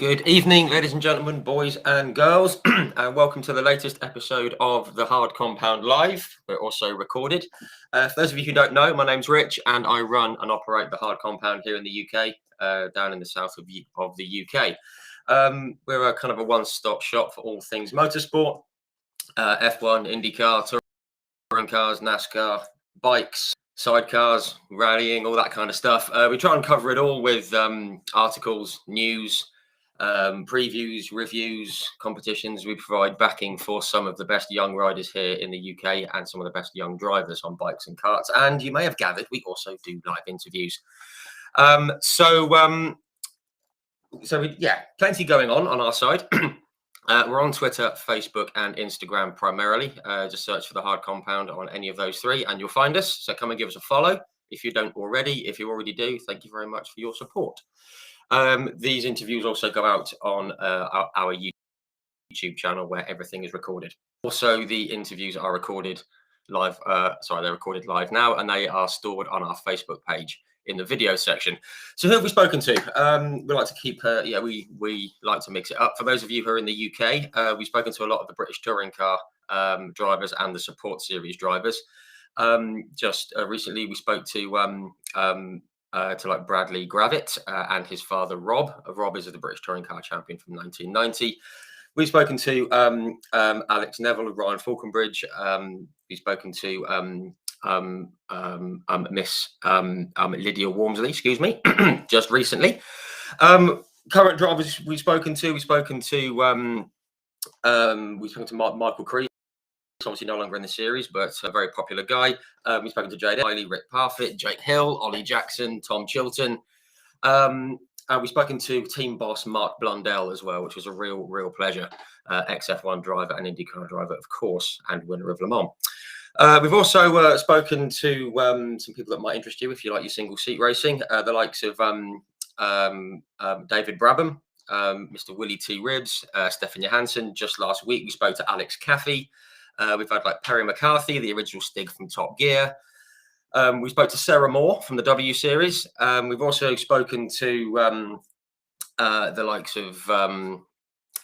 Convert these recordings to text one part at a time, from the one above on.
Good evening, ladies and gentlemen, boys and girls, and welcome to the latest episode of the Hard Compound Live. We're also recorded. For those of you who don't know, my name's Rich, and I run and operate the Hard Compound here in the UK, down in the south of the UK. We're a kind of a one-stop shop for all things motorsport, F1, IndyCar, touring cars, NASCAR, bikes, sidecars, rallying, all that kind of stuff. We try and cover it all with articles, news, previews, reviews, competitions. We provide backing for some of the best young riders here in the UK and some of the best young drivers on bikes and karts. And you may have gathered, we also do live interviews. So plenty going on our side. We're on Twitter, Facebook, and Instagram primarily. Just search for the Hard Compound on any of those three, and you'll find us. So come and give us a follow if you don't already. If you already do, thank you very much for your support. These interviews also go out on our YouTube channel where everything is recorded. Also, the interviews are recorded live. They're recorded live now, and they are stored on our Facebook page in the video section. So who have we spoken to? We like to keep, we like to mix it up. For those of you who are in the UK, we've spoken to a lot of the British touring car drivers and the support series drivers. Just recently, we spoke to like Bradley Gravitt and his father Rob. Rob is the British touring car champion from 1990. We've spoken to Alex Neville and Ryan Falconbridge. We've spoken to Miss Lydia Walmsley, excuse me, just recently. Current drivers we've spoken to. We've spoken to Michael Creed. Obviously no longer in the series, but a very popular guy. We've spoken to Jade Riley, Rick Parfitt, Jake Hill, Ollie Jackson, Tom Chilton. We've spoken to team boss Mark Blundell as well, which was a real pleasure. Ex-F1 driver and IndyCar driver, of course, and winner of Le Mans. We've also spoken to some people that might interest you if you like your single seat racing, the likes of David Brabham, Mr. Willie T. Ribbs, Stefan Johansson. Just last week, we spoke to Alex Caffey. We've had like Perry McCarthy, the original Stig from Top Gear. We spoke to Sarah Moore from the W Series. We've also spoken to the likes of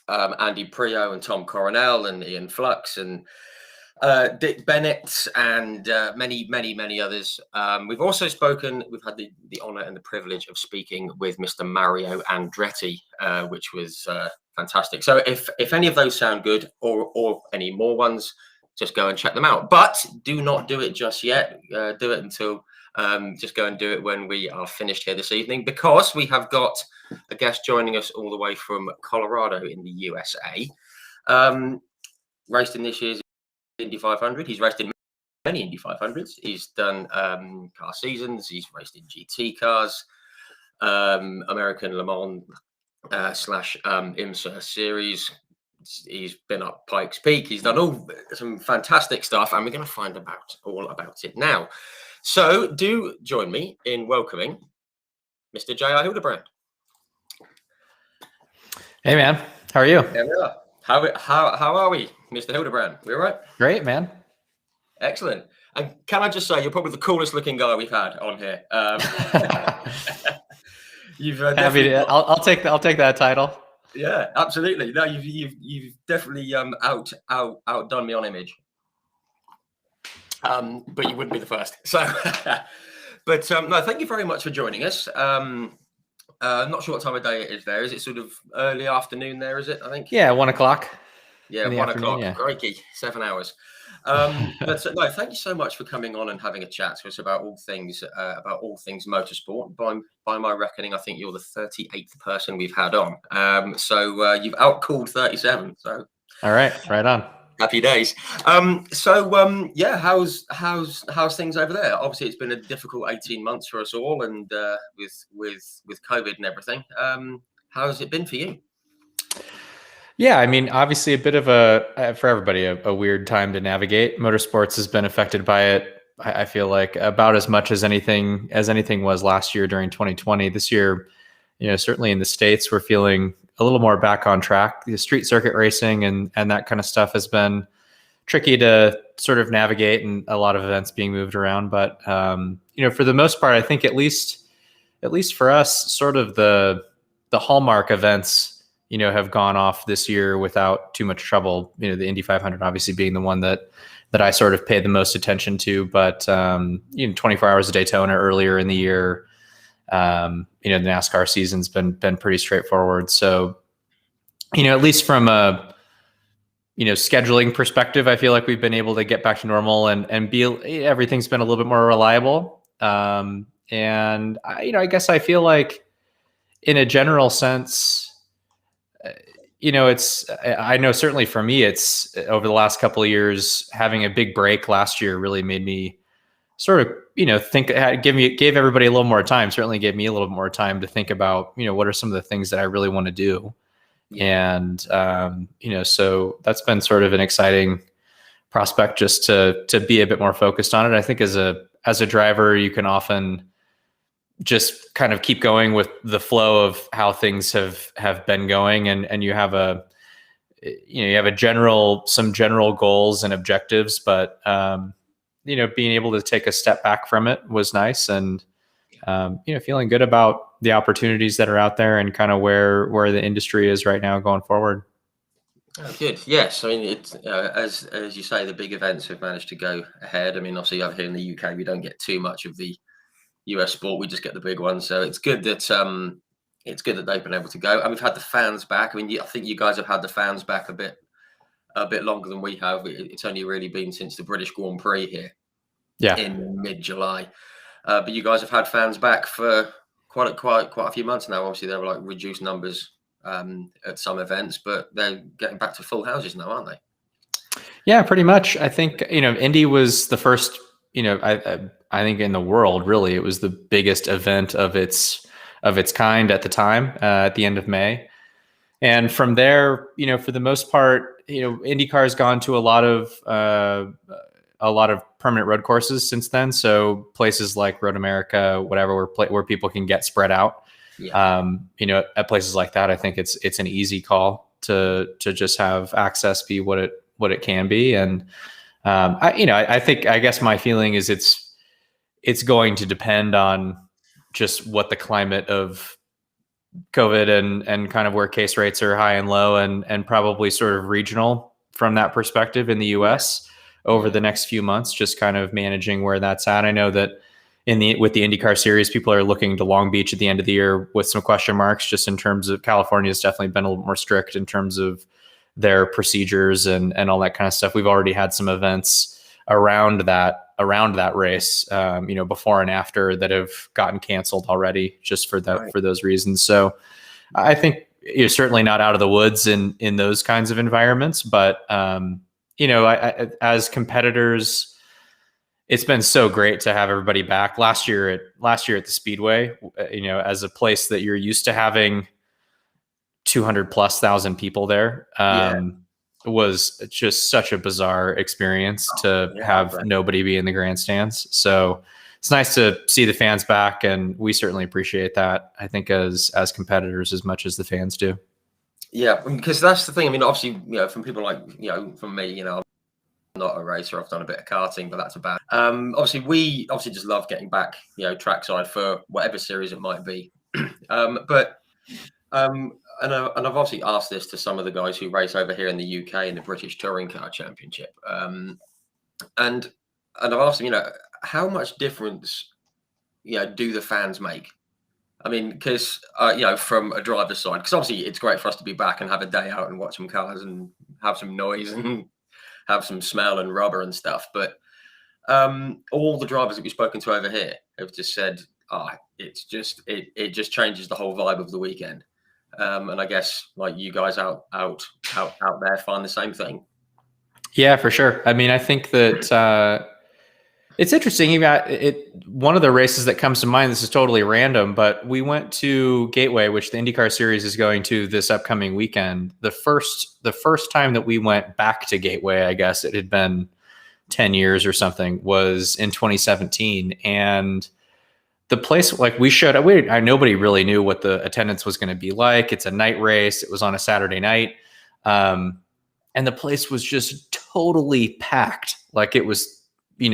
Andy Prio and Tom Coronel and Ian Flux and Dick Bennett and many others. We've also spoken, we've had the honor and the privilege of speaking with Mr. Mario Andretti, which was fantastic. So if any of those sound good or any more ones, just go and check them out. But do not do it just yet. Do it until, just go and do it when we are finished here this evening, because we have got a guest joining us all the way from Colorado in the USA. Raced in this year's Indy 500. He's raced in many Indy 500s. He's done car seasons. He's raced in GT cars, American Le Mans / IMSA series. He's been up Pikes Peak. He's done some fantastic stuff, and we're going to find all about it now. So do join me in welcoming Mr. J.R. Hildebrand. Hey man, how are you? There we are. How are we, Mr. Hildebrand? We all right? Great, man. Excellent. And can I just say, you're probably the coolest looking guy we've had on here. You've I'll take that title. Yeah, absolutely. No, you've definitely outdone me on image. But you wouldn't be the first. So, no, thank you very much for joining us. Not sure what time of day it is there. Is it sort of early afternoon there, is it, I think? Yeah, 1 o'clock. Yeah, 1 o'clock. Yeah. Crikey, 7 hours. But no, thank you so much for coming on and having a chat to us about all things motorsport. By my reckoning, I think you're the 38th person we've had on. So you've outcalled 37. So all right, right on. Happy days. Yeah, how's things over there? Obviously, it's been a difficult 18 months for us all, and with COVID and everything. How's it been for you? Yeah, I mean, obviously a bit of for everybody, a weird time to navigate. Motorsports has been affected by it. I feel like about as much as anything was last year during 2020. This year, certainly in the States, we're feeling a little more back on track. The street circuit racing and that kind of stuff has been tricky to sort of navigate, and a lot of events being moved around. But for the most part, I think at least for us, sort of the hallmark events have gone off this year without too much trouble. The Indy 500 obviously being the one that I sort of paid the most attention to, but 24 Hours of Daytona earlier in the year. The NASCAR season's been pretty straightforward. So, at least from a scheduling perspective, I feel like we've been able to get back to normal and everything's been a little bit more reliable. And I guess I feel like in a general sense, I know certainly for me, it's over the last couple of years, having a big break last year really made me sort of, think, gave everybody a little more time, certainly gave me a little more time to think about, what are some of the things that I really want to do. Yeah. And, so that's been sort of an exciting prospect just to be a bit more focused on it. I think as a driver, you can often just kind of keep going with the flow of how things have been going. And you have some general goals and objectives, but, being able to take a step back from it was nice. And, feeling good about the opportunities that are out there and kind of where the industry is right now going forward. Oh, good. Yes. I mean, it's as you say, the big events have managed to go ahead. I mean, obviously over here in the UK, we don't get too much of the US sport. We just get the big ones. So it's good that they've been able to go. And we've had the fans back. I mean, I think you guys have had the fans back a bit longer than we have. It's only really been since the British Grand Prix here, in mid-July. But you guys have had fans back for quite a few months now. Obviously, there were like reduced numbers at some events, but they're getting back to full houses now, aren't they? Yeah, pretty much. I think Indy was the first. I think in the world, really, it was the biggest event of its kind at the time, at the end of May. And from there, for the most part, IndyCar has gone to a lot of permanent road courses since then. So places like Road America, whatever, where people can get spread out. Yeah. At places like that, I think it's an easy call to just have access be what it can be. And I guess my feeling is it's going to depend on just what the climate of COVID and kind of where case rates are high and low and probably sort of regional from that perspective in the US over the next few months, just kind of managing where that's at. I know that with the IndyCar series, people are looking to Long Beach at the end of the year with some question marks, just in terms of California has definitely been a little more strict in terms of their procedures and all that kind of stuff. We've already had some events around that race, before and after that have gotten canceled already just for those reasons. So I think you're certainly not out of the woods in those kinds of environments, but as competitors, it's been so great to have everybody back. Last year at the Speedway, as a place that you're used to having 200,000+ people there, was just such a bizarre experience to have nobody be in the grandstands. So it's nice to see the fans back, and we certainly appreciate that, I think, as competitors as much as the fans do. Yeah, because that's the thing. I mean, obviously, from people like, from me, I'm not a racer. I've done a bit of karting, but that's about. Obviously, we just love getting back, trackside for whatever series it might be. And I've obviously asked this to some of the guys who race over here in the UK in the British Touring Car Championship. And I've asked them, how much difference, do the fans make? I mean, because, from a driver's side, because obviously it's great for us to be back and have a day out and watch some cars and have some noise and have some smell and rubber and stuff. But all the drivers that we've spoken to over here have just said, it just changes the whole vibe of the weekend. And I guess like you guys out there find the same thing. Yeah, for sure. I mean, I think that it's interesting. You got one of the races that comes to mind. This is totally random, but we went to Gateway, which the IndyCar series is going to this upcoming weekend. The first time that we went back to Gateway, I guess it had been 10 years or something, was in 2017. And the place, like nobody really knew what the attendance was going to be like. It's a night race. It was on a Saturday night. And the place was just totally packed. Like it was,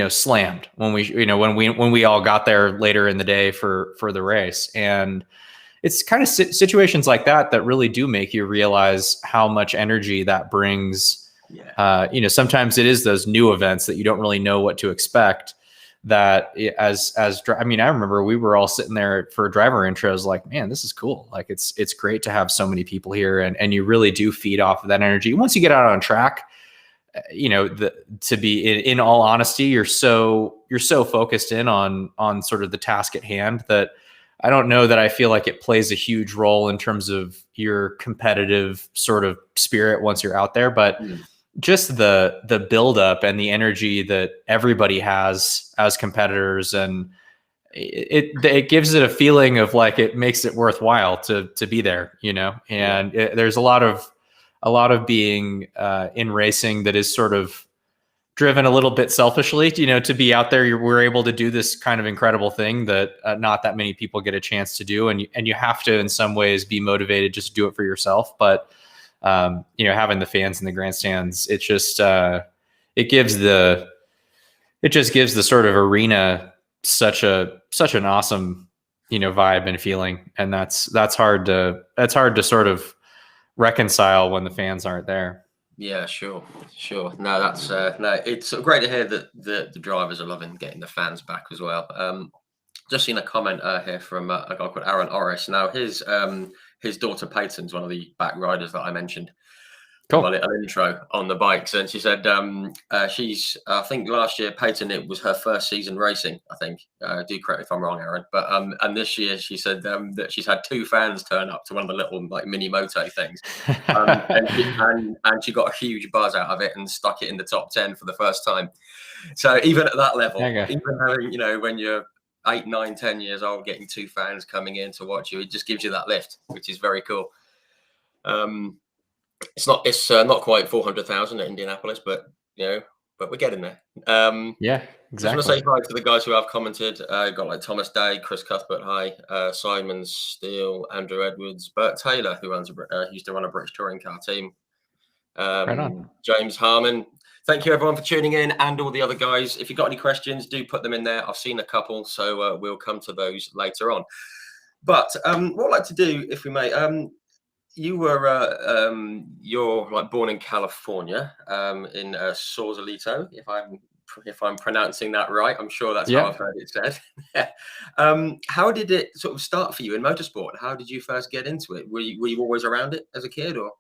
slammed when we all got there later in the day for the race. And it's kind of situations like that that really do make you realize how much energy that brings. Yeah. Sometimes it is those new events that you don't really know what to expect. That I mean, I remember we were all sitting there for driver intros, like, man, this is cool. Like it's great to have so many people here, and you really do feed off of that energy. Once you get out on track, to be in all honesty, you're so focused in on sort of the task at hand that I don't know that I feel like it plays a huge role in terms of your competitive sort of spirit once you're out there. But just the buildup and the energy that everybody has as competitors, and it gives it a feeling of like it makes it worthwhile to be there, and there's a lot of being in racing that is sort of driven a little bit selfishly, to be out there. We're able to do this kind of incredible thing that not that many people get a chance to do. And you have to, in some ways, be motivated just to do it for yourself. But, having the fans in the grandstands, it just gives the sort of arena such an awesome, vibe and feeling. And that's hard to sort of reconcile when the fans aren't there. Yeah, sure. No, that's no. It's great to hear that the drivers are loving getting the fans back as well. Just seen a comment here from a guy called Aaron Orris. Now, his daughter Peyton's one of the back riders that I mentioned. Cool. My little intro on the bikes, and she said she's. I think last year Peyton, it was her first season racing. I think. Do correct me if I'm wrong, Aaron. But and this year she said that she's had 2 fans turn up to one of the little like mini moto things, and she got a huge buzz out of it and stuck it in the top 10 for the first time. So even at that level, even having when you're 8, 9, 10 years old, getting 2 fans coming in to watch you, it just gives you that lift, which is very cool. It's not quite 400,000 at Indianapolis, but we're getting there. Yeah, exactly. Just want to say hi to the guys who have commented. Got like Thomas Day, Chris Cuthbert, hi, Simon Steele, Andrew Edwards, Bert Taylor, who used to run a British touring car team. Right on. James Harmon. Thank you everyone for tuning in, and all the other guys. If you've got any questions, do put them in there. I've seen a couple, so we'll come to those later on. But what I'd like to do, if we may, you were you're like born in California, in Sausalito, if I'm pronouncing that right. I'm sure that's how I've heard it said. How did it sort of start for you in motorsport? How did you first get into it? Were you always around it as a kid, or?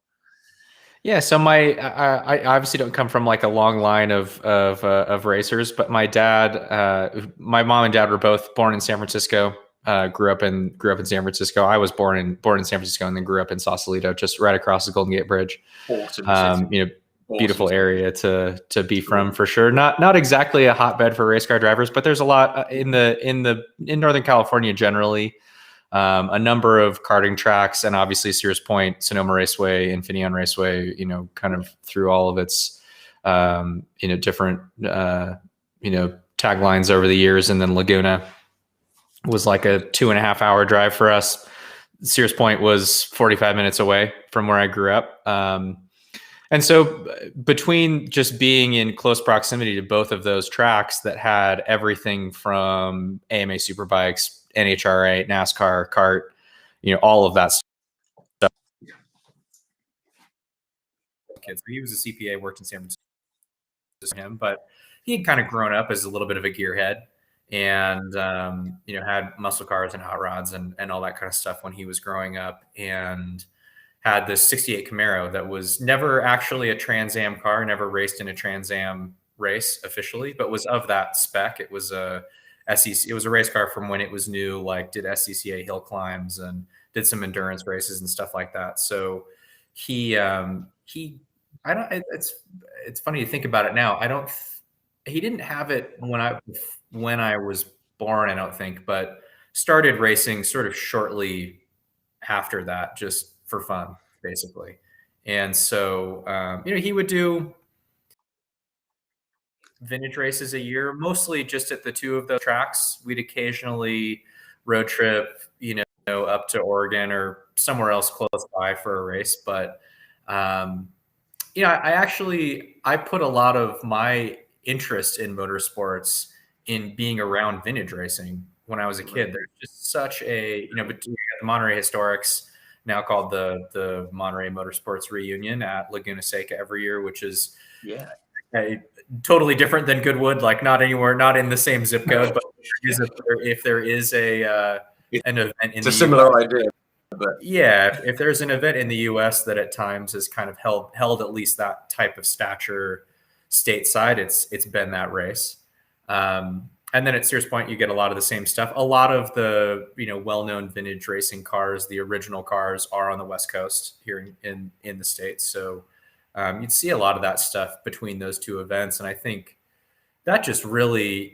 Yeah, so I obviously don't come from like a long line of racers, but my mom and dad were both born in San Francisco. Grew up in San Francisco. I was born in San Francisco and then grew up in Sausalito, just right across the Golden Gate Bridge. Awesome. Beautiful area to be from, for sure. Not exactly a hotbed for race car drivers, but there's a lot in Northern California generally. A number of karting tracks, and obviously Sears Point, Sonoma Raceway, Infineon Raceway. Kind of through all of its different taglines over the years, and then Laguna was like a 2.5-hour drive for us. Sears Point was 45 minutes away from where I grew up. And so between just being in close proximity to both of those tracks that had everything from AMA Superbikes, NHRA, NASCAR, kart, all of that stuff. Kids. He was a CPA, worked in San Francisco, but he had kind of grown up as a little bit of a gearhead. And had muscle cars and hot rods and all that kind of stuff when he was growing up, and had this 68 Camaro that was never actually a Trans Am car, never raced in a Trans Am race officially, but was of that spec. It was a SEC, it was a race car from when it was new, like did SCCA hill climbs and did some endurance races and stuff like that. So it's funny to think about it now. He didn't have it when I was born, I don't think, but started racing sort of shortly after that, just for fun, basically. And so, he would do vintage races a year, mostly just at the 2 of those tracks. We'd occasionally road trip, up to Oregon or somewhere else close by for a race. But, I put a lot of my interest in motorsports in being around vintage racing. when I was a kid. There's just such a, but you got the Monterey Historics, now called the Monterey Motorsports Reunion at Laguna Seca every year, which is Yeah. totally different than Goodwood, like not in the same zip code, but if there is an event in It's a the similar US, idea, but yeah, if there's an event in the US that at times has kind of held at least that type of stature stateside, it's been that race. And then at Sears Point, you get a lot of the same stuff. A lot of the well-known vintage racing cars, the original cars, are on the West Coast here in the States. So you'd see a lot of that stuff between those two events, and I think that just really,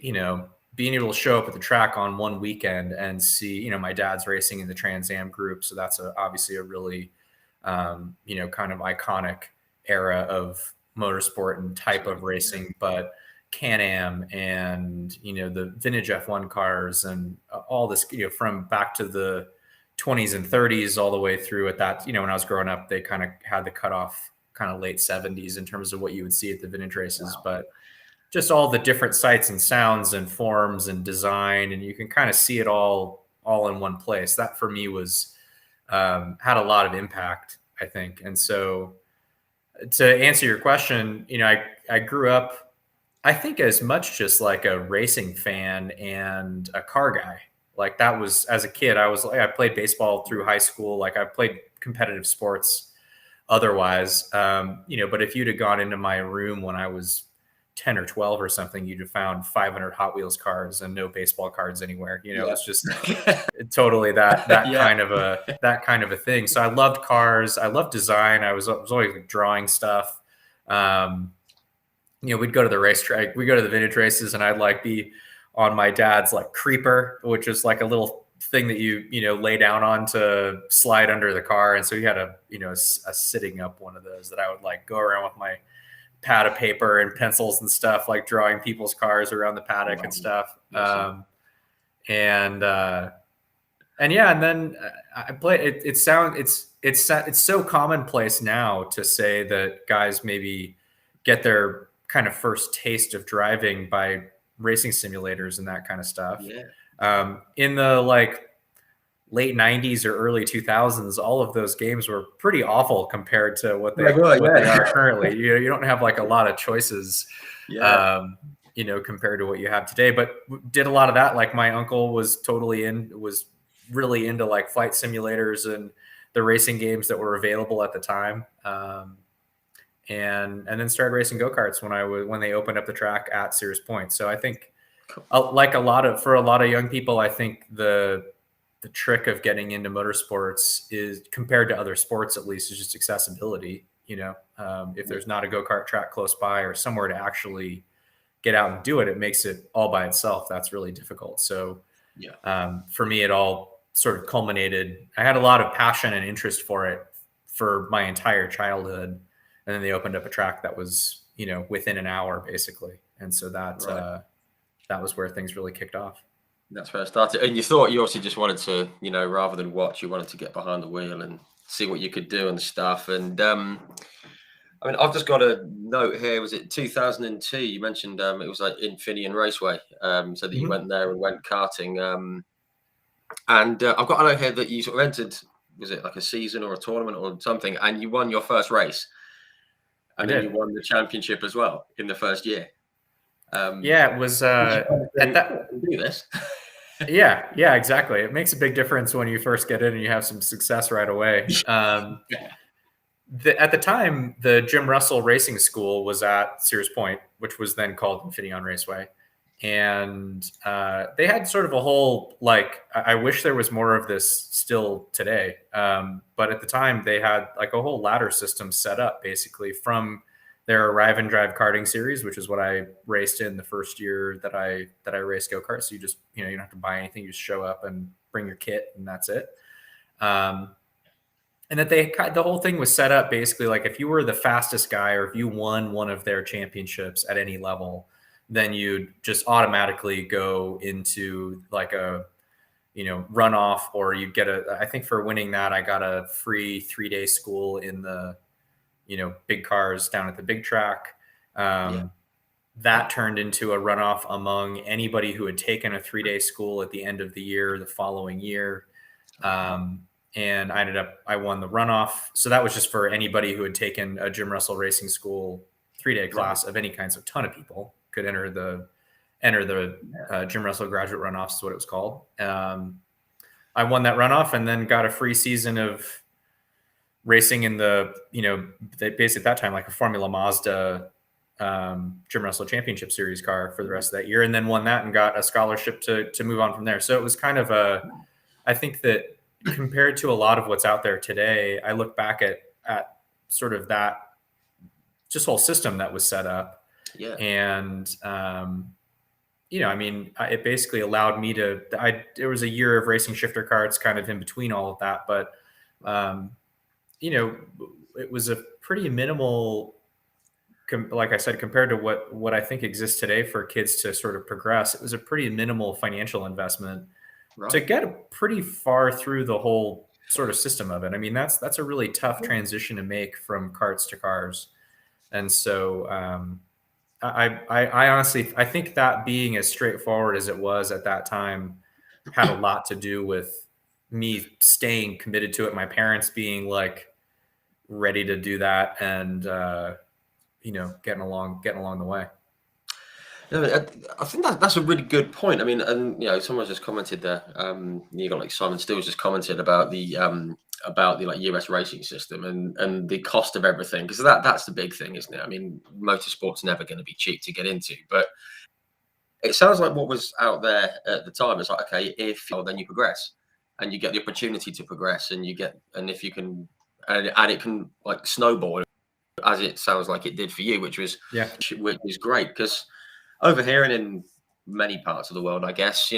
being able to show up at the track on one weekend and see, my dad's racing in the Trans Am group, so that's obviously a really, kind of iconic era of motorsport and type of racing, but Can-Am and, the vintage F1 cars and all this, from back to the 20s and 30s all the way through at that, when I was growing up, they kind of had the cutoff kind of late 70s in terms of what you would see at the vintage races. Wow. But just all the different sights and sounds and forms and design, and you can kind of see it all in one place. That for me was had a lot of impact, I think. And so to answer your question, I grew up, I think, as much just like a racing fan and a car guy. Like that was, as a kid, I played baseball through high school. Like I played competitive sports otherwise, but if you'd have gone into my room when I was 10 or 12 or something, you'd have found 500 Hot Wheels cars and no baseball cards anywhere. It's just totally that kind of a thing. So I loved cars. I loved design. I was always drawing stuff. We'd go to the racetrack, we'd go to the vintage races, and I'd be on my dad's creeper, which is like a little thing that you lay down on to slide under the car. And so he had a sitting up one of those that I would go around with my pad of paper and pencils and stuff, drawing people's cars around the paddock and stuff. And then I play it. It's so commonplace now to say that guys maybe get their kind of first taste of driving by racing simulators and that kind of stuff. Yeah. In the late 90s or early 2000s, all of those games were pretty awful compared to what they are currently. You don't have a lot of choices, compared to what you have today, but did a lot of that. My uncle was really into flight simulators and the racing games that were available at the time. And then started racing go-karts when they opened up the track at Sears Point. So I think for a lot of young people, I think the trick of getting into motorsports is, compared to other sports at least, is just accessibility. If there's not a go-kart track close by or somewhere to actually get out and do it, it makes it all by itself. That's really difficult. So for me, it all sort of culminated. I had a lot of passion and interest for it for my entire childhood. And then they opened up a track that was, within an hour basically. And so that was where things really kicked off. That's where I started. And you obviously just wanted to, rather than watch, you wanted to get behind the wheel and see what you could do and stuff. And I've just got a note here. Was it 2002? You mentioned it was Infineon Raceway. So that you went there and went karting. And I've got a note here that you sort of entered, was it a season or a tournament or something, and you won your first race. And then you won the championship as well in the first year. It was at that. Do this. Yeah, exactly. It makes a big difference when you first get in and you have some success right away. At the time, the Jim Russell Racing School was at Sears Point, which was then called Infineon Raceway. And they had sort of a whole, I wish there was more of this still today. But at the time, they had a whole ladder system set up basically from their Arrive and Drive karting series, which is what I raced in the first year that I raced go-karts. So you just, you don't have to buy anything. You just show up and bring your kit and that's it. And that the whole thing was set up basically if you were the fastest guy or if you won one of their championships at any level, then you'd just automatically go into a, runoff, or you get I think for winning that, I got a free 3-day school in the, big cars down at the big track. that turned into a runoff among anybody who had taken a 3-day school at the end of the year, the following year. And I won the runoff. So that was just for anybody who had taken a Jim Russell Racing School 3-day class of any kind. So a ton of people could enter the Jim Russell graduate runoffs is what it was called. I won that runoff and then got a free season of racing in the, basically at that time, like a Formula Mazda Jim Russell Championship Series car for the rest of that year, and then won that and got a scholarship to move on from there. So it was kind of I think that compared to a lot of what's out there today, I look back at sort of that just whole system that was set up. Yeah. And, it basically allowed me there was a year of racing shifter karts kind of in between all of that, but, it was a pretty minimal, like I said, compared to what I think exists today for kids to sort of progress. It was a pretty minimal financial investment to get pretty far through the whole sort of system of it. I mean, that's a really tough transition to make from karts to cars. And so I honestly, I think that being as straightforward as it was at that time had a lot to do with me staying committed to it. My parents being like ready to do that and, getting along the way. I think that's a really good point. I mean, and someone just commented there. You got like Simon Stills just commented about the like US racing system and the cost of everything, because that's the big thing, isn't it? I mean, motorsport's never going to be cheap to get into, but it sounds like what was out there at the time is like, okay, then you progress and you get the opportunity to progress, and if you can, and it can like snowball, as it sounds like it did for you, which was great, because over here and in many parts of the world, I guess,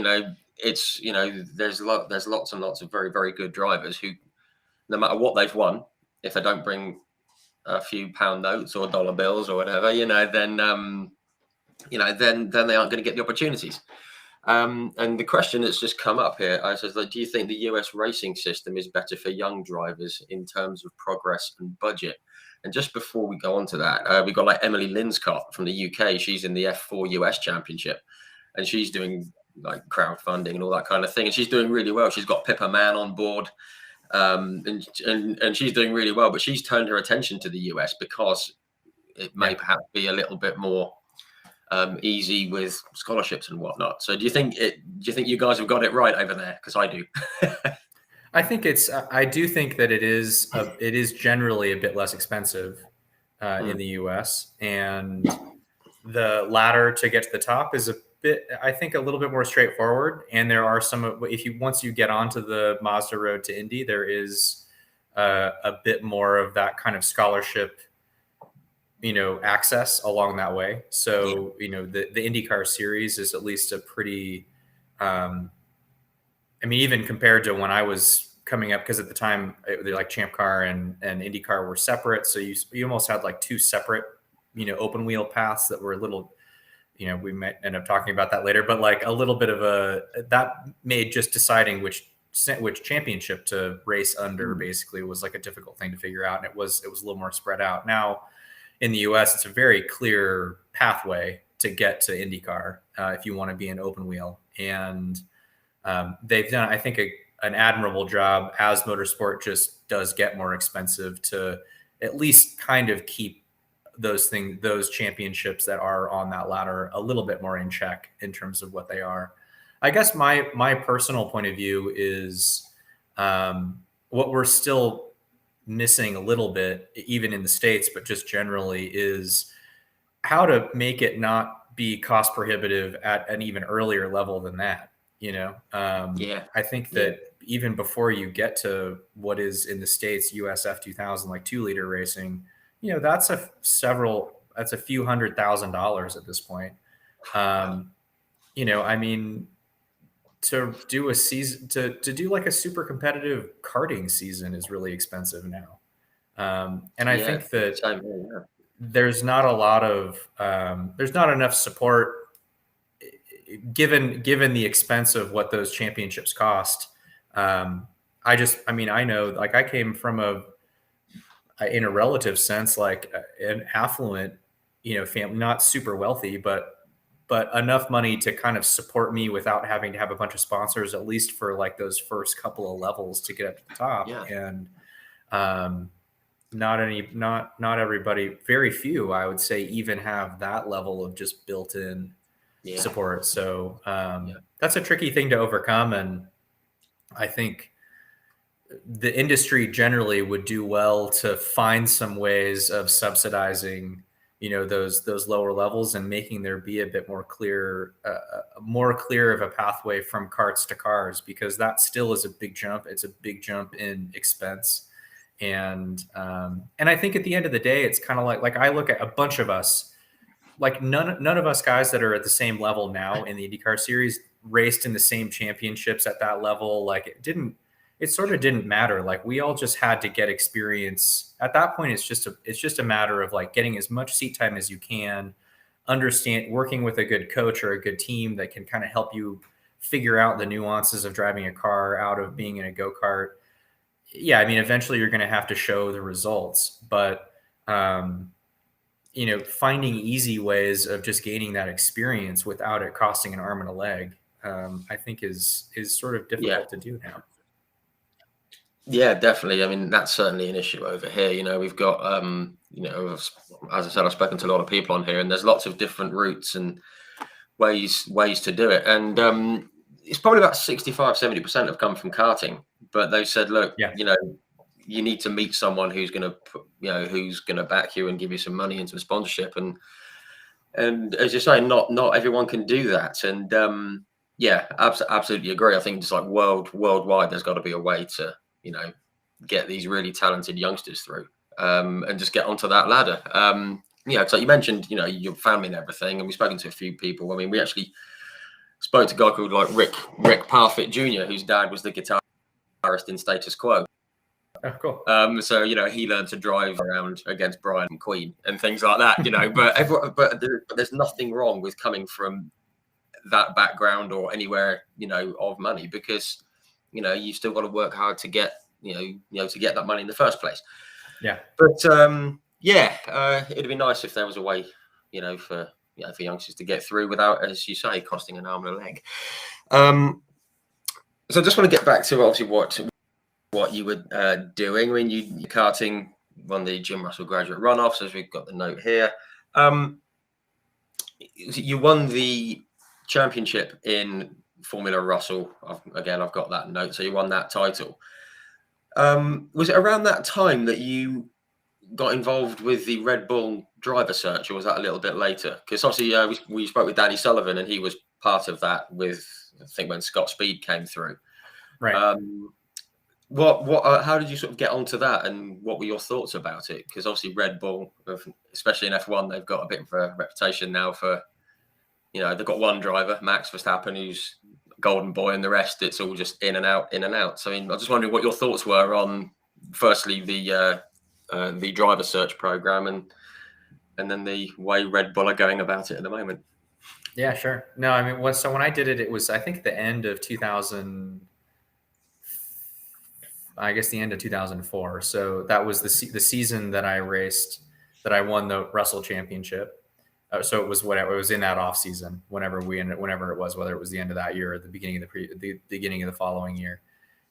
it's, there's lots and lots of very, very good drivers who, no matter what they've won, if they don't bring a few pound notes or dollar bills or whatever, then they aren't going to get the opportunities. And the question that's just come up here, I says, like, do you think the US racing system is better for young drivers in terms of progress and budget? And just before we go on to that, we've got like Emily Linscott from the UK. She's in the F4 US Championship, and she's doing like crowdfunding and all that kind of thing. And she's doing really well. She's got Pippa Mann on board, and she's doing really well. But she's turned her attention to the US because it may perhaps be a little bit more easy with scholarships and whatnot. So do you think you guys have got it right over there? Because I do. I do think that it is generally a bit less expensive in the US, and the ladder to get to the top is I think a little bit more straightforward. And there are once you get onto the Mazda road to Indy, there is a bit more of that kind of scholarship, access along that way. So, the IndyCar series is at least a pretty, even compared to when I was coming up, because at the time like Champ Car and IndyCar were separate. So you almost had like two separate, open wheel paths that were a little, we might end up talking about that later, but like a little bit of that made just deciding which championship to race under basically was like a difficult thing to figure out. And it was a little more spread out. Now in the US, it's a very clear pathway to get to IndyCar if you want to be an open wheel. And they've done, I think, an admirable job as motorsport just does get more expensive to at least kind of keep those championships that are on that ladder a little bit more in check in terms of what they are. I guess my personal point of view is what we're still missing a little bit, even in the States, but just generally, is how to make it not be cost prohibitive at an even earlier level than that. I think that even before you get to what is in the States, USF 2000, like 2-liter racing, that's a few $100,000 at this point. To do a season, to do like a super competitive karting season is really expensive now. And I think that there's not enough support given the expense of what those championships cost. I know, like, I came from in a relative sense, like an affluent family, not super wealthy, but enough money to kind of support me without having to have a bunch of sponsors, at least for like those first couple of levels to get up to the top. Yeah. And not everybody, very few, I would say, even have that level of just built-in support. So that's a tricky thing to overcome. And I think the industry generally would do well to find some ways of subsidizing, those lower levels and making there be a bit more clear of a pathway from carts to cars, because that still is a big jump. It's a big jump in expense. And I think at the end of the day, it's kind of like I look at a bunch of us, like none of us guys that are at the same level now in the IndyCar series raced in the same championships at that level. Like it sort of didn't matter. Like we all just had to get experience at that point. It's just a matter of like getting as much seat time as you can, working with a good coach or a good team that can kind of help you figure out the nuances of driving a car out of being in a go-kart. Yeah. I mean, eventually you're going to have to show the results, but, finding easy ways of just gaining that experience without it costing an arm and a leg, I think is sort of difficult to do now. Yeah, definitely. I mean, that's certainly an issue over here. We've got, as I said, I've spoken to a lot of people on here, and there's lots of different routes and ways to do it. And it's probably about 65-70% have come from karting, but they've said, look, you need to meet someone who's going to back you and give you some money into the sponsorship. And as you're saying, not everyone can do that. And absolutely agree. I think just like worldwide, there's got to be a way to, get these really talented youngsters through, and just get onto that ladder. So you mentioned, your family and everything, and we've spoken to a few people. I mean, we actually spoke to a guy called like Rick Parfitt Jr., whose dad was the guitarist in Status Quo. Oh, cool. So he learned to drive around against Brian and Queen and things like that. But there's nothing wrong with coming from that background or anywhere of money, because you still got to work hard to get to get that money in the first place. Yeah. But it'd be nice if there was a way for youngsters to get through without, as you say, costing an arm and a leg. So I just want to get back to obviously what you were doing. I mean, you karting won the Jim Russell Graduate Runoffs, as we've got the note here. You won the championship in Formula Russell. I've got that note. So you won that title. Was it around that time that you got involved with the Red Bull driver search, or was that a little bit later? Because obviously we spoke with Danny Sullivan, and he was part of that with, I think, when Scott Speed came through. Right. How did you sort of get onto that, and what were your thoughts about it? Because obviously Red Bull, especially in F1, they've got a bit of a reputation now for, they've got one driver, Max Verstappen, who's golden boy, and the rest, it's all just in and out. So I mean, I'm just wondering what your thoughts were on, firstly, the driver search program, and then the way Red Bull are going about it at the moment. Yeah, sure. No, I mean, when I did it, it was, I think, the end of 2000. I guess the end of 2004. So that was the season that I raced, that I won the Russell Championship. So it was whatever, it was in that off season, whenever it was, whether it was the end of that year or the beginning of the beginning of the following year.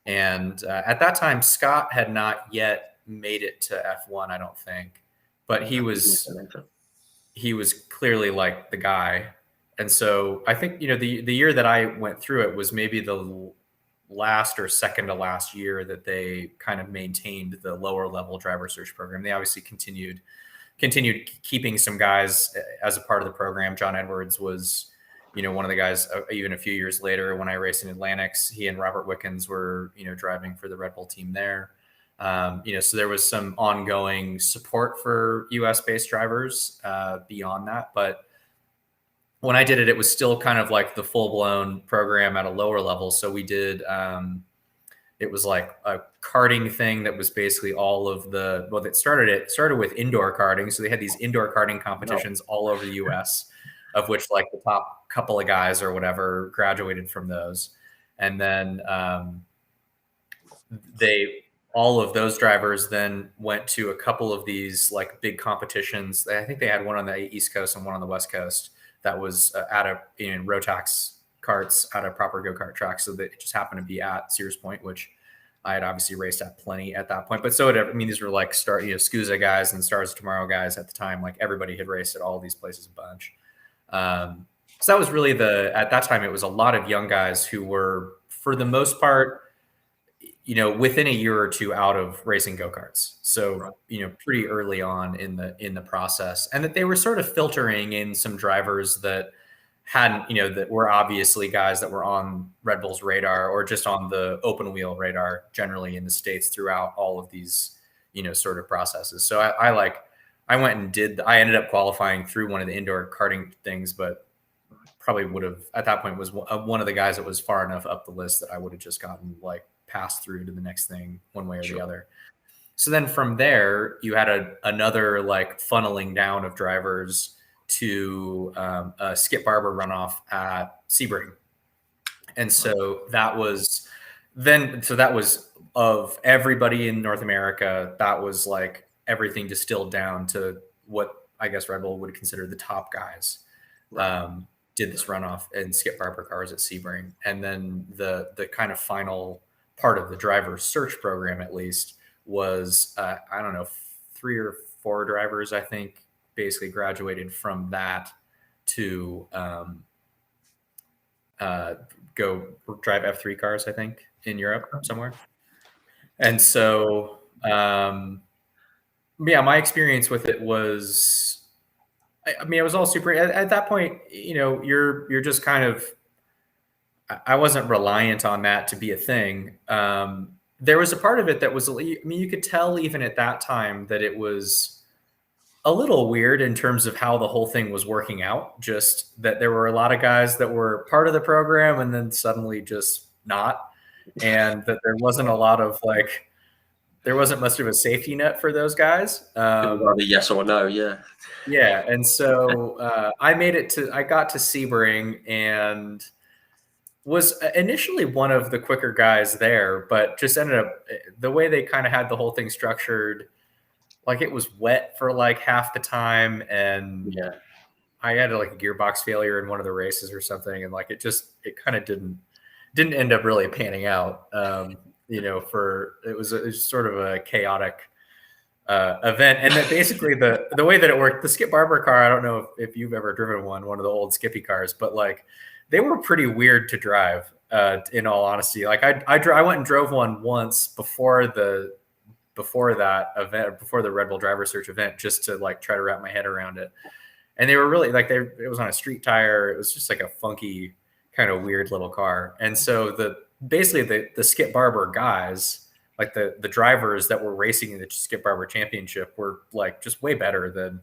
And at that time, Scott had not yet made it to F1, I don't think, but he was clearly like the guy. And so I think, the year that I went through it was maybe the last or second to last year that they kind of maintained the lower level driver search program. They obviously continued keeping some guys as a part of the program. John Edwards was, one of the guys, even a few years later when I raced in Atlantics, he and Robert Wickens were, driving for the Red Bull team there. So there was some ongoing support for US based drivers beyond that. But when I did it, it was still kind of like the full blown program at a lower level. So we did, it was like a karting thing that was basically all of it started with indoor karting. So they had these indoor karting competitions all over the US, of which like the top couple of guys or whatever graduated from those. And then all of those drivers then went to a couple of these like big competitions. I think they had one on the East Coast and one on the West Coast that was at a Rotax karts at a proper go-kart track. So that it just happened to be at Sears Point, which I had obviously raced at plenty at that point. But so I mean, these were like SCUSA guys and Stars of Tomorrow guys at the time. Like everybody had raced at all these places a bunch. So that was really at that time, it was a lot of young guys who were, for the most part, within a year or two out of racing go-karts. So, pretty early on in the process, and that they were sort of filtering in some drivers that hadn't, that were obviously guys that were on Red Bull's radar or just on the open wheel radar generally in the States throughout all of these, sort of processes. So I went and I ended up qualifying through one of the indoor karting things, but probably would have at that point was one of the guys that was far enough up the list that I would have just gotten like passed through to the next thing one way or the other. So then from there, you had another like funneling down of drivers to a Skip Barber runoff at Sebring. And so that was of everybody in North America, that was like everything distilled down to what I guess Red Bull would consider the top guys. Did this runoff and Skip Barber cars at Sebring. And then the kind of final part of the driver search program, at least, was, I don't know, 3 or 4 drivers, I think, basically graduated from that to go drive F3 cars, I think, in Europe somewhere. And so, my experience with it was, I mean, it was all super. At that point, you're just kind of. I wasn't reliant on that to be a thing. There was a part of it that was. I mean, you could tell even at that time that it was a little weird in terms of how the whole thing was working out. Just that there were a lot of guys that were part of the program and then suddenly just not, and that there wasn't a lot of like. There wasn't much of a safety net for those guys. Yes or no, yeah. Yeah, and so I got to Sebring and was initially one of the quicker guys there, but just ended up the way they kind of had the whole thing structured, like it was wet for like half the time, and I had like a gearbox failure in one of the races or something, and like it kind of didn't end up really panning out. It was sort of a chaotic event, and that basically the way that it worked, the Skip Barber car, I don't know if you've ever driven one of the old Skippy cars, but like they were pretty weird to drive, in all honesty. Like I went and drove one once before that event, before the Red Bull driver search event, just to like try to wrap my head around it, and they were really like it was on a street tire. It was just like a funky kind of weird little car. And so basically the Skip Barber guys, like the drivers that were racing in the Skip Barber Championship, were like just way better than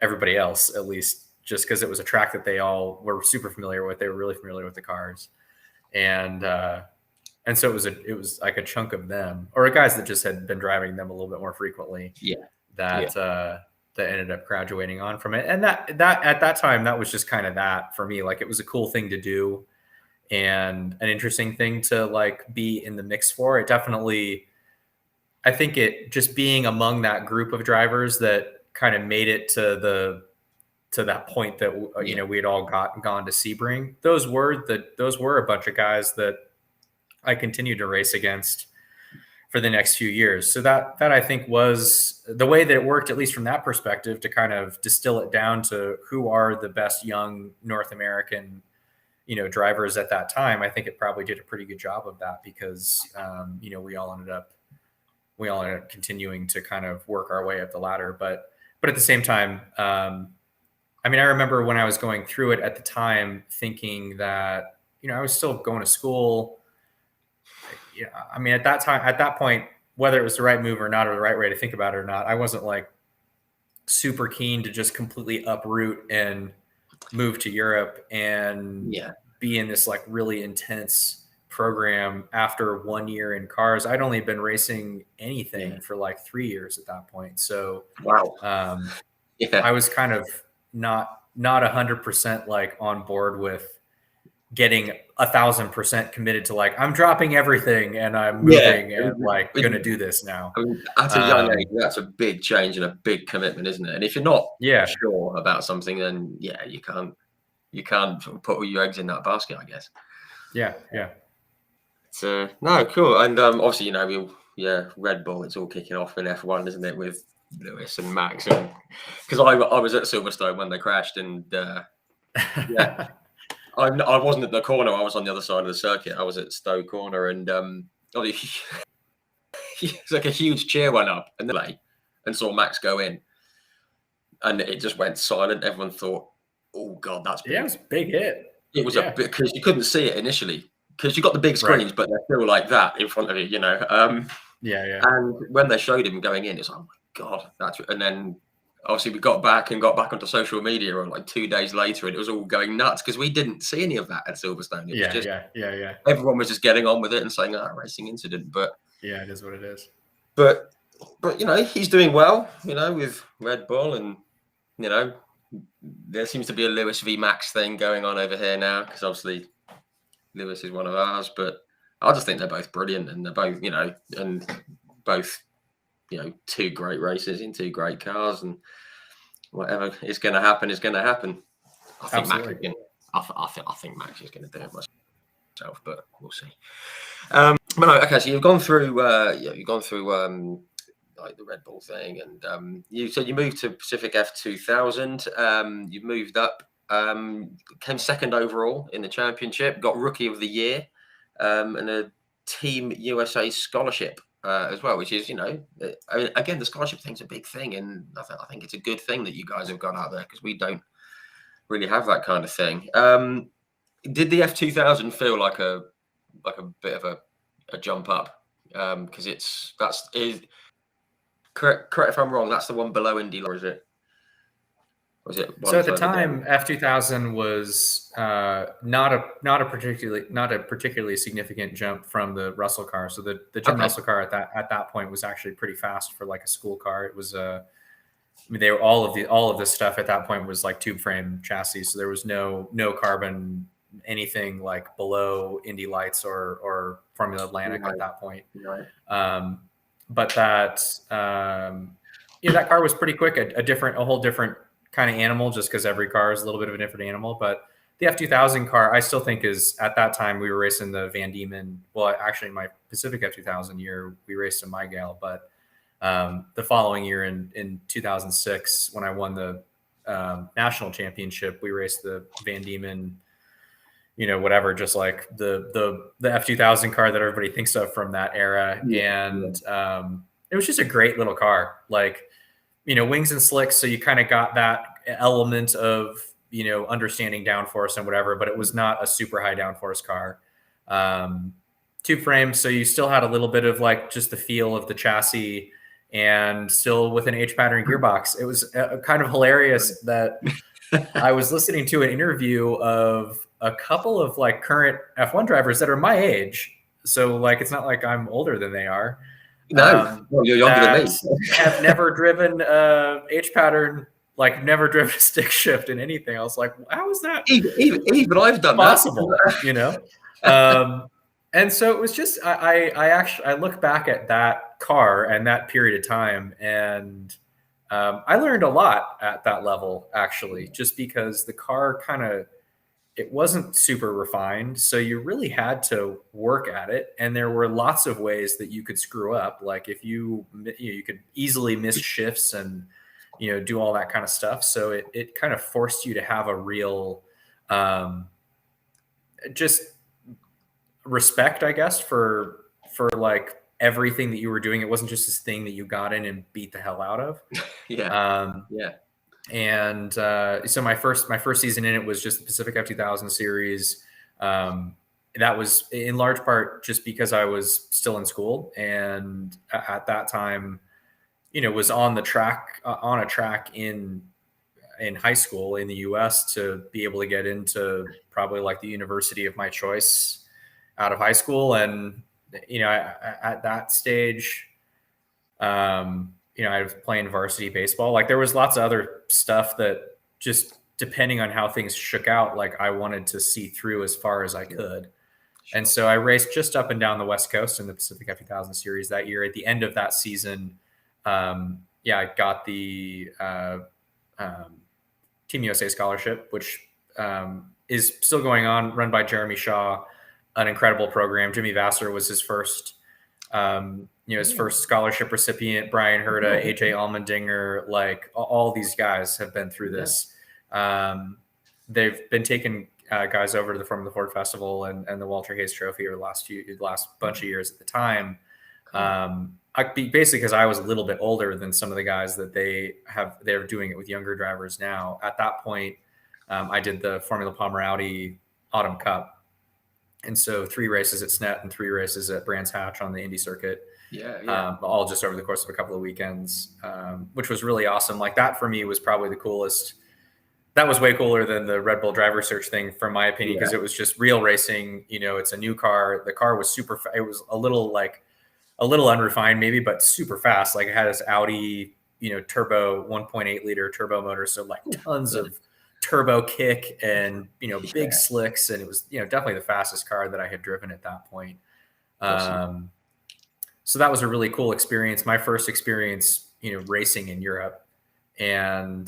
everybody else, at least just because it was a track that they all were super familiar with. They were really familiar with the cars. And so it was like a chunk of them, or guys that just had been driving them a little bit more frequently. That ended up graduating on from it. And that at that time, that was just kind of that for me. Like it was a cool thing to do and an interesting thing to like be in the mix for. It definitely, I think it just being among that group of drivers that kind of made it to that point that, we had all gone to Sebring. Those were a bunch of guys that I continued to race against for the next few years. So that I think was the way that it worked, at least from that perspective, to kind of distill it down to who are the best young North American, drivers at that time. I think it probably did a pretty good job of that because, we all ended up continuing to kind of work our way up the ladder. But at the same time, I remember when I was going through it at the time thinking that, I was still going to school. At that point, whether it was the right move or not, or the right way to think about it or not, I wasn't like super keen to just completely uproot and move to Europe and be in this like really intense program after 1 year in cars. I'd only been racing anything for like 3 years at that point. So I was kind of not 100% like on board with getting 1,000% committed to like, I'm dropping everything and I'm moving and like going to do this now. I mean, at a young age, that's a big change and a big commitment, isn't it? And if you're not sure about something, then you can't put all your eggs in that basket, I guess. Yeah. So no, cool. And obviously, Red Bull, it's all kicking off in F1, isn't it, with Lewis and Max? And because I was at Silverstone when they crashed, and I wasn't at the corner. I was on the other side of the circuit. I was at Stowe Corner, and it's like a huge cheer went up, and saw Max go in, and it just went silent. Everyone thought, "Oh God, that's big." Yeah, it was a big hit. It was a bit, because you couldn't see it initially, because you got the big screens, but they're still like that in front of you, And when they showed him going in, it's like, oh my God, and then obviously we got back onto social media, and like 2 days later, and it was all going nuts because we didn't see any of that at Silverstone. It was just, everyone was just getting on with it and saying, racing incident. But yeah, it is what it is. But he's doing well, with Red Bull, and there seems to be a Lewis v Max thing going on over here now, because obviously Lewis is one of ours. But I just think they're both brilliant, and they're both, two great races in two great cars, and whatever is going to happen is going to happen. I think Max is going. I think Max is going to do it myself, but we'll see. But no, okay. So you've gone through, like the Red Bull thing, and you said you moved to Pacific F2000. You've moved up, came second overall in the championship, got Rookie of the Year, and a Team USA scholarship as well, which is, again, the scholarship thing's a big thing, and I think it's a good thing that you guys have gone out there, because we don't really have that kind of thing. Did the F2000 feel like a bit of a jump up? Because correct if I'm wrong, that's the one below Indy, or is it? Was it? So at the time, F2000 was not a particularly significant jump from the Russell car. So the Jim Russell car at that point was actually pretty fast for like a school car. It was they were all of this stuff at that point was like tube frame chassis. So there was no carbon anything like below Indy Lights or Formula Atlantic at that point. Right. But that that car was pretty quick, a whole different kind of animal, just because every car is a little bit of a different animal. But the F2000 car, I still think is, at that time we were racing the Van Diemen. Well, actually my Pacific F2000 year, we raced in Mygale, but the following year in 2006, when I won the national championship, we raced the Van Diemen, whatever, just like the F2000 car that everybody thinks of from that era. And it was just a great little car, like, wings and slicks. So you kind of got that element of, understanding downforce and whatever, but it was not a super high downforce car. Tube frame. So you still had a little bit of like just the feel of the chassis, and still with an H pattern gearbox. It was kind of hilarious that I was listening to an interview of a couple of like current F1 drivers that are my age. So like, it's not like I'm older than they are. No, you're younger than me. Have never driven H pattern, like never driven a stick shift in anything. I was like, how is that even I've done possible? And so it was just, I look back at that car and that period of time, and I learned a lot at that level, actually, just because the car it wasn't super refined. So you really had to work at it. And there were lots of ways that you could screw up. Like if you could easily miss shifts and, do all that kind of stuff. So it kind of forced you to have a real, just respect, I guess, for like everything that you were doing. It wasn't just this thing that you got in and beat the hell out of. And so my first season in it was just the Pacific F2000 series. That was in large part just because I was still in school, and at that time, was on a track in high school in the US to be able to get into probably like the university of my choice out of high school. And, at that stage, I was playing varsity baseball. Like there was lots of other stuff that just depending on how things shook out, like I wanted to see through as far as I could. Sure. And so I raced just up and down the West Coast in the Pacific F2000 series that year. At the end of that season, I got the Team USA scholarship, which is still going on, run by Jeremy Shaw, an incredible program. Jimmy Vassar was his first, his first scholarship recipient. Brian Herta, AJ Allmendinger, like all these guys have been through this. They've been taking guys over to the Formula Ford Festival and the Walter Hayes Trophy over the last bunch of years at the time. Basically because I was a little bit older than some of the guys that they're doing it with younger drivers now. At that point, I did the Formula Palmer Audi Autumn Cup. And so 3 races at Snet and 3 races at Brands Hatch on the Indy circuit. All just over the course of a couple of weekends, which was really awesome. Like that for me was probably the coolest. That was way cooler than the Red Bull driver search thing, from my opinion, because it was just real racing. It's a new car. The car was super. It was a little unrefined maybe, but super fast. Like it had this Audi, turbo 1.8 liter turbo motor. So like tons of turbo kick and, big slicks. And it was, definitely the fastest car that I had driven at that point. Awesome. So that was a really cool experience. My first experience, racing in Europe. And,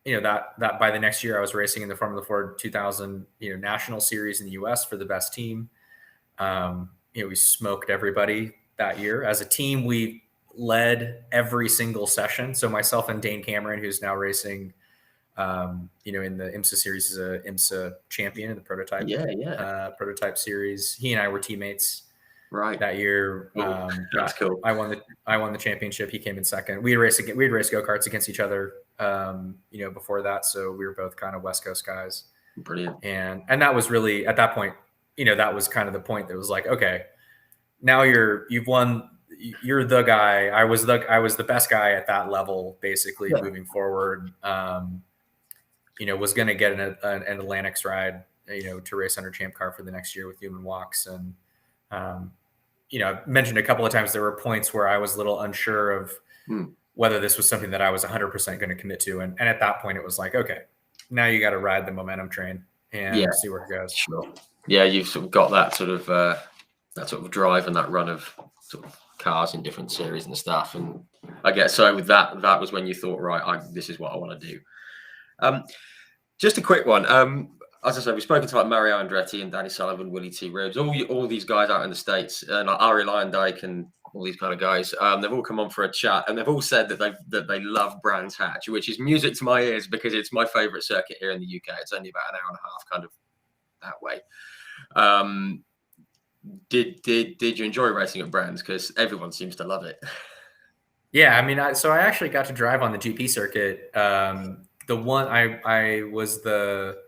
that by the next year I was racing in the Formula Ford 2000, national series in the US for the best team. We smoked everybody that year. As a team, we led every single session. So myself and Dane Cameron, who's now racing, in the IMSA series, is a IMSA champion in the prototype, prototype series. He and I were teammates that year. That's cool. I won the championship. He came in second. We had raced go-karts against each other, before that. So we were both kind of West Coast guys. Brilliant. And that was really, at that point, that was kind of the point that was like, okay, now you've won, you're the guy. I was the best guy at that level, basically moving forward. Was going to get an Atlantics ride, to race under Champ Car for the next year with Human Walks. And, I've mentioned a couple of times there were points where I was a little unsure of whether this was something that I was 100% going to commit to. And at that point it was like, okay, now you got to ride the momentum train and see where it goes. Sure. Yeah. You've sort of got that sort of drive and that run of sort of cars in different series and stuff. And I guess so with that was when you thought, right, this is what I want to do. Just a quick one. As I said, we've spoken to like Mario Andretti and Danny Sullivan, Willie T. Ribbs, all these guys out in the States, and like Ari Lyondike and all these kind of guys. They've all come on for a chat, and they've all said that they love Brands Hatch, which is music to my ears because it's my favourite circuit here in the UK. It's only about an hour and a half, kind of that way. Did you enjoy racing at Brands? Because everyone seems to love it. Yeah, I mean, so I actually got to drive on the GP circuit. The one I was the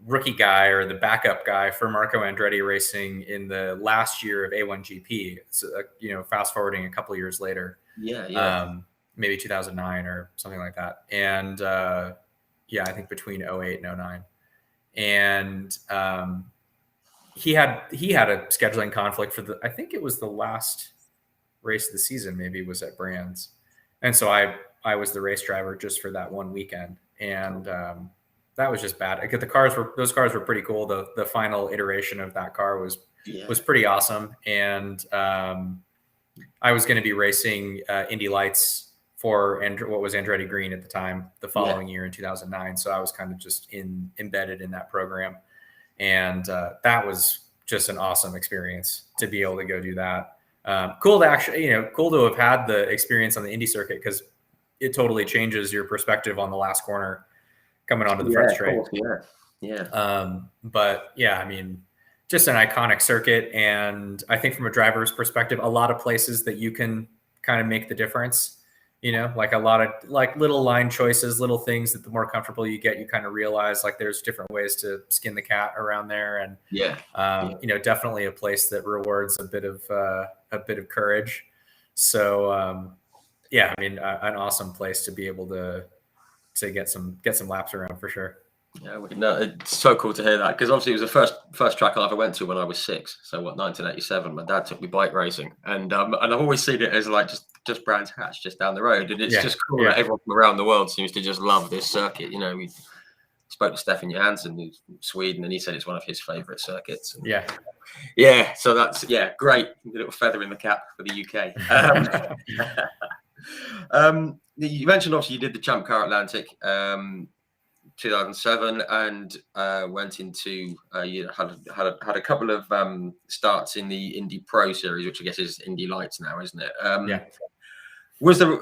rookie guy or the backup guy for Marco Andretti Racing in the last year of A1GP. It's fast forwarding a couple of years later. Maybe 2009 or something like that. And I think between 08 and 09. And he had a scheduling conflict for I think it was the last race of the season, maybe, was at Brands. And so I was the race driver just for that one weekend. And that was just bad. Those cars were pretty cool. The final iteration of that car was pretty awesome. And I was going to be racing Indy Lights for what was Andretti Green at the time, the following year in 2009. So I was kind of just embedded in that program. And that was just an awesome experience to be able to go do that. Cool to actually, cool to have had the experience on the Indy circuit, because it totally changes your perspective on the last corner coming onto the front straight. But yeah, I mean, just an iconic circuit. And I think from a driver's perspective, a lot of places that you can kind of make the difference, like a lot of like little line choices, little things that the more comfortable you get, you kind of realize like there's different ways to skin the cat around there. And, definitely a place that rewards a bit of courage. So, I mean, an awesome place to be able to get some laps around for sure. Yeah, no, it's so cool to hear that, because obviously it was the first track I ever went to when I was 6. So 1987, my dad took me bike racing, and I've always seen it as like just just Brands Hatch, just down the road, and it's just cool yeah. that everyone from around the world seems to just love this circuit. You know, we spoke to Stefan Johansson, who's from Sweden, and he said it's one of his favourite circuits. And yeah. So that's great. A little feather in the cap for the UK. You mentioned obviously you did the Champ Car Atlantic. 2007, and went into you had a couple of starts in the Indy Pro Series, which I guess is Indy Lights now, isn't it? Was there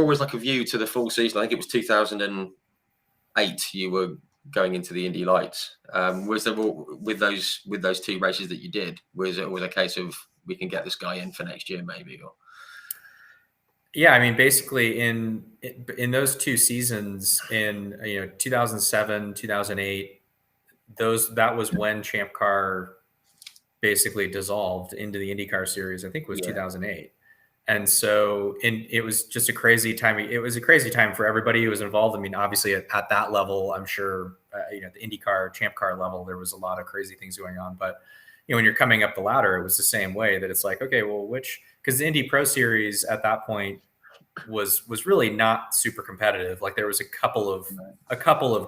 always like a view to the full season? I think it was 2008 you were going into the Indy Lights. Was there with those two races that you did? Was it always a case of we can get this guy in for next year, maybe? Or yeah, I mean, basically in those two seasons, in 2007, 2008, that was when Champ Car basically dissolved into the IndyCar series. I think it was 2008. And so it was just a crazy time. It was a crazy time for everybody who was involved. I mean, obviously at that level, I'm sure, the IndyCar, Champ Car level, there was a lot of crazy things going on. But, when you're coming up the ladder, it was the same way, that it's like, okay, well, because the Indy Pro Series at that point was really not super competitive. Like there was a couple of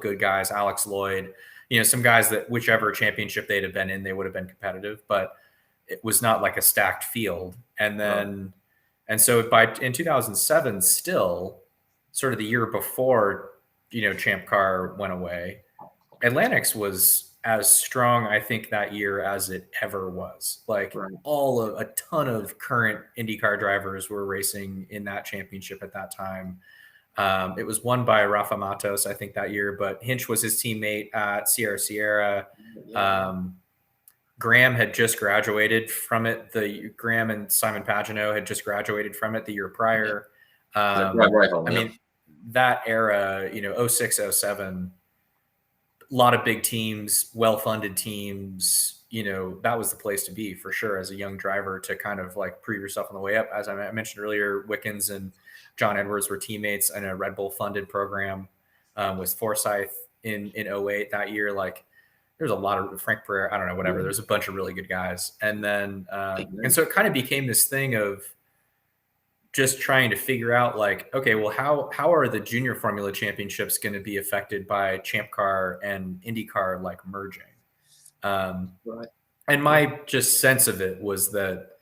good guys, Alex Lloyd, some guys that whichever championship they'd have been in, they would have been competitive, but it was not like a stacked field. And then, and so in 2007, still sort of the year before, Champ Car went away, Atlantics was as strong, I think, that year as it ever was. Like a ton of current IndyCar drivers were racing in that championship at that time. It was won by Rafa Matos, I think, that year, but Hinch was his teammate at Sierra. Graham had just graduated from it. Graham and Simon Pagenaud had just graduated from it the year prior. I mean, that era, 06, 07, a lot of big teams, well-funded teams, that was the place to be for sure as a young driver, to kind of like prove yourself on the way up. As I mentioned earlier, Wickens and John Edwards were teammates in a Red Bull funded program with Forsyth in 08 that year. Like there's a lot of Frank Pereira, I don't know, whatever. There's a bunch of really good guys. And then, and so it kind of became this thing of just trying to figure out like, okay, well, how are the junior Formula Championships going to be affected by Champ Car and IndyCar like merging? And my just sense of it was that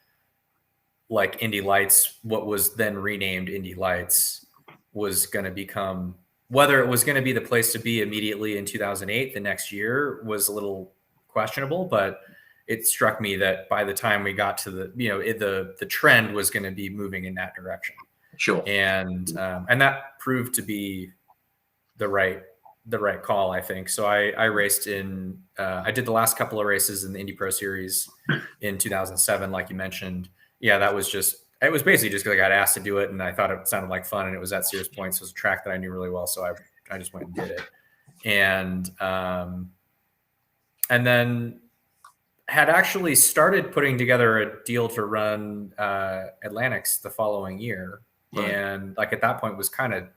like Indy Lights, what was then renamed Indy Lights, was going to become, whether it was going to be the place to be immediately in 2008, the next year, was a little questionable, but it struck me that by the time we got to the trend was going to be moving in that direction. Sure. And that proved to be the right call, I think. So I raced I did the last couple of races in the Indy Pro Series in 2007, like you mentioned. Yeah, it was basically just because I got asked to do it and I thought it sounded like fun, and it was at Sears Point. So it was a track that I knew really well. So I just went and did it. And then had actually started putting together a deal to run Atlantics the following year. Right. And like at that point was kind of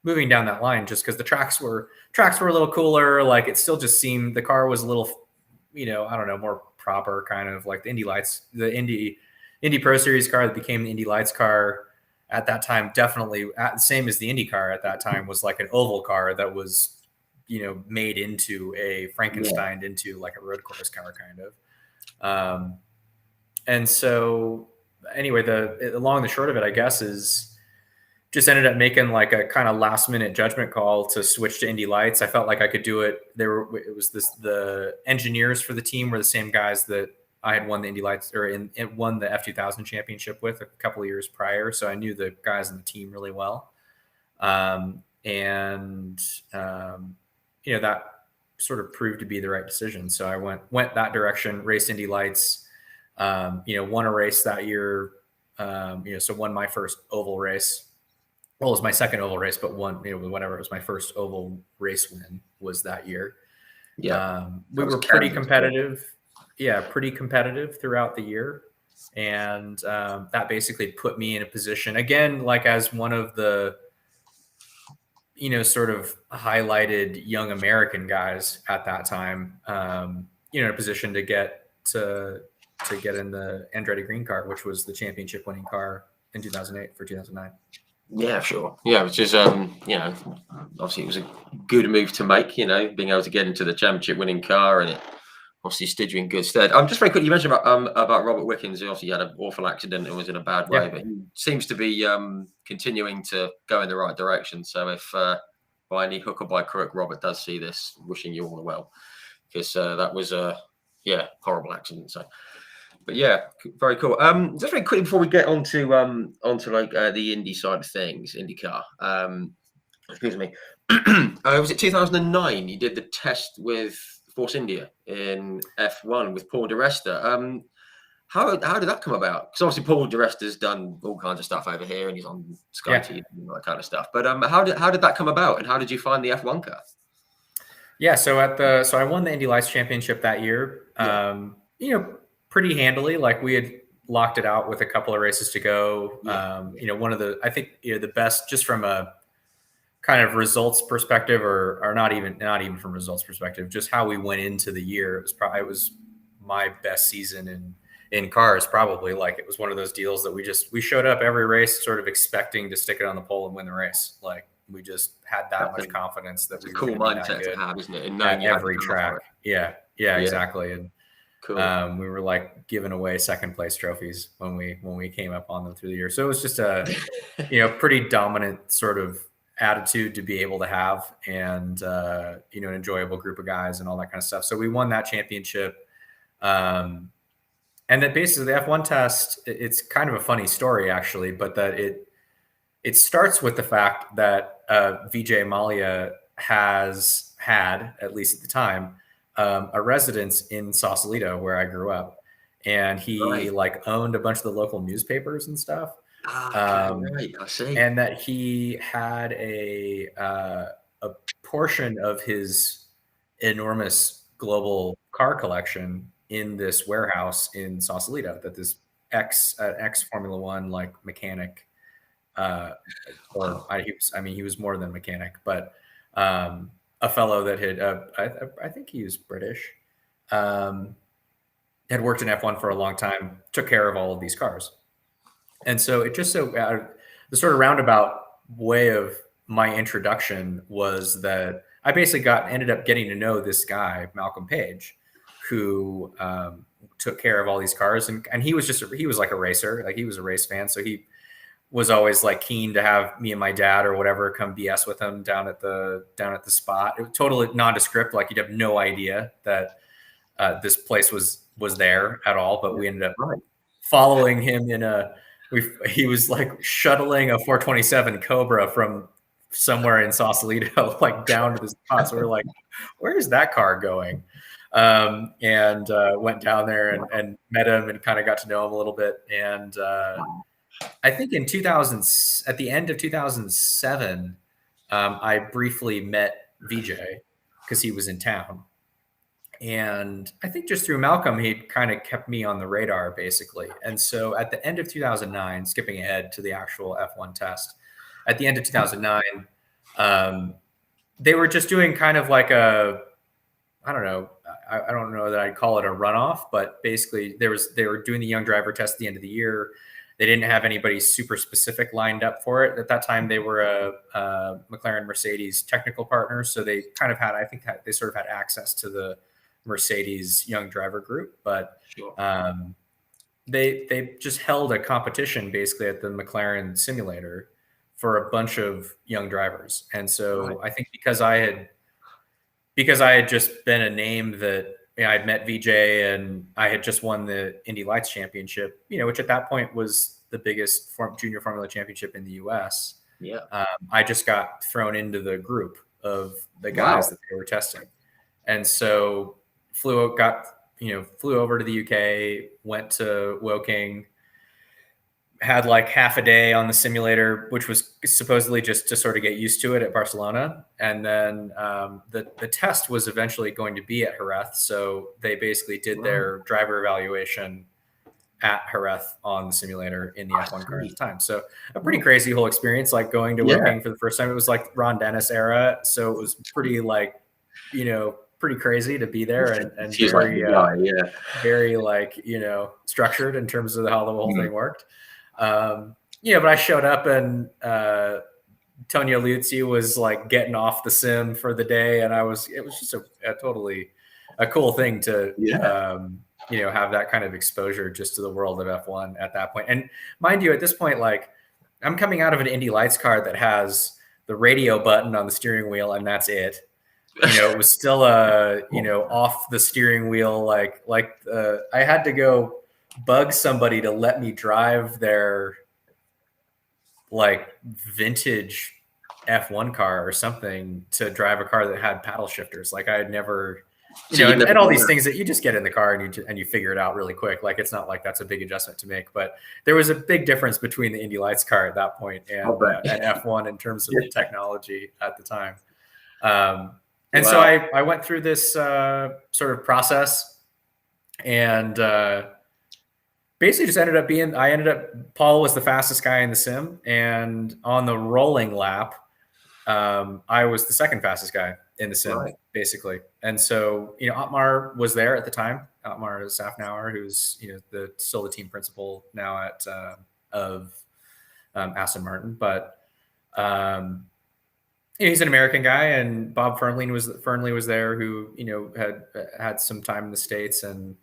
moving down that line, just because the tracks were a little cooler. Like it still just seemed the car was a little, I don't know, more proper, kind of like the Indy Lights, the Indy Pro Series car that became the Indy Lights car at that time. Definitely same as the Indy car at that time, was like an oval car that was, made into a Frankenstein, into like a road course car kind of. And so anyway, the long and the short of it, I guess, is just ended up making like a kind of last minute judgment call to switch to Indy Lights. I felt like I could do it. The engineers for the team were the same guys that I had won the Indy Lights won the F2000 championship with a couple of years prior. So I knew the guys in the team really well. That sort of proved to be the right decision. So I went that direction, raced Indy Lights, won a race that year. So won my first oval race. Well, it was my second oval race, but won, whatever. It was my first oval race win was that year. Yeah. We were pretty competitive. Yeah. Pretty competitive throughout the year. And that basically put me in a position again, like as one of the, sort of highlighted young American guys at that time, in a position to get in the Andretti Green car, which was the championship winning car in 2008 for 2009. Yeah, sure. Yeah, which is obviously it was a good move to make. Being able to get into the championship winning car, and it obviously stood you in good stead. Just very quickly, you mentioned about Robert Wickens. He obviously had an awful accident and was in a bad way, but he seems to be continuing to go in the right direction. So if by any hook or by crook, Robert does see this, wishing you all the well, because that was a horrible accident. So. But yeah, very cool. Just very quickly before we get onto like the Indy side of things, IndyCar. Excuse me. Was it 2009? You did the test with Force India in F1 with Paul di Resta. How did that come about? Because obviously Paul di Resta's done all kinds of stuff over here, and he's on Sky TV and all that kind of stuff. But how did that come about, and how did you find the F1 car? Yeah, so I won the Indy Lights Championship that year. Pretty handily. Like we had locked it out with a couple of races to go. One of the best, just from a kind of results perspective, or not even from results perspective, just how we went into the year. It was my best season in cars, probably. Like it was one of those deals that we showed up every race sort of expecting to stick it on the pole and win the race. Like we just had that much confidence that we were cool mindset to have, isn't it? And knowing at every track. Yeah, exactly. And cool. We were like giving away second place trophies when we came up on them through the year. So it was just a pretty dominant sort of attitude to be able to have, and an enjoyable group of guys and all that kind of stuff. So we won that championship. And that basically the F1 test, it's kind of a funny story actually, but that it starts with the fact that Vijay Mallya has had, at least at the time, a residence in Sausalito where I grew up, and he like owned a bunch of the local newspapers and stuff. Right, I see. And that he had a portion of his enormous global car collection in this warehouse in Sausalito. That this ex Formula One like mechanic, he was more than mechanic, but a fellow that had, I think he was British, had worked in F1 for a long time, took care of all of these cars. And so it just the sort of roundabout way of my introduction was that I basically ended up getting to know this guy, Malcolm Page, who took care of all these cars. And he was like a racer, like he was a race fan. So he was always like keen to have me and my dad or whatever come BS with him down at the spot. It was totally nondescript. Like you'd have no idea that this place was there at all. But we ended up following him he was like shuttling a 427 Cobra from somewhere in Sausalito, like down to the spot. So we're like, where is that car going? And went down there and met him and kind of got to know him a little bit. And I think at the end of 2007, I briefly met Vijay because he was in town. And I think just through Malcolm, he'd kind of kept me on the radar, basically. And so at the end of 2009, skipping ahead to the actual F1 test, at the end of 2009, they were just doing kind of like I don't know that I'd call it a runoff, but basically they were doing the young driver test at the end of the year. They didn't have anybody super specific lined up for it. At that time, they were a McLaren Mercedes technical partner. So they kind of had, I think they sort of had access to the Mercedes young driver group, but they just held a competition basically at the McLaren simulator for a bunch of young drivers. And so I think because I had just been a name that I'd met Vijay and I had just won the Indy Lights Championship, which at that point was the biggest junior Formula Championship in the US. Yeah. I just got thrown into the group of the guys that they were testing. And so flew over to the UK, went to Woking, had like half a day on the simulator, which was supposedly just to sort of get used to it at Barcelona. And then the test was eventually going to be at Jerez. So they basically did their driver evaluation at Jerez on the simulator in the F1 car at the time. So a pretty crazy whole experience, like going to Woking for the first time. It was like Ron Dennis era. So it was pretty like, pretty crazy to be there and very like, structured in terms of how the whole thing worked. but I showed up and Tonio Liuzzi was like getting off the sim for the day, and it was just a totally a cool thing to have that kind of exposure just to the world of F1 at that point. And mind you, at this point, like I'm coming out of an Indy Lights car that has the radio button on the steering wheel, and that's it. It was still off the steering wheel. Like I had to go bug somebody to let me drive their like vintage F1 car or something to drive a car that had paddle shifters. Like I had never, and all these things that you just get in the car and you figure it out really quick. Like it's not like that's a big adjustment to make, but there was a big difference between the Indy Lights car at that point and F1 in terms of the technology at the time. And so I went through this sort of process and basically just Paul was the fastest guy in the sim. And on the rolling lap, I was the second fastest guy in the sim, basically. And so, Otmar was there at the time. Otmar Safnauer, who's, still the team principal now of Aston Martin. But he's an American guy, and Bob Fernley was there, who had some time in the States, and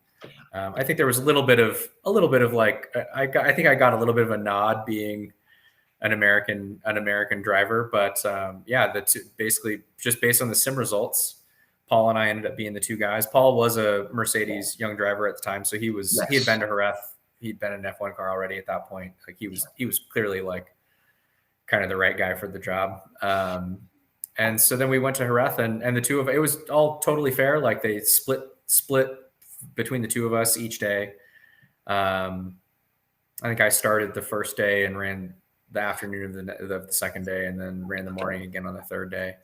I think there was a little bit of like I think I got a little bit of a nod being an American driver, but basically just based on the sim results, Paul and I ended up being the two guys. Paul was a Mercedes young driver at the time, so he had been to Jerez, he'd been in an F1 car already at that point. Like he was clearly like kind of the right guy for the job. And so then we went to Jerez, and the two of it was all totally fair. Like they split between the two of us each day. I think I started the first day and ran the afternoon of the second day, and then ran the morning again on the third day.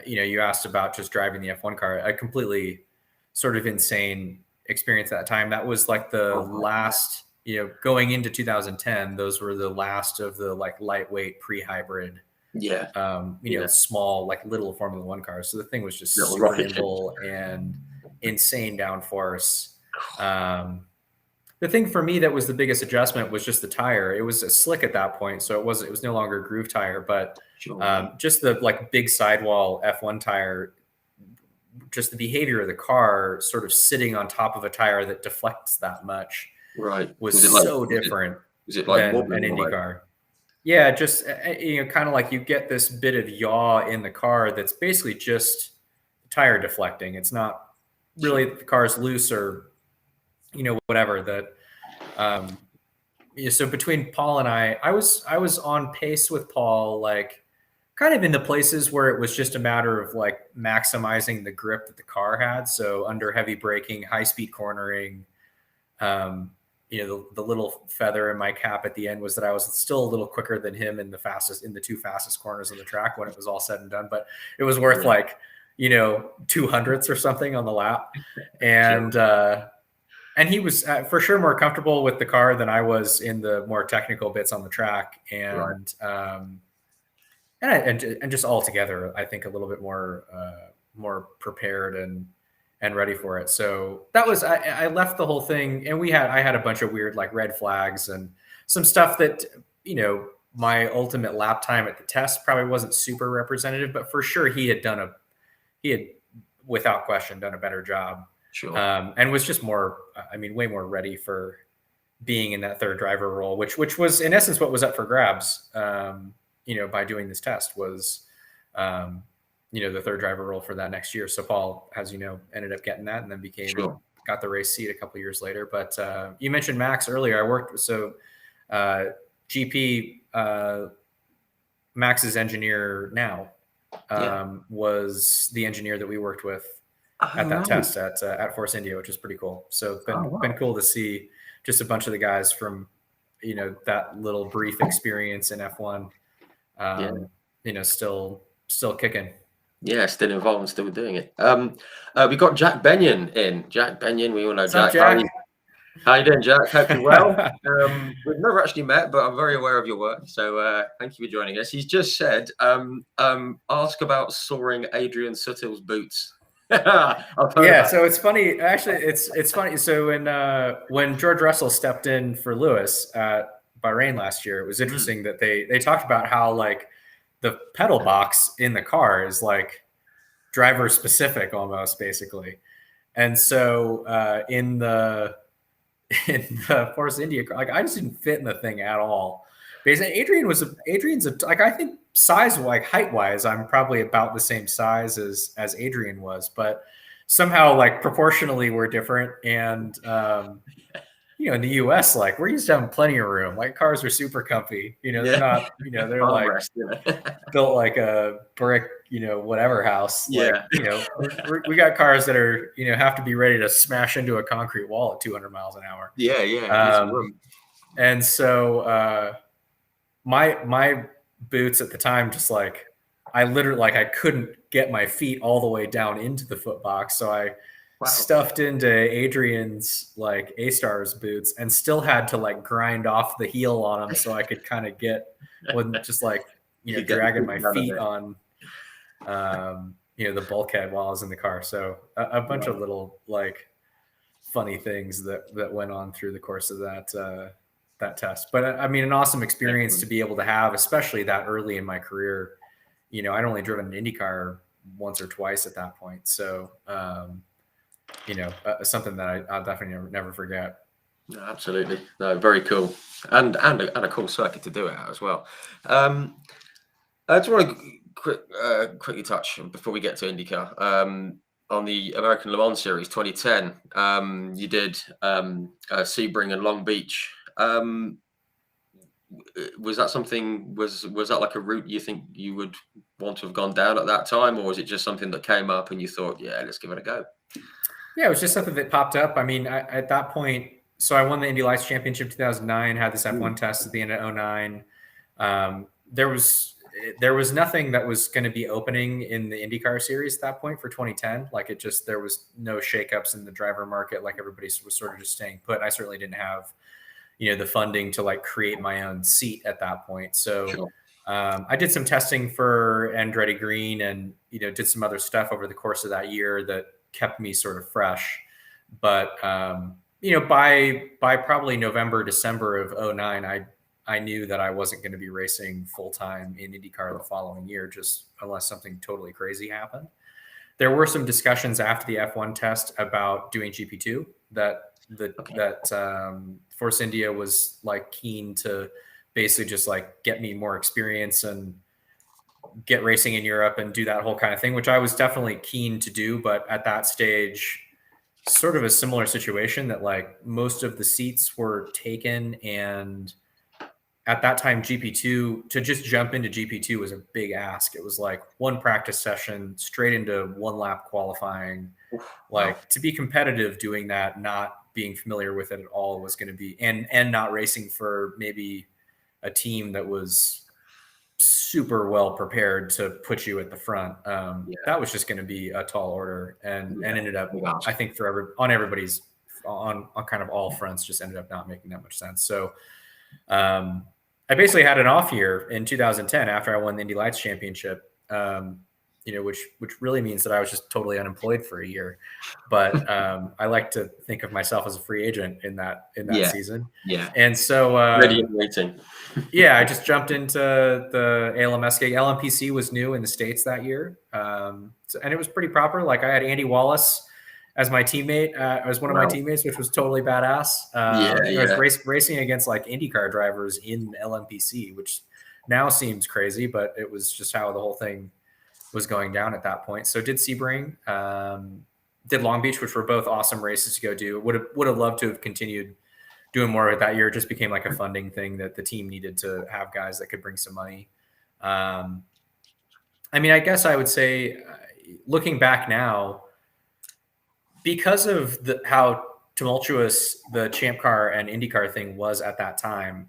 You asked about just driving the F1 car, a completely sort of insane experience at that time. That was like the last, going into 2010, those were the last of the like lightweight pre-hybrid, small, like little Formula One cars. So the thing was just super nimble and insane downforce. The thing for me that was the biggest adjustment was just the tire. It was a slick at that point, so it was no longer a groove tire, but just the like big sidewall F1 tire, just the behavior of the car sort of sitting on top of a tire that deflects that much was so different than an Indy car. Yeah, just kind of like you get this bit of yaw in the car that's basically just tire deflecting. It's not really the car's loose or whatever that. So between Paul and I was on pace with Paul, like kind of in the places where it was just a matter of like maximizing the grip that the car had. So under heavy braking, high speed cornering, the little feather in my cap at the end was that I was still a little quicker than him in the two fastest corners of the track when it was all said and done, but it was worth like, 200ths or something on the lap. And he was for sure more comfortable with the car than I was in the more technical bits on the track. And just altogether, I think a little bit more prepared and ready for it. So that was, I left the whole thing, and I had a bunch of weird like red flags and some stuff that, my ultimate lap time at the test probably wasn't super representative, but for sure he had without question done a better job. Sure. And was just way more ready for being in that third driver role, which was in essence what was up for grabs, by doing this test was, the third driver role for that next year. So Paul, as ended up getting that and then got the race seat a couple of years later. But you mentioned Max earlier. I worked, GP, Max's engineer now was the engineer that we worked with at that test at Force India, which is pretty cool. So it's been cool to see just a bunch of the guys from, that little brief experience in F1, still kicking. Yeah, still involved and still doing it. We got Jack Benyon in. Jack Benyon, we all know Jack. How you doing, Jack? Hope you're well. We've never actually met, but I'm very aware of your work. So thank you for joining us. He's just said, ask about soaring Adrian Sutill's boots. So it's funny. Actually, it's funny. So when George Russell stepped in for Lewis at Bahrain last year, it was interesting that they talked about how like the pedal box in the car is like driver specific almost basically. And so in the Force India, like I just didn't fit in the thing at all. Basically, Adrian's like I think size, like height wise, I'm probably about the same size as Adrian was, but somehow like proportionally we're different. And in the US, like we're used to having plenty of room. Like cars are super comfy. They're not. They're like built like a brick, whatever house. Like, we got cars that are, have to be ready to smash into a concrete wall at 200 miles an hour. And so my boots at the time, just like I literally like I couldn't get my feet all the way down into the foot box, so I stuffed into Adrian's like A-Stars boots and still had to like grind off the heel on them so I could kind of get with just like dragging my feet on the bulkhead while I was in the car. So a bunch of little like funny things that went on through the course of that test. But I mean, an awesome experience to be able to have, especially that early in my career. I'd only driven an IndyCar once or twice at that point. So, something that I'll definitely never forget. No, absolutely. No, very cool. And a cool circuit to do it at as well. I just want to quickly touch before we get to IndyCar. On the American Le Mans Series 2010, you did Sebring and Long Beach. Was that something? Was that like a route you think you would want to have gone down at that time, or was it just something that came up and you thought, yeah, let's give it a go? Yeah, it was just something that popped up. I mean, at that point, so I won the Indy Lights Championship 2009, had this F1 test at the end of 2009. There was nothing that was going to be opening in the IndyCar series at that point for 2010. Like there was no shakeups in the driver market. Like everybody was sort of just staying put. I certainly didn't have, the funding to like create my own seat at that point. So sure. I did some testing for Andretti Green and, did some other stuff over the course of that year that kept me sort of fresh. But, by probably November, December of 2009, I knew that I wasn't going to be racing full-time in IndyCar the following year, just unless something totally crazy happened. There were some discussions after the F1 test about doing GP2 that Force India was like keen to basically just like get me more experience and get racing in Europe and do that whole kind of thing, which I was definitely keen to do. But at that stage, sort of a similar situation that like most of the seats were taken, and at that time, GP2, to just jump into GP2 was a big ask. It was like one practice session straight into one lap qualifying. Like to be competitive doing that, not being familiar with it at all was going to be, and not racing for maybe a team that was super well prepared to put you at the front. That was just going to be a tall order, and ended up, I think on everybody's on kind of all fronts, just ended up not making that much sense. So, I basically had an off year in 2010 after I won the Indy Lights Championship, which really means that I was just totally unemployed for a year. But I like to think of myself as a free agent in that season. Yeah. And so ready and waiting. I just jumped into the ALMS gig. LMPC was new in the States that year, and it was pretty proper. Like I had Andy Wallace as my teammate, as one of my teammates, which was totally badass. I was racing against like IndyCar drivers in LMPC, which now seems crazy, but it was just how the whole thing was going down at that point. So did Sebring, did Long Beach, which were both awesome races to go do. Would have loved to have continued doing more of that year. It just became like a funding thing that the team needed to have guys that could bring some money. I mean, I guess I would say, looking back now, because of how tumultuous the Champ Car and IndyCar thing was at that time,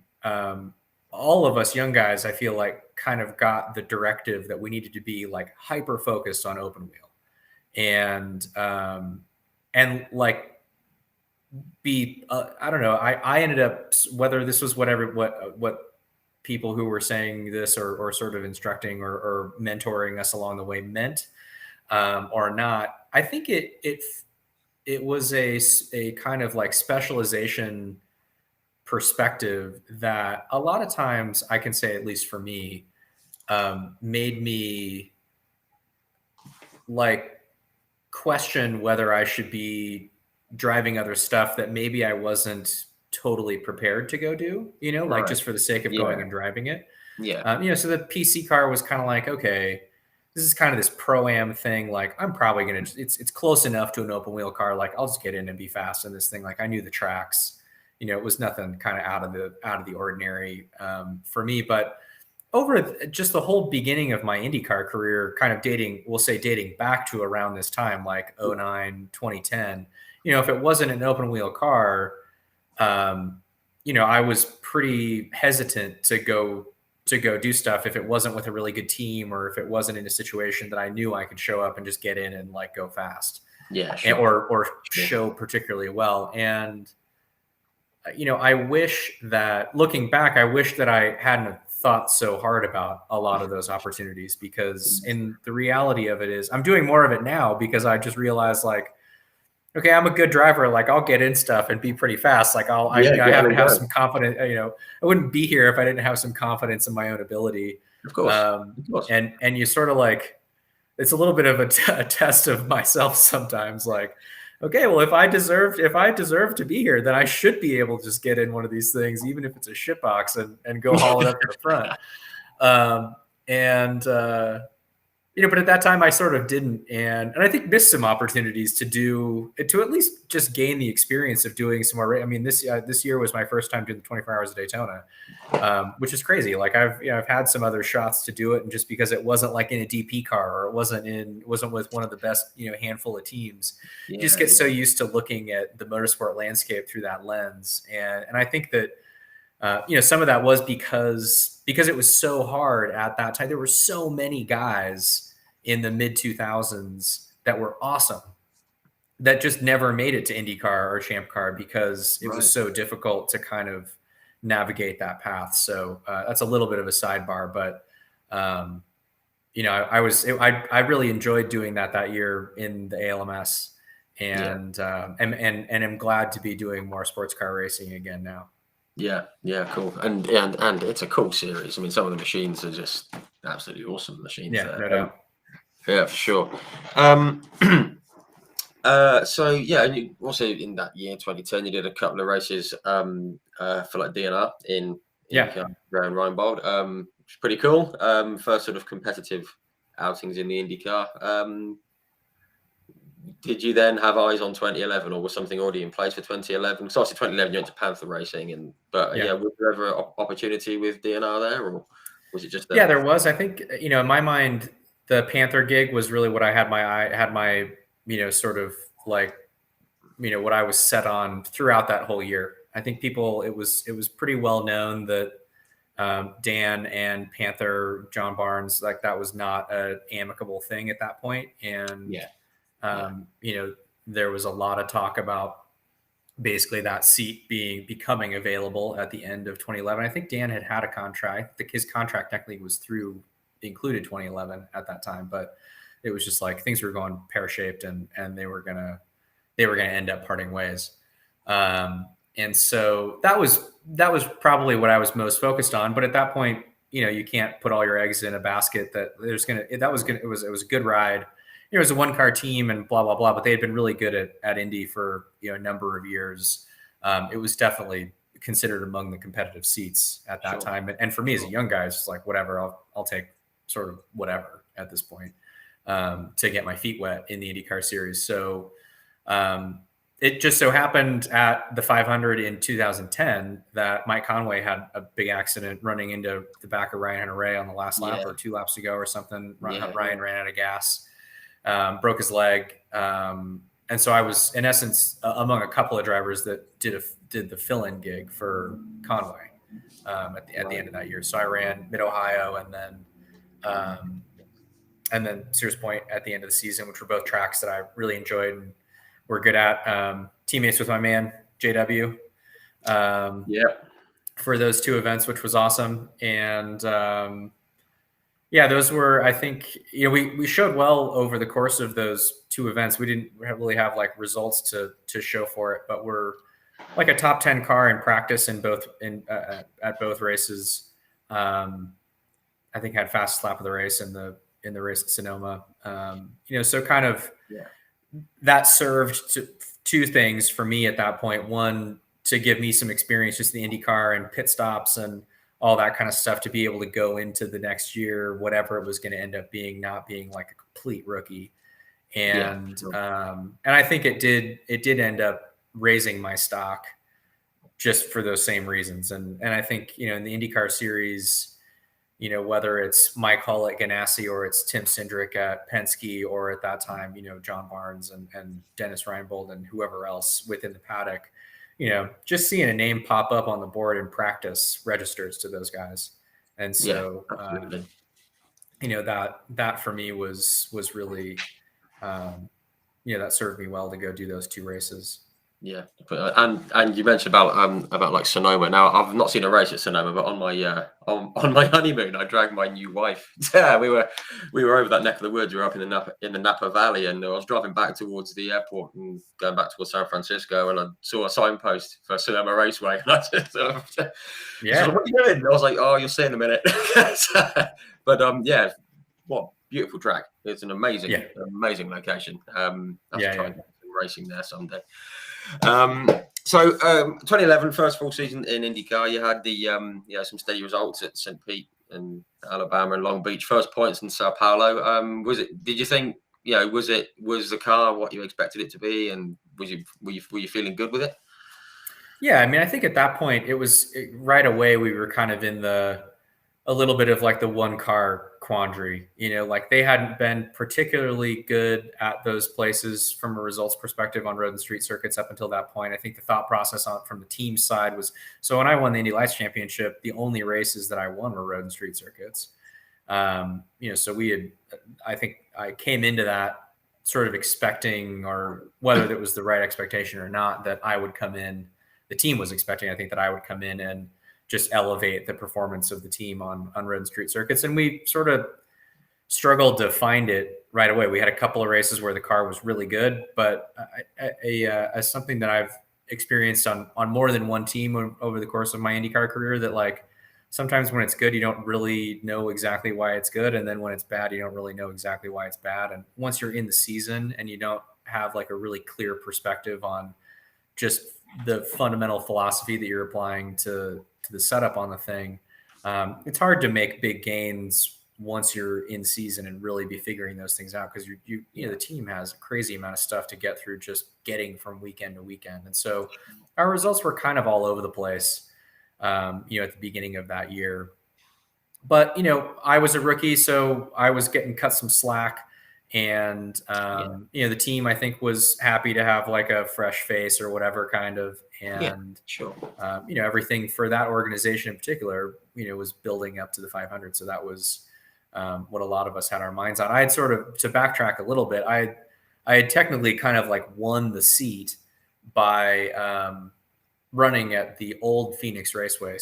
all of us young guys, I feel like, kind of got the directive that we needed to be like hyper focused on open wheel, and like be I don't know. I ended up, whether this was what people who were saying this or sort of instructing or mentoring us along the way meant or not. I think it was a kind of like specialization perspective that a lot of times, I can say, at least for me, made me like question whether I should be driving other stuff that maybe I wasn't totally prepared to go do, like just for the sake of going and driving it. Yeah. So the PC car was kind of like, okay, this is kind of this pro-am thing. Like I'm probably going to, it's close enough to an open wheel car. Like I'll just get in and be fast in this thing. Like I knew the tracks, it was nothing kind of out of the ordinary for me. But over just the whole beginning of my IndyCar career, kind of dating back to around this time, like 09, 2010, if it wasn't an open wheel car, I was pretty hesitant to go do stuff if it wasn't with a really good team, or if it wasn't in a situation that I knew I could show up and just get in and like go fast. Yeah. Sure. Or show particularly well. And, I wish that looking back, I wish that I hadn't thought so hard about a lot of those opportunities, because in the reality of it is I'm doing more of it now because I just realized like, okay, I'm a good driver. Like I'll get in stuff and be pretty fast. Like I have to have some confidence. I wouldn't be here if I didn't have some confidence in my own ability. Of course. And you sort of like, it's a little bit of a test of myself sometimes. Like, okay, well, if I deserve to be here, then I should be able to just get in one of these things, even if it's a shit box, and go haul it up to the front. But at that time I sort of didn't, and I think missed some opportunities to at least just gain the experience of doing some more. I mean, this year was my first time doing the 24 Hours of Daytona, which is crazy. Like I've had some other shots to do it, and just because it wasn't like in a DP car, or it wasn't with one of the best handful of teams, you just get so used to looking at the motorsport landscape through that lens, and I think that. Some of that was because it was so hard at that time. There were so many guys in the mid 2000s that were awesome that just never made it to IndyCar or Champ Car because it was so difficult to kind of navigate that path. So that's a little bit of a sidebar, but I really enjoyed doing that year in the ALMS, and I'm glad to be doing more sports car racing again now. Yeah, cool. And it's a cool series. I mean, some of the machines are just absolutely awesome machines. Yeah, no doubt. Yeah, for sure. So yeah, and you also in that year 2010, you did a couple of races for like DNR in around Rheinbold. Which is pretty cool. First sort of competitive outings in the IndyCar. Did you then have eyes on 2011, or was something already in place for 2011? So obviously 2011 you went to Panther Racing, was there ever an opportunity with DNR there, or was it just there? Yeah, there was. I think in my mind, the Panther gig was really what I had my sort of like what I was set on throughout that whole year. I think it was pretty well known that Dan and Panther John Barnes, like that was not an amicable thing at that point, and there was a lot of talk about basically that seat becoming available at the end of 2011. I think Dan had a contract. His contract technically was included 2011 at that time, but it was just like things were going pear-shaped, and they were gonna end up parting ways. And so that was probably what I was most focused on. But at that point, you can't put all your eggs in a basket. It was a good ride. It was a one-car team and blah, blah, blah, but they had been really good at Indy for a number of years. It was definitely considered among the competitive seats at that time. And for me as a young guy, it's just like, whatever, I'll take sort of whatever at this point to get my feet wet in the IndyCar series. So it just so happened at the 500 in 2010 that Mike Conway had a big accident running into the back of Ryan Hunter-Reay on the last lap or 2 laps to go or something. Ryan ran out of gas. Broke his leg. And so I was, in essence, among a couple of drivers that did the fill-in gig for Conway at the end of that year. So I ran Mid-Ohio and then Sears Point at the end of the season, which were both tracks that I really enjoyed and were good at. Teammates with my man, JW. For those 2 events, which was awesome. And those were, I think, we showed well over the course of those 2 events. We didn't really have like results to show for it, but we're like a top 10 car in practice at both races. I think had fastest lap of the race in the race at Sonoma. So kind of that served to two things for me at that point. One, to give me some experience just in the IndyCar and pit stops and all that kind of stuff to be able to go into the next year, whatever it was going to end up being, not being like a complete rookie. And I think it did end up raising my stock just for those same reasons. And I think, in the IndyCar series, whether it's Mike Hull at Ganassi or it's Tim Cindric at Penske, or at that time, John Barnes and Dennis Reinbold and whoever else within the paddock, just seeing a name pop up on the board in practice registers to those guys. And so, that for me was really, that served me well to go do those two races. Yeah, and you mentioned about like Sonoma. Now, I've not seen a race at Sonoma, but on my on my honeymoon, I dragged my new wife. Yeah, we were over that neck of the woods. We were up in the Napa Valley, and I was driving back towards the airport and going back towards San Francisco, and I saw a signpost for Sonoma Raceway, and I just what are you doing? I was like, oh, you'll see in a minute. But what beautiful track! It's an amazing location. Try racing there someday. 2011, first full season in IndyCar, you had the some steady results at St. Pete and Alabama and Long Beach, first points in Sao Paulo. Did you think, was the car what you expected it to be, and were you feeling good with it? Yeah, I mean, I think at that point right away we were kind of in a little bit of like the one car quandary, like they hadn't been particularly good at those places from a results perspective on road and street circuits up until that point. I think the thought process from the team side was, so when I won the Indy Lights Championship, the only races that I won were road and street circuits. So I think I came into that sort of expecting, or whether it was the right expectation or not, that I would come in, the team was expecting, I think, that I would come in and just elevate the performance of the team on road and street circuits. And we sort of struggled to find it right away. We had a couple of races where the car was really good, but as something that I've experienced on more than one team over the course of my IndyCar career, that like sometimes when it's good, you don't really know exactly why it's good. And then when it's bad, you don't really know exactly why it's bad. And once you're in the season and you don't have like a really clear perspective on just the fundamental philosophy that you're applying to the setup on the thing, it's hard to make big gains once you're in season and really be figuring those things out, because the team has a crazy amount of stuff to get through just getting from weekend to weekend. And so our results were kind of all over the place, at the beginning of that year. But, I was a rookie, so I was getting cut some slack. And, the team, I think, was happy to have like a fresh face or whatever kind of. And, everything for that organization in particular, was building up to the 500. So that was what a lot of us had our minds on. I had sort of, to backtrack a little bit, I had technically kind of like won the seat by running at the old Phoenix Raceway,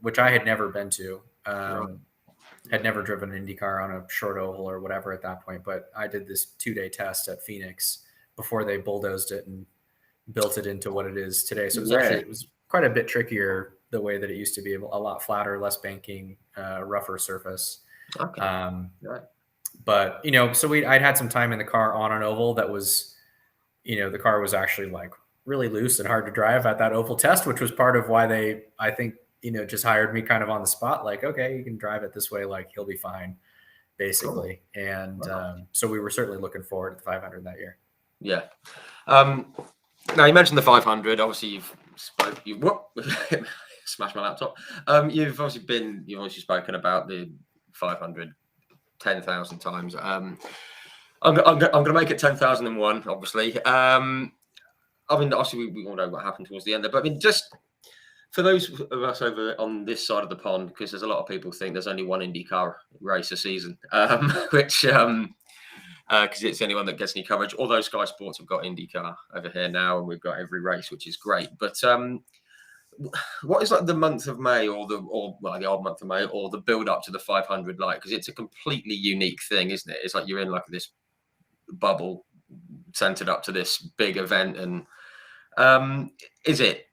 which I had never been to. Had never driven an IndyCar on a short oval or whatever at that point, but I did this 2-day test at Phoenix before they bulldozed it and built it into what it is today. So it was quite a bit trickier the way that it used to be, a lot flatter, less banking, rougher surface. Okay. But, so I'd had some time in the car on an oval that was, the car was actually like really loose and hard to drive at that oval test, which was part of why they, I think, just hired me kind of on the spot, like, okay, you can drive it this way, like he'll be fine, basically. Cool. And so we were certainly looking forward to the 500 that year. Yeah. Now you mentioned the 500. Obviously, you've smashed my laptop. You've obviously spoken about the 500 10,000 times. I'm going to make it 10,001. Obviously, obviously we all know what happened towards the end there, but I mean, just for those of us over on this side of the pond, because there's a lot of people think there's only one IndyCar race a season, which because it's the only one that gets any coverage. Although Sky Sports have got IndyCar over here now, and we've got every race, which is great. But what is like the month of May, or the odd month of May, or the build up to the 500 like? Because it's a completely unique thing, isn't it? It's like you're in like this bubble centered up to this big event, and is it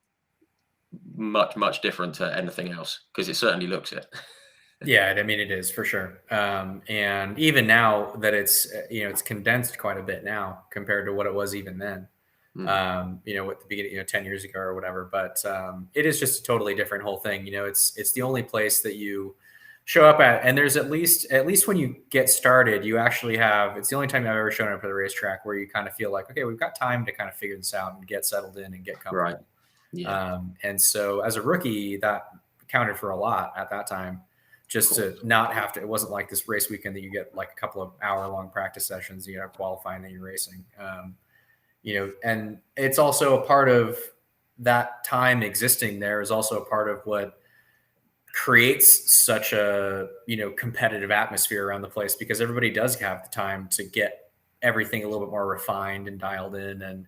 much different to anything else, because it certainly looks it. Yeah, I mean, it is for sure. And even now that it's, it's condensed quite a bit now compared to what it was even then, at the beginning, 10 years ago or whatever. But it is just a totally different whole thing. It's the only place that you show up at. And there's at least when you get started, you actually have, it's the only time I've ever shown up at the racetrack where you kind of feel like, okay, we've got time to kind of figure this out and get settled in and get comfortable. Right. Yeah. And so as a rookie, that counted for a lot at that time. Just to not have to, it wasn't like this race weekend that you get like a couple of hour-long practice sessions, qualifying and then you're racing. And it's also a part of that time existing there is also a part of what creates such a, competitive atmosphere around the place, because everybody does have the time to get everything a little bit more refined and dialed in. And,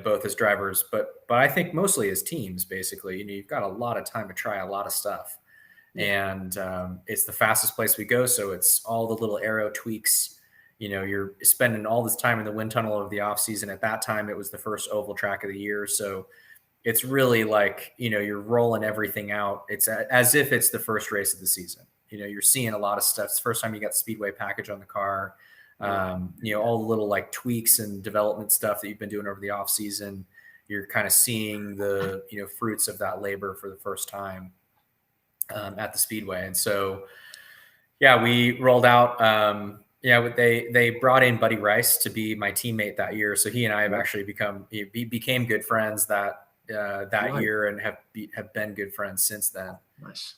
both as drivers, but I think mostly as teams, basically, you've got a lot of time to try a lot of stuff. And it's the fastest place we go. So it's all the little aero tweaks. You're spending all this time in the wind tunnel of the off season. At that time, it was the first oval track of the year. So it's really like, you're rolling everything out. It's as if it's the first race of the season. You're seeing a lot of stuff. It's the first time you got the Speedway package on the car. All the little like tweaks and development stuff that you've been doing over the off season. You're kind of seeing the, fruits of that labor for the first time. At the Speedway. And so, we rolled out, they brought in Buddy Rice to be my teammate that year. So he and I have actually became good friends that year, and have been good friends since then. Nice.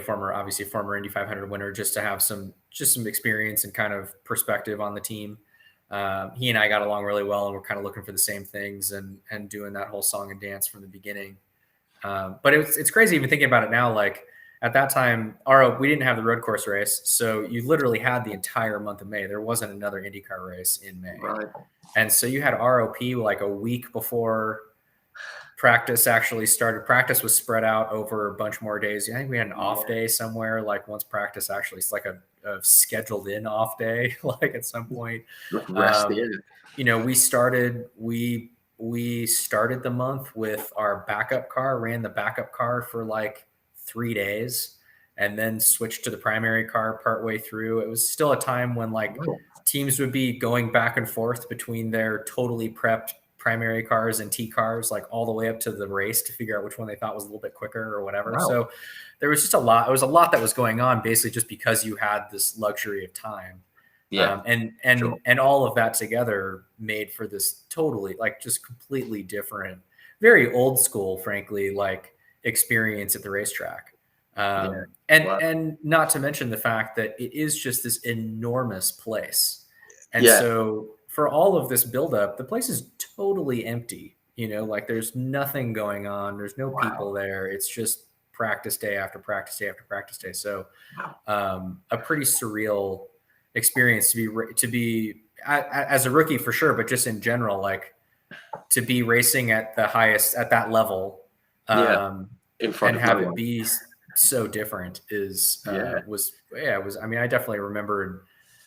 Former Indy 500 winner, just to have some experience and kind of perspective on the team. He and I got along really well, and we're kind of looking for the same things and doing that whole song and dance from the beginning. But it's crazy even thinking about it now. Like at that time, we didn't have the road course race. So you literally had the entire month of May. There wasn't another IndyCar race in May. Right. And so you had ROP like a week before practice actually started. Practice was spread out over a bunch more days. I think we had an off day somewhere, like once practice actually, it's like a scheduled in off day, like at some point. We started the month with our backup car, ran the backup car for like 3 days, and then switched to the primary car partway through. It was still a time when like teams would be going back and forth between their totally prepped primary cars and T cars, like all the way up to the race to figure out which one they thought was a little bit quicker or whatever. Wow. So there was just a lot. It was a lot that was going on, basically just because you had this luxury of time. Yeah. And all of that together made for this totally like just completely different, very old school, frankly, like experience at the racetrack. And not to mention the fact that it is just this enormous place. And so for all of this buildup, the place is totally empty, like there's nothing going on. There's no people there. It's just practice day after practice day after practice day. So a pretty surreal experience to be as a rookie for sure, but just in general, like to be racing at the highest, at that level, in front and of have it be so different was, I mean, I definitely remembered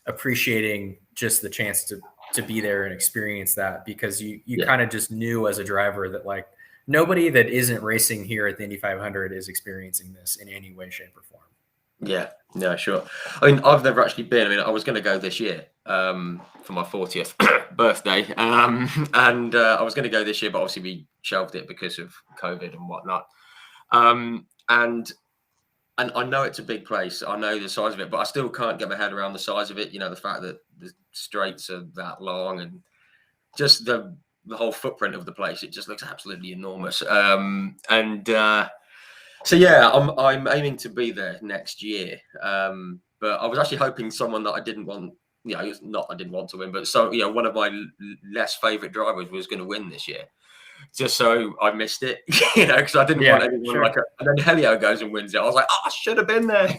appreciating just the chance to be there and experience that, because you kind of just knew as a driver that like nobody that isn't racing here at the Indy 500 is experiencing this in any way, shape, or form. Yeah, no, sure. I mean, I've never actually been. I mean, I was going to go this year for my 40th birthday, and I was going to go this year, but obviously we shelved it because of COVID and whatnot. And I know it's a big place. I know the size of it, but I still can't get my head around the size of it. The fact that the straights are that long and just the whole footprint of the place. It just looks absolutely enormous. So yeah, I'm aiming to be there next year. But I was actually hoping someone that I didn't want, not I didn't want to win, but one of my less favorite drivers was going to win this year. Just so I missed it, because I didn't want anyone and then Helio goes and wins it. I was like, I should have been there.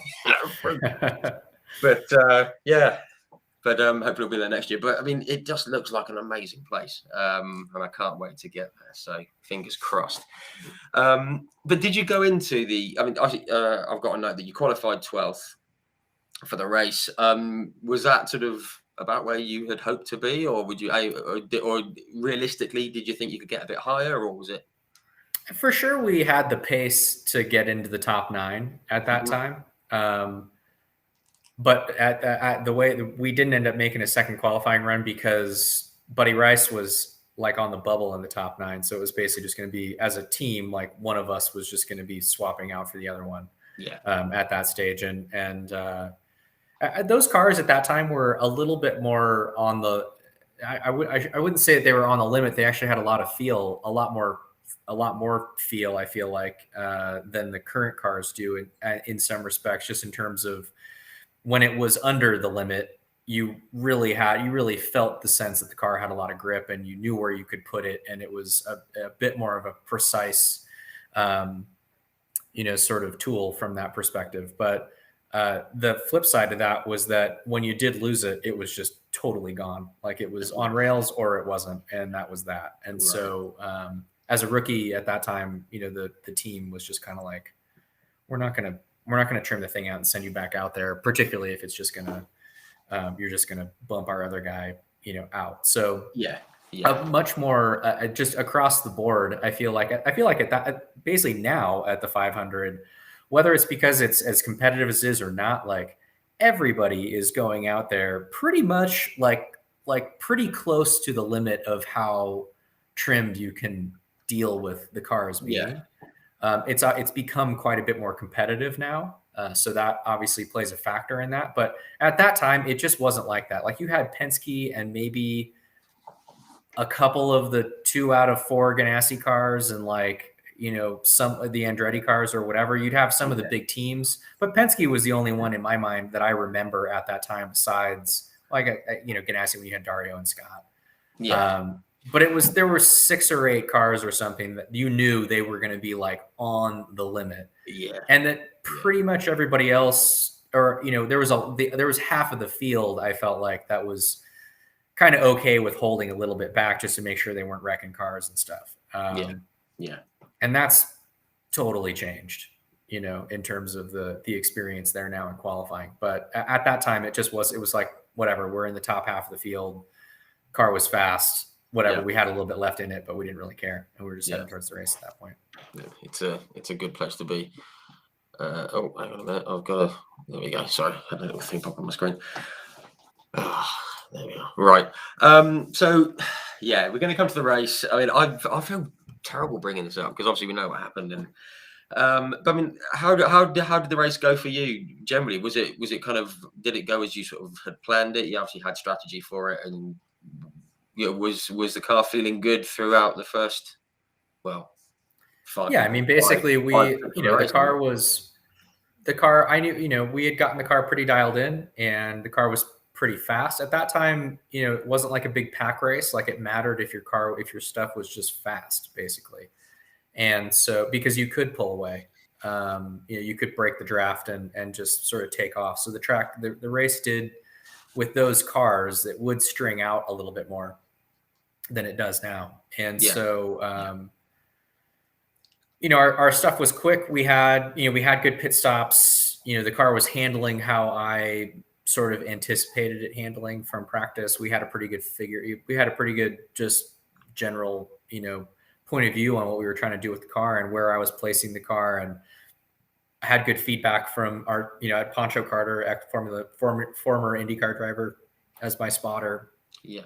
But hopefully we'll be there next year. But I mean, it just looks like an amazing place, and I can't wait to get there. So fingers crossed. But did you go into the? I mean, I've got a note that you qualified 12th for the race. Was that sort of about where you had hoped to be, or would you, or realistically, did you think you could get a bit higher, or was it For sure, we had the pace to get into the top 9 at that time. But at the way we didn't end up making a second qualifying run because Buddy Rice was like on the bubble in the top 9. So it was basically just going to be, as a team, like one of us was just going to be swapping out for the other one. At that stage. And those cars at that time were a little bit more on the, I wouldn't say that they were on the limit. They actually had a lot of feel, a lot more feel, I feel like, than the current cars do in some respects, just in terms of when it was under the limit, you really felt the sense that the car had a lot of grip and you knew where you could put it. And it was a bit more of a precise, sort of tool from that perspective. But the flip side of that was that when you did lose it, it was just totally gone. Like it was on rails or it wasn't. And that was that. And so as a rookie at that time, the team was just kind of like, we're not going to trim the thing out and send you back out there, particularly if it's just going to, you're just going to bump our other guy, out. So much more just across the board. I feel like at that, basically now at the 500, whether it's because it's as competitive as it is or not, like everybody is going out there pretty much like pretty close to the limit of how trimmed you can deal with the cars being. It's become quite a bit more competitive now. So that obviously plays a factor in that. But at that time, it just wasn't like that. Like you had Penske and maybe a couple of the 2 out of 4 Ganassi cars and some of the Andretti cars or whatever. You'd have some of the big teams, but Penske was the only one in my mind that I remember at that time besides Ganassi when you had Dario and Scott. But there were 6 or 8 cars or something that you knew they were going to be like on the limit. And that pretty much everybody else, or, there was half of the field, I felt like, that was kind of okay with holding a little bit back just to make sure they weren't wrecking cars and stuff. And that's totally changed, in terms of the experience there now in qualifying. But at that time, it was like, whatever, we're in the top half of the field. Car was fast. Whatever, we had a little bit left in it, but we didn't really care, and we were just heading towards the race at that point. It's a good place to be. Hang on a minute, I've got there we go. Sorry, I had a little thing pop on my screen. There we are. Right. So we're going to come to the race. I mean, I feel terrible bringing this up because obviously we know what happened, and but I mean, how did the race go for you generally? Was it kind of, did it go as you sort of had planned it? You obviously had strategy for it, and was the car feeling good throughout the first, 5? I mean, basically the car, I knew, we had gotten the car pretty dialed in and the car was pretty fast at that time. It wasn't like a big pack race. Like it mattered if your stuff was just fast, basically. And so, because you could pull away, you could break the draft and just sort of take off. So the race did with those cars, it would string out a little bit more than it does now. And so, our stuff was quick. We had good pit stops. The car was handling how I sort of anticipated it handling from practice. We had a pretty good just general, point of view on what we were trying to do with the car and where I was placing the car. And I had good feedback from our, I had Pancho Carter, former IndyCar driver, as my spotter.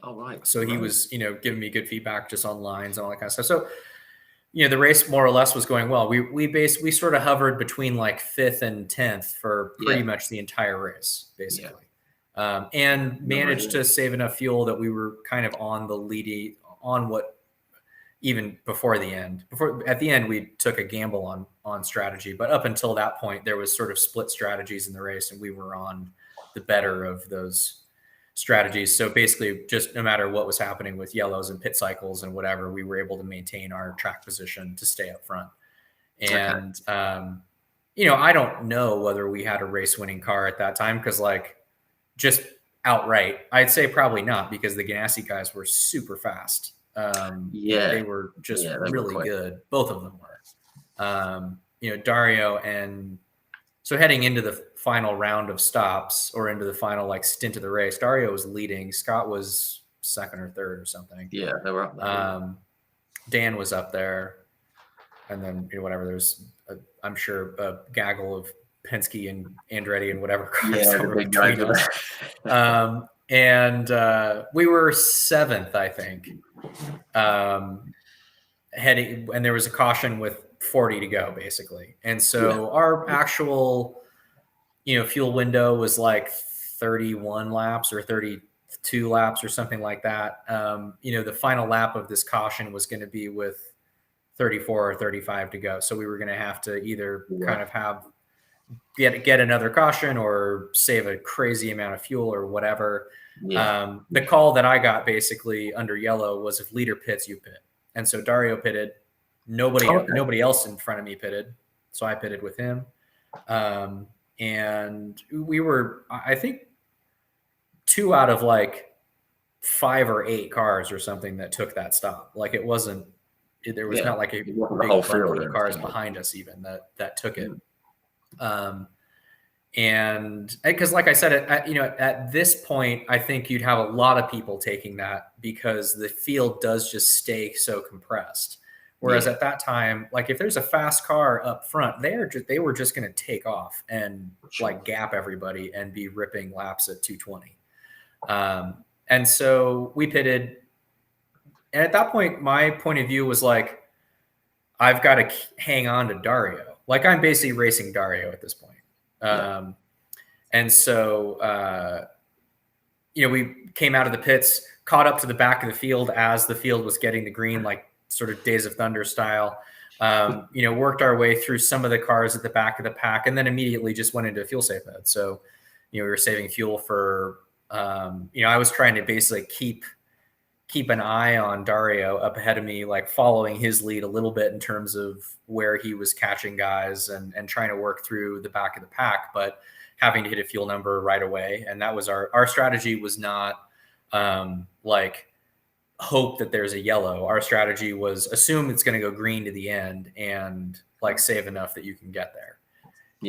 All right. So he was, giving me good feedback just on lines and all that kind of stuff. So, the race more or less was going well. We sort of hovered between like 5th and 10th for pretty much the entire race, basically. And managed to save enough fuel that we were kind of on the lead on what, even before the end. At the end, we took a gamble on strategy, but up until that point, there was sort of split strategies in the race, and we were on the better of those strategies. So basically, just no matter what was happening with yellows and pit cycles and whatever, we were able to maintain our track position to stay up front. And I don't know whether we had a race-winning car at that time, because just outright, I'd say probably not, because the Ganassi guys were super fast. They were just really good. Both of them were. Dario, and so heading into the final round of stops, or into the final stint of the race, Dario was leading. Scott was 2nd or 3rd or something. They were up there. Dan was up there. and then whatever. There's I'm sure a gaggle of Penske and Andretti and whatever cars that were between us. And we were 7th, I think. Heading, and there was a caution with 40 to go, basically. And so our actual, fuel window was like 31 laps or 32 laps or something like that. The final lap of this caution was going to be with 34 or 35 to go. So we were going to have to either kind of get another caution or save a crazy amount of fuel or whatever. The call that I got basically under yellow was, if leader pits, you pit. And so Dario pitted. Nobody else in front of me pitted. So I pitted with him. And we were, I think, 2 out of like 5 or 8 cars or something that took that stop. Like it wasn't, there was not like a big bundle of cars behind us even that took it. And because like I said, at this point, I think you'd have a lot of people taking that because the field does just stay so compressed. Whereas at that time, like if there's a fast car up front, they were just going to take off and like gap everybody and be ripping laps at 220. And so we pitted. And at that point, my point of view was like, I've got to hang on to Dario. Like I'm basically racing Dario at this point. And so, we came out of the pits, caught up to the back of the field as the field was getting the green, like sort of Days of Thunder style, worked our way through some of the cars at the back of the pack, and then immediately just went into a fuel safe mode. So, we were saving fuel for, I was trying to basically keep an eye on Dario up ahead of me, like following his lead a little bit in terms of where he was catching guys and trying to work through the back of the pack, but having to hit a fuel number right away. And that was our strategy was not like hope that there's a yellow. Our strategy was assume it's going to go green to the end and like save enough that you can get there.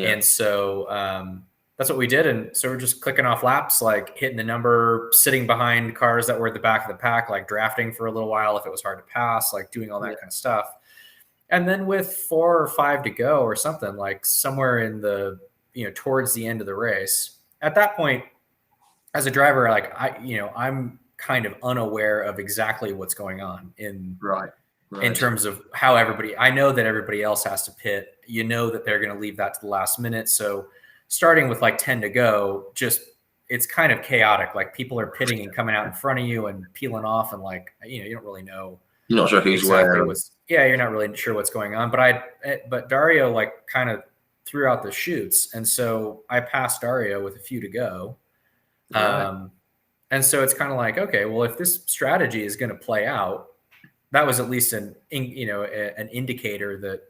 And so that's what we did. And so we're just clicking off laps, like hitting the number, sitting behind cars that were at the back of the pack, like drafting for a little while if it was hard to pass, like doing all that kind of stuff. And then with 4 or 5 to go or something, like somewhere in the, towards the end of the race, at that point, as a driver, like I'm kind of unaware of exactly what's going on in terms of how I know that everybody else has to pit, that they're going to leave that to the last minute. So starting with like 10 to go, it's kind of chaotic. Like people are pitting and coming out in front of you and peeling off. And like, you don't really know. You're not sure who's exactly you're not really sure what's going on. But Dario like kind of threw out the chutes. And so I passed Dario with a few to go. And so it's kind of like, okay, well, if this strategy is going to play out, that was at least an indicator that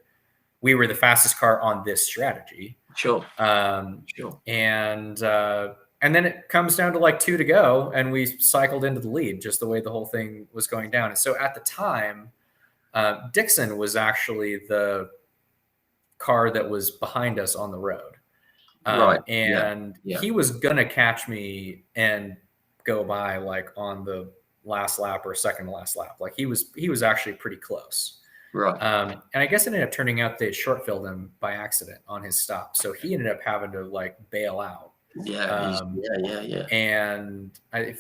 we were the fastest car on this strategy. Sure. And then it comes down to like 2 to go, and we cycled into the lead just the way the whole thing was going down. And so at the time, Dixon was actually the car that was behind us on the road. He was going to catch me and go by like on the last lap or second to last lap. Like he was actually pretty close. And I guess it ended up turning out they short filled him by accident on his stop. So he ended up having to like bail out. And I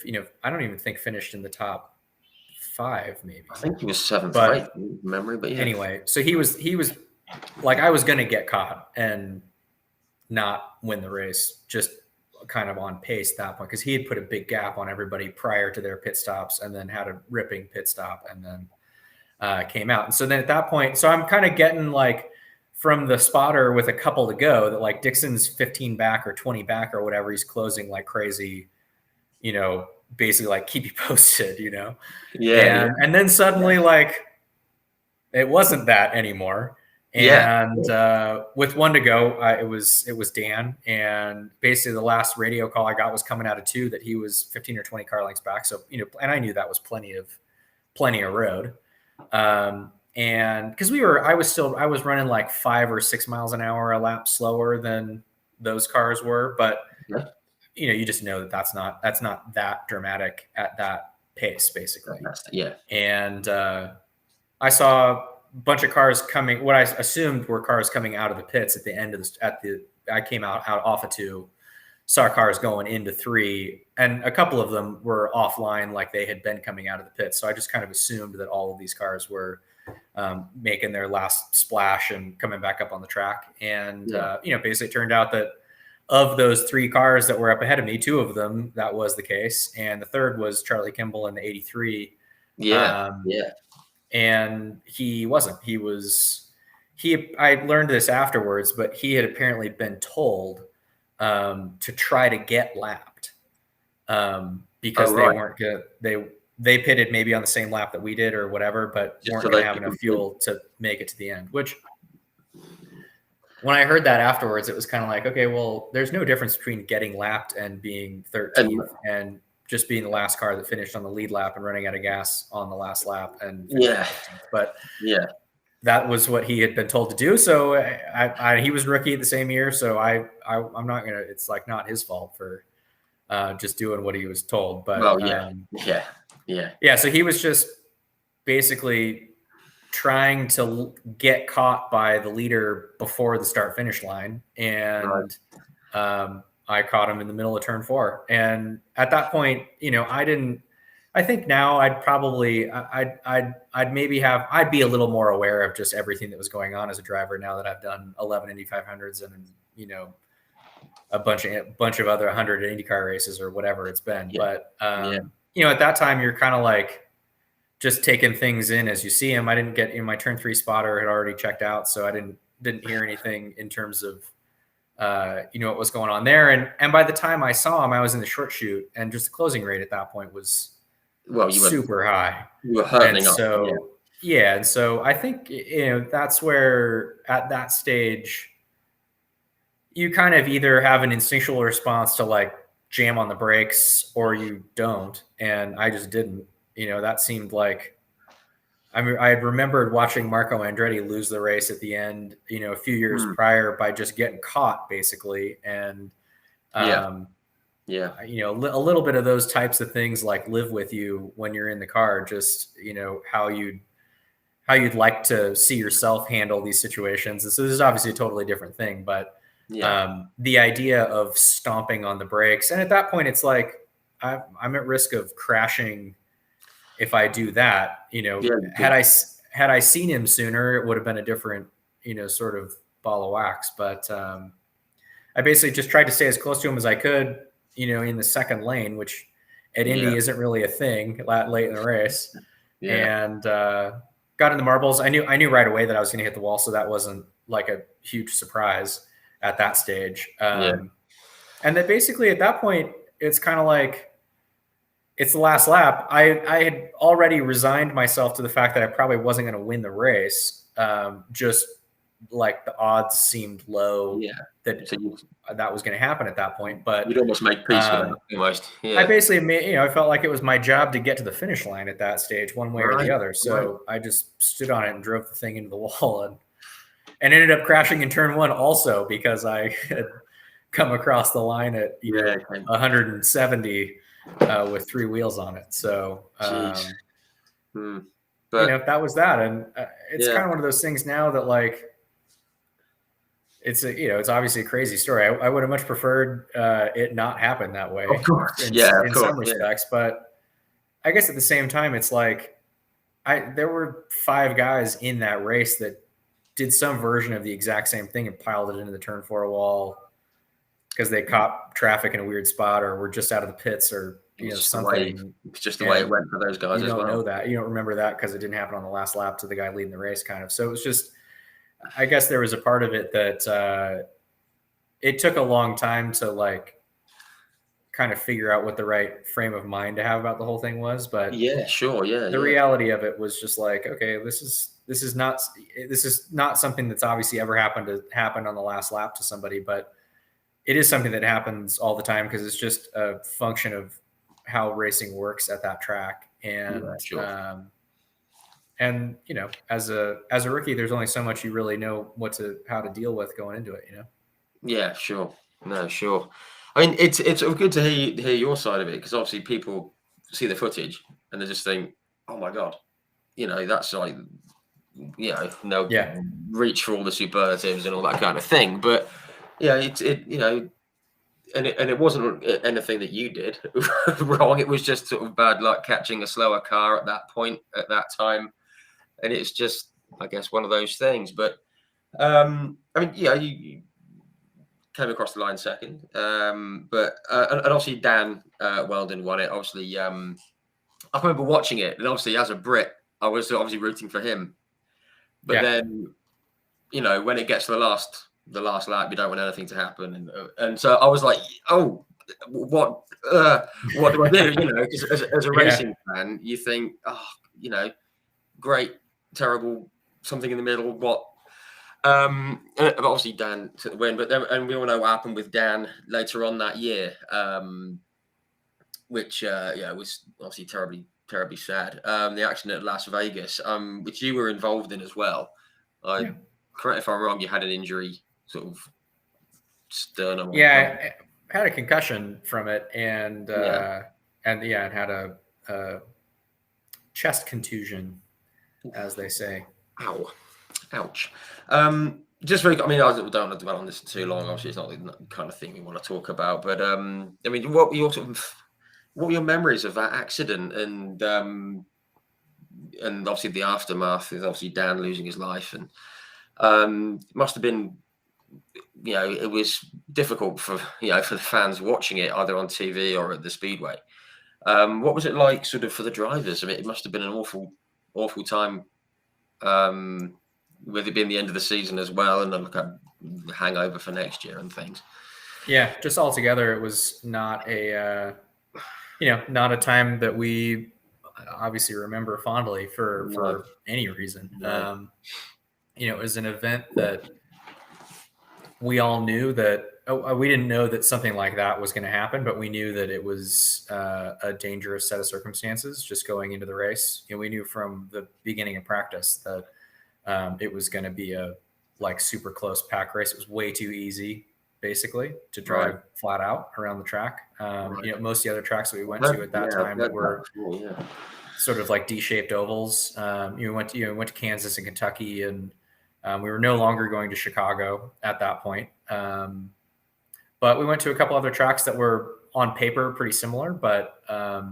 don't even think finished in the top 5, maybe. I think he was 7th, right? Memory, but anyway, so he was like, I was going to get caught and not win the race, just kind of on pace at that point, because he had put a big gap on everybody prior to their pit stops and then had a ripping pit stop and then came out. And so then at that point, so I'm kind of getting like from the spotter with a couple to go that like Dixon's 15 back or 20 back or whatever, he's closing like crazy, basically like keep you posted, and then suddenly like it wasn't that anymore. And with 1 to go, it was Dan, and basically the last radio call I got was coming out of 2 that he was 15 or 20 car lengths back. So and I knew that was plenty of road. And because I was running like 5 or 6 miles an hour a lap slower than those cars were, but you just know that's not that dramatic at that pace, basically. Yeah. And I saw bunch of cars coming. What I assumed were cars coming out of the pits at the end of I came out off of 2, saw cars going into 3, and a couple of them were offline, like they had been coming out of the pits. So I just kind of assumed that all of these cars were making their last splash and coming back up on the track. And basically it turned out that of those 3 cars that were up ahead of me, 2 of them, that was the case, and the third was Charlie Kimball in the 83. And he wasn't. I learned this afterwards, but he had apparently been told to try to get lapped because they weren't good. They pitted maybe on the same lap that we did or whatever, but weren't going to have enough fuel to make it to the end. Which, when I heard that afterwards, it was kind of like, okay, well, there's no difference between getting lapped and being 13th and just being the last car that finished on the lead lap and running out of gas on the last lap. And but that was what he had been told to do. So he was rookie the same year. So I'm not gonna. It's like not his fault for just doing what he was told. But So he was just basically trying to get caught by the leader before the start finish line, and I caught him in the middle of turn 4. And at that point, I think now I'd probably, I'd be a little more aware of just everything that was going on as a driver now that I've done 11 Indy 500s and, a bunch of other 100 IndyCar races or whatever it's been. But, at that time you're kind of like just taking things in as you see them. I didn't get in my turn 3 spotter had already checked out. So I didn't hear anything in terms of, what was going on there. And by the time I saw him, I was in the short chute, and just the closing rate at that point was super high. You were hurtling up. So, and so I think, that's where at that stage, you kind of either have an instinctual response to like jam on the brakes or you don't. And I just didn't, that seemed like, I remembered watching Marco Andretti lose the race at the end, a few years prior by just getting caught basically. And, a little bit of those types of things like live with you when you're in the car, just, how you'd like to see yourself handle these situations. And so this is obviously a totally different thing, but the idea of stomping on the brakes. And at that point, it's like, I'm at risk of crashing if I do that. Had I seen him sooner, it would have been a different, sort of ball of wax. But I basically just tried to stay as close to him as I could, in the second lane, which at Indy isn't really a thing late in the race. And got in the marbles. I knew right away that I was going to hit the wall, so that wasn't like a huge surprise at that stage. And then basically at that point, it's kind of like, it's the last lap. I had already resigned myself to the fact that I probably wasn't going to win the race. Just like the odds seemed low that that was going to happen at that point. But you'd almost make peace with it. Almost. I basically made, I felt like it was my job to get to the finish line at that stage, one way or the other. So I just stood on it and drove the thing into the wall, and ended up crashing in turn 1 also because I had come across the line at 170 with 3 wheels on it. So, but that was that. And it's kind of one of those things now that like, it's it's obviously a crazy story. I would have much preferred it not happen that way. Of course. In some respects, but I guess at the same time, it's like there were 5 guys in that race that did some version of the exact same thing and piled it into the turn 4 wall because they caught traffic in a weird spot or were just out of the pits or something. It's just the way it went for those guys as well. You don't know that. You don't remember that because it didn't happen on the last lap to the guy leading the race kind of. So it was just, I guess there was a part of it that it took a long time to like kind of figure out what the right frame of mind to have about the whole thing was. But the reality of it was just like, okay, this is not something that's obviously ever happened on the last lap to somebody, but it is something that happens all the time because it's just a function of how racing works at that track. And and as a rookie, there's only so much you really know how to deal with going into it. Yeah, sure. No, sure. I mean, it's good to hear your side of it because obviously people see the footage and they just think, oh my god, that's like no reach for all the superlatives and all that kind of thing. But yeah, and it wasn't anything that you did wrong. It was just sort of bad luck catching a slower car at that point at that time, and it's just, I guess, one of those things. But I mean, you came across the line second, but and obviously Dan Weldon won it. Obviously, I remember watching it, and obviously as a Brit, I was obviously rooting for him. But then, when it gets to the last lap, you don't want anything to happen, and so I was like, oh, what do I do? Because as a racing fan, you think, oh, great, terrible, something in the middle, what? Obviously Dan took the win, but then, and we all know what happened with Dan later on that year, which was obviously terribly sad. The accident at Las Vegas, which you were involved in as well. Correct if I'm wrong, you had an injury, sort of sternum. I had a concussion from it, and had a chest contusion, as they say. Ow. Ouch. Just very, I mean, I don't want to dwell on this too long. Obviously, it's not the kind of thing we want to talk about. But I mean, what were your memories of that accident, and obviously the aftermath is obviously Dan losing his life, and it must have been, it was difficult for for the fans watching it either on TV or at the speedway. What was it like, sort of, for the drivers? I mean, it must have been an awful time. With it being the end of the season as well, and then like a hangover for next year and things. Yeah, just altogether, it was not not a time that we obviously remember fondly for any reason. No. It was an event that we all knew that we didn't know that something like that was going to happen, but we knew that it was a dangerous set of circumstances just going into the race. We knew from the beginning of practice that it was going to be a super close pack race. It was way too easy, basically, to drive flat out around the track. Most of the other tracks that we went to at that time were sort of like D-shaped ovals. We went to Kansas and Kentucky, and we were no longer going to Chicago at that point. But we went to a couple other tracks that were on paper pretty similar, but a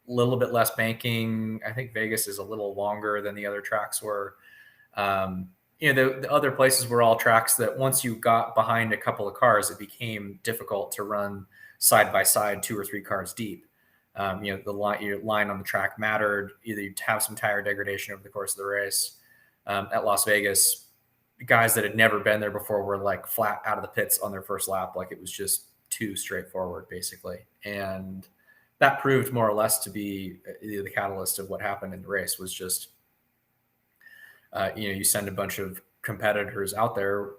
little bit less banking. I think Vegas is a little longer than the other tracks were. The other places were all tracks that once you got behind a couple of cars, it became difficult to run side by side 2 or 3 cars deep. Your line on the track mattered. Either you'd have some tire degradation over the course of the race. At Las Vegas, guys that had never been there before were like flat out of the pits on their first lap. Like, it was just too straightforward, basically. And that proved more or less to be the catalyst of what happened in the race. Was just you send a bunch of competitors out there,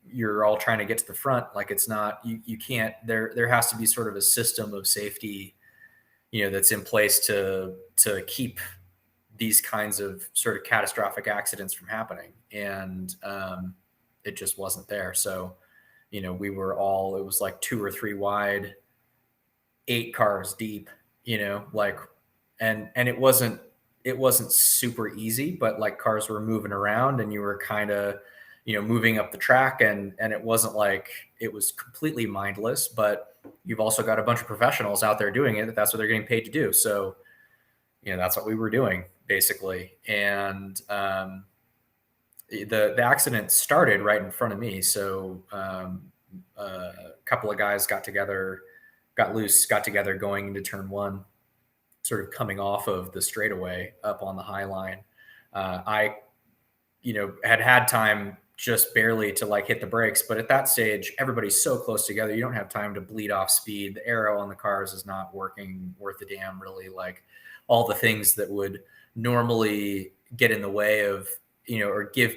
you're all trying to get to the front. Like, it's not, you can't, there has to be sort of a system of safety, that's in place to keep these kinds of sort of catastrophic accidents from happening. And it just wasn't there. So, we were all, it was like 2 or 3 wide, 8 cars deep, and it wasn't super easy, but like cars were moving around and you were kind of, moving up the track, and it wasn't like it was completely mindless, but you've also got a bunch of professionals out there doing it. That's what they're getting paid to do. So, that's what we were doing, basically. And the accident started right in front of me. So a couple of guys got together going into turn 1, sort of coming off of the straightaway up on the high line. I had time just barely to hit the brakes, but at that stage, everybody's so close together, you don't have time to bleed off speed. The aero on the cars is not working worth a damn, really. Like, all the things that would normally get in the way of, or give,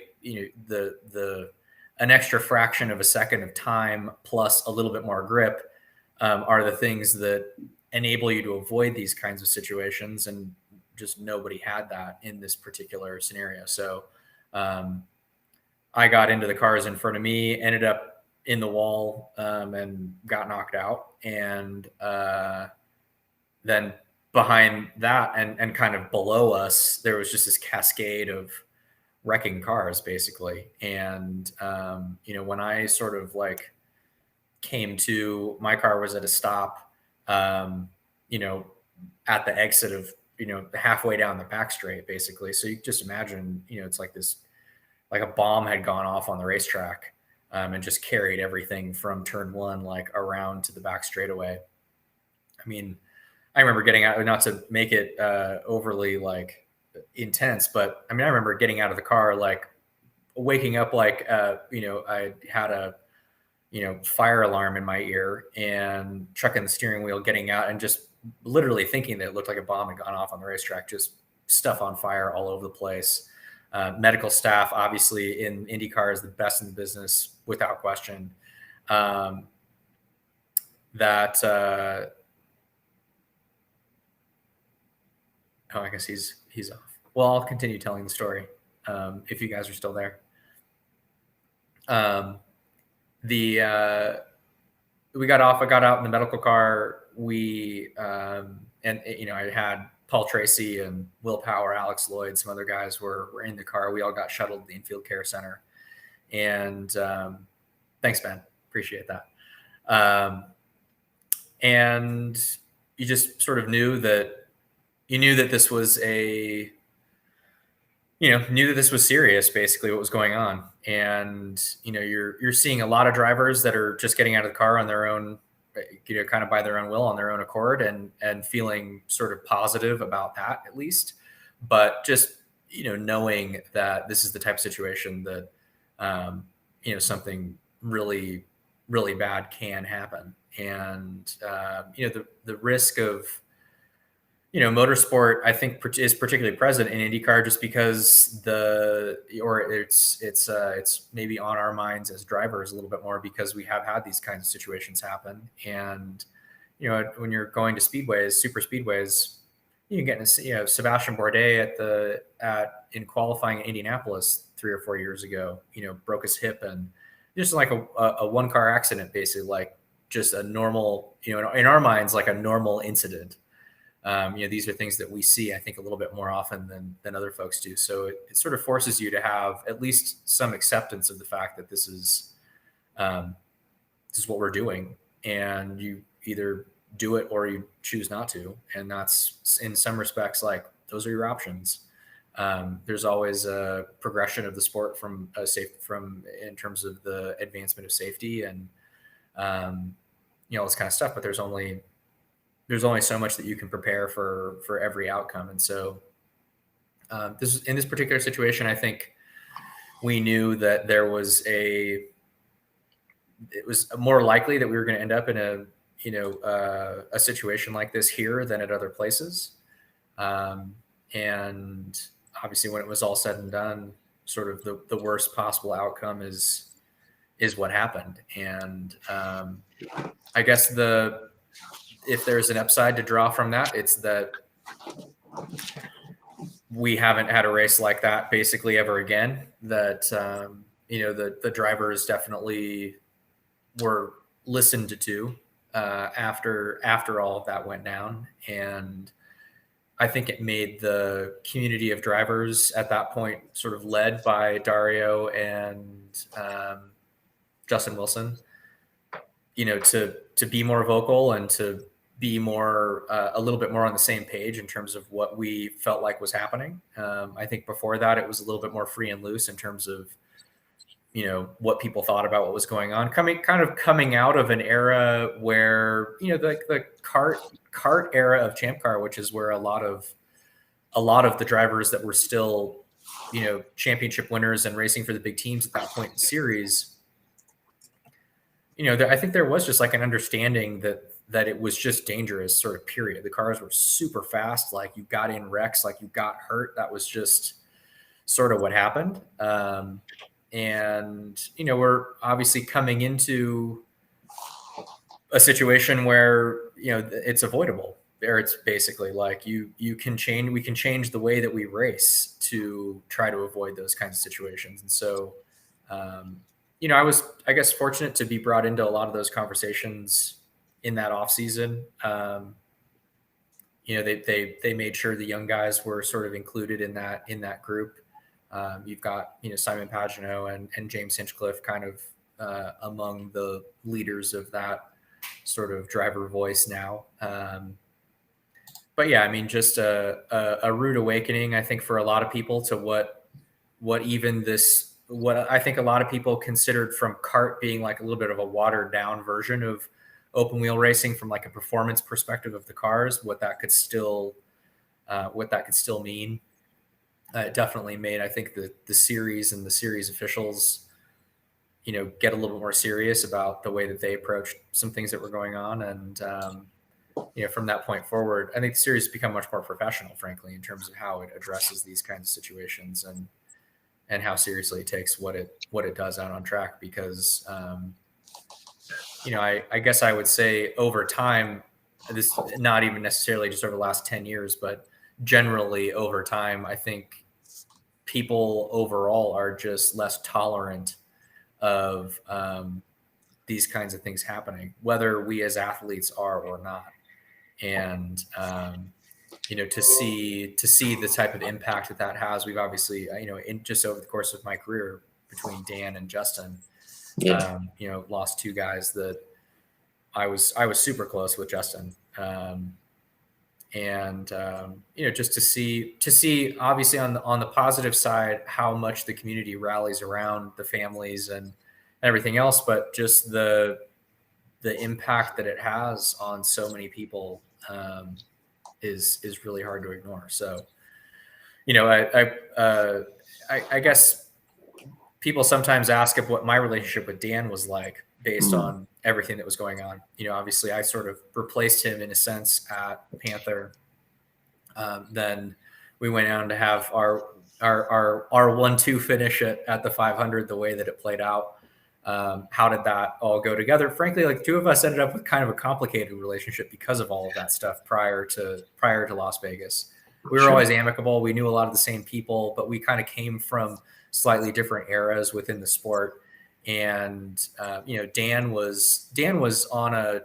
an extra fraction of a second of time plus a little bit more grip, are the things that enable you to avoid these kinds of situations. And just nobody had that in this particular scenario. So I got into the cars in front of me, ended up in the wall, and got knocked out. And then behind that and kind of below us, there was just this cascade of wrecking cars basically. And, when I sort of like came to, my car was at a stop, at the exit of, halfway down the back straight basically. So you just imagine, it's like this, like a bomb had gone off on the racetrack, and just carried everything from turn one, like around to the back straightaway. I mean, I remember getting out, not to make it overly like intense, but I mean, I remember getting out of the car, like waking up, like, I had a, fire alarm in my ear and chucking the steering wheel, getting out and just literally thinking that it looked like a bomb had gone off on the racetrack, just stuff on fire all over the place. Medical staff, obviously in IndyCar, is the best in the business without question. Oh, I guess he's off. Well, I'll continue telling the story if you guys are still there. We got off. I got out in the medical car. I had Paul Tracy and Will Power, Alex Lloyd, some other guys were in the car. We all got shuttled to the infield care center. And thanks, Ben. Appreciate that. And you just sort of knew that this was serious, basically, what was going on. And, you're seeing a lot of drivers that are just getting out of the car on their own, kind of by their own will, on their own accord, and feeling sort of positive about that, at least. But just, knowing that this is the type of situation that, something really, really bad can happen. And, the risk of, motorsport, I think, is particularly present in IndyCar, just because it's maybe on our minds as drivers a little bit more, because we have had these kinds of situations happen. And, when you're going to speedways, super speedways, you get to see, Sebastian Bourdais in qualifying in Indianapolis 3 or 4 years ago, broke his hip, and just like a one car accident, basically, like just a normal, in our minds, like a normal incident. These are things that we see, I think, a little bit more often than other folks do. So it sort of forces you to have at least some acceptance of the fact that this is what we're doing, and you either do it or you choose not to. And that's, in some respects, like, those are your options. There's always a progression of the sport in terms of the advancement of safety and all this kind of stuff. But there's only so much that you can prepare for every outcome. And so in this particular situation, I think we knew that it was more likely that we were going to end up in a situation like this here than at other places. And obviously, when it was all said and done, sort of the worst possible outcome is what happened. And I guess if there's an upside to draw from that, it's that we haven't had a race like that basically ever again. That the drivers definitely were listened to after all of that went down, and I think it made the community of drivers at that point, sort of led by Dario and Justin Wilson, to be more vocal and to be more a little bit more on the same page in terms of what we felt like was happening. I think before that, it was a little bit more free and loose in terms of what people thought about what was going on, coming out of an era where the kart era of Champ Car, which is where a lot of the drivers that were still championship winners and racing for the big teams at that point in the series, I think there was just like an understanding that it was just dangerous, sort of, period. The cars were super fast, like you got in wrecks, like you got hurt. That was just sort of what happened. And we're obviously coming into a situation where it's avoidable. There, it's basically like we can change the way that we race to try to avoid those kinds of situations. And so I was, I guess, fortunate to be brought into a lot of those conversations in that off season. They made sure the young guys were sort of included in that group. You've got, Simon Pagenaud and James Hinchcliffe kind of among the leaders of that sort of driver voice now. But yeah, I mean, just a rude awakening, I think, for a lot of people to what I think a lot of people considered from kart being like a little bit of a watered down version of open wheel racing from like a performance perspective of the cars, what that could still mean. It definitely made, I think, the series and the series officials, get a little bit more serious about the way that they approached some things that were going on. And, from that point forward, I think the series has become much more professional, frankly, in terms of how it addresses these kinds of situations and how seriously it takes what it does out on track. Because, I guess I would say over time, this not even necessarily just over the last 10 years, but generally over time, I think people overall are just less tolerant of these kinds of things happening, whether we as athletes are or not. And to see the type of impact that has, we've obviously in just over the course of my career between Dan and Justin, lost two guys that I was super close with Justin. Just to see obviously on the positive side how much the community rallies around the families and everything else, but just the impact that it has on so many people is really hard to ignore. So, I guess people sometimes ask of what my relationship with Dan was like based on everything that was going on. Obviously I sort of replaced him in a sense at Panther. Then we went on to have our 1-2 finish at the 500, the way that it played out. How did that all go together? Frankly, like two of us ended up with kind of a complicated relationship because of all of that stuff prior to Las Vegas. We were always amicable. We knew a lot of the same people, but we kind of came from slightly different eras within the sport. And Dan was on a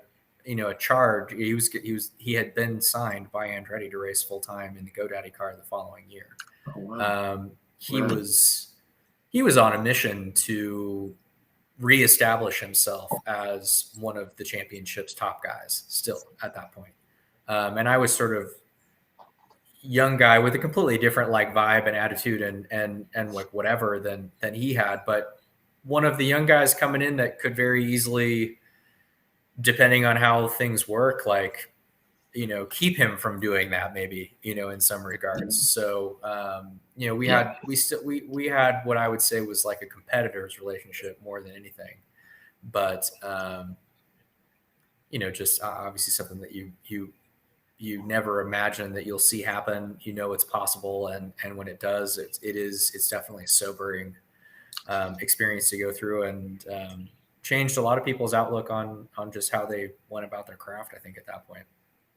charge. He had been signed by Andretti to race full time in the GoDaddy car the following year. Oh, wow. He was on a mission to reestablish himself as one of the championship's top guys still at that point. And I was sort of young guy with a completely different like vibe and attitude and like whatever than he had, but one of the young guys coming in that could very easily, depending on how things work, like, keep him from doing that maybe, in some regards. So, we had what I would say was like a competitor's relationship more than anything, but, just obviously something that you never imagine that you'll see happen. It's possible. And when it does, it's definitely a sobering experience to go through, and changed a lot of people's outlook on just how they went about their craft, I think, at that point.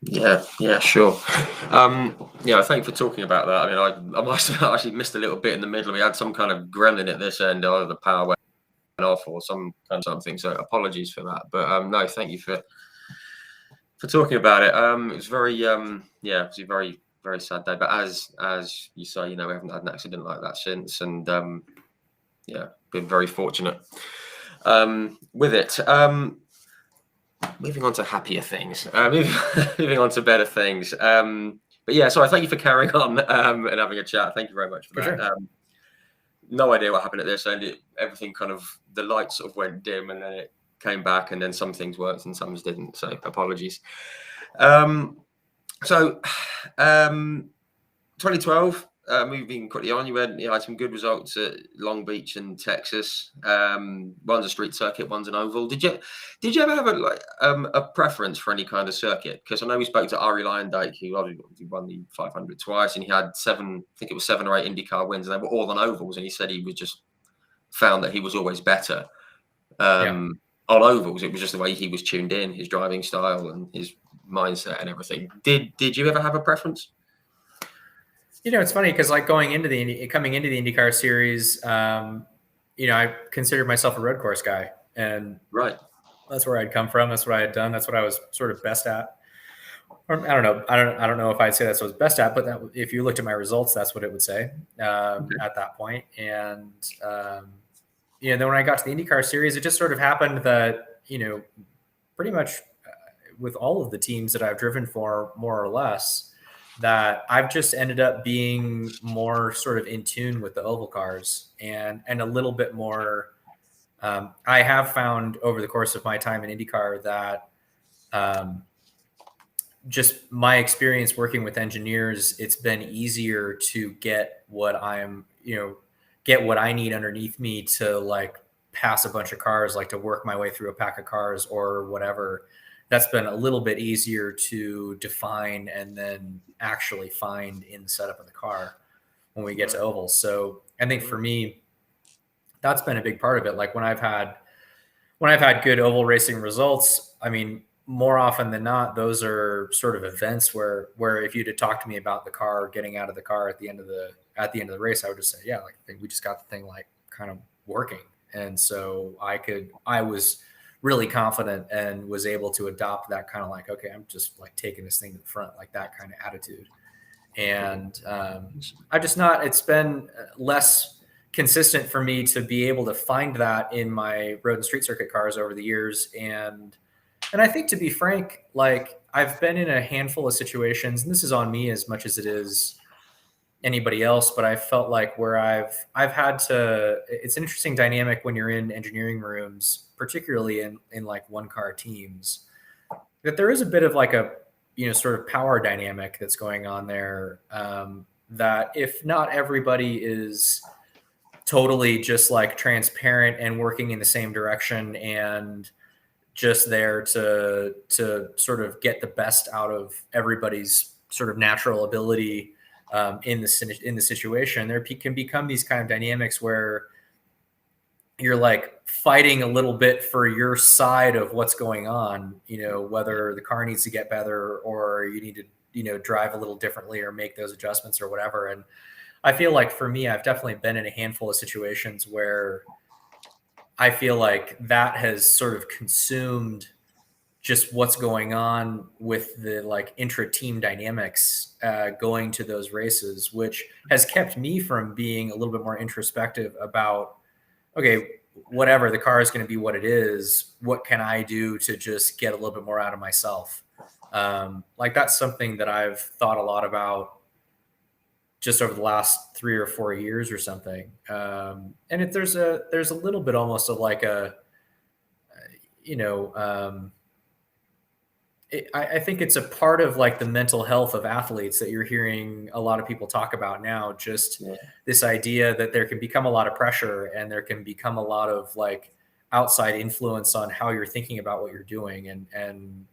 Yeah, sure. Thank you for talking about that. I mean, I must have actually missed a little bit in the middle. We had some kind of gremlin at this end, either the power went off or some kind of something. So apologies for that. But no, thank you for talking about it. It was very it's a very, very sad day. But as you say, we haven't had an accident like that since, and been very fortunate with it. Moving on to happier things, moving on to better things. But yeah, so I thank you for carrying on and having a chat. Thank you very much for that. Sure. No idea what happened at this end. Everything kind of, the lights sort of went dim and then it came back, and then some things worked and some didn't. So apologies. 2012. Moving quickly on, you had some good results at Long Beach and Texas. One's a street circuit, one's an oval. Did you ever have a preference for any kind of circuit? Because I know we spoke to Ari Lyondike, who obviously won the 500 twice, and he had 7 or 8 IndyCar wins, and they were all on ovals. And he said he was just found that he was always better on ovals. It was just the way he was tuned in, his driving style and his mindset and everything. Did you ever have a preference? It's funny because like coming into the IndyCar series, I considered myself a road course guy, and right, that's where I'd come from. That's what I had done. That's what I was sort of best at. or I don't know. I don't know if I'd say that's what I was best at, but if you looked at my results, that's what it would say at that point. And then when I got to the IndyCar series, it just sort of happened that pretty much with all of the teams that I've driven for, more or less, that I've just ended up being more sort of in tune with the oval cars and a little bit more. I have found over the course of my time in IndyCar that just my experience working with engineers, it's been easier to get what I need underneath me to like pass a bunch of cars, like to work my way through a pack of cars or whatever. That's been a little bit easier to define and then actually find in the setup of the car when we get to ovals. So I think for me, that's been a big part of it. Like when I've had good oval racing results, I mean, more often than not, those are sort of events where if you'd have talked to me about the car getting out of the car at the end of the race, I would just say, yeah, like I think we just got the thing like kind of working. And so I was really confident and was able to adopt that kind of like, okay, I'm just like taking this thing to the front, like that kind of attitude. And it's been less consistent for me to be able to find that in my road and street circuit cars over the years. And I think, to be frank, like I've been in a handful of situations, and this is on me as much as it is anybody else, but I felt like where I've had to, it's an interesting dynamic when you're in engineering rooms, particularly in like one car teams, that there is a bit of like a, sort of power dynamic that's going on there. That if not everybody is totally just like transparent and working in the same direction and just there to sort of get the best out of everybody's sort of natural ability in the situation, there can become these kind of dynamics where you're like fighting a little bit for your side of what's going on, whether the car needs to get better or you need to, drive a little differently or make those adjustments or whatever. And I feel like for me, I've definitely been in a handful of situations where I feel like that has sort of consumed just what's going on with the like intra-team dynamics going to those races, which has kept me from being a little bit more introspective about, okay, whatever, the car is going to be what it is. What can I do to just get a little bit more out of myself? Like that's something that I've thought a lot about just over the last 3 or 4 years or something. And there's a little bit almost of like a, I think it's a part of like the mental health of athletes that you're hearing a lot of people talk about now, just this idea that there can become a lot of pressure and there can become a lot of like outside influence on how you're thinking about what you're doing and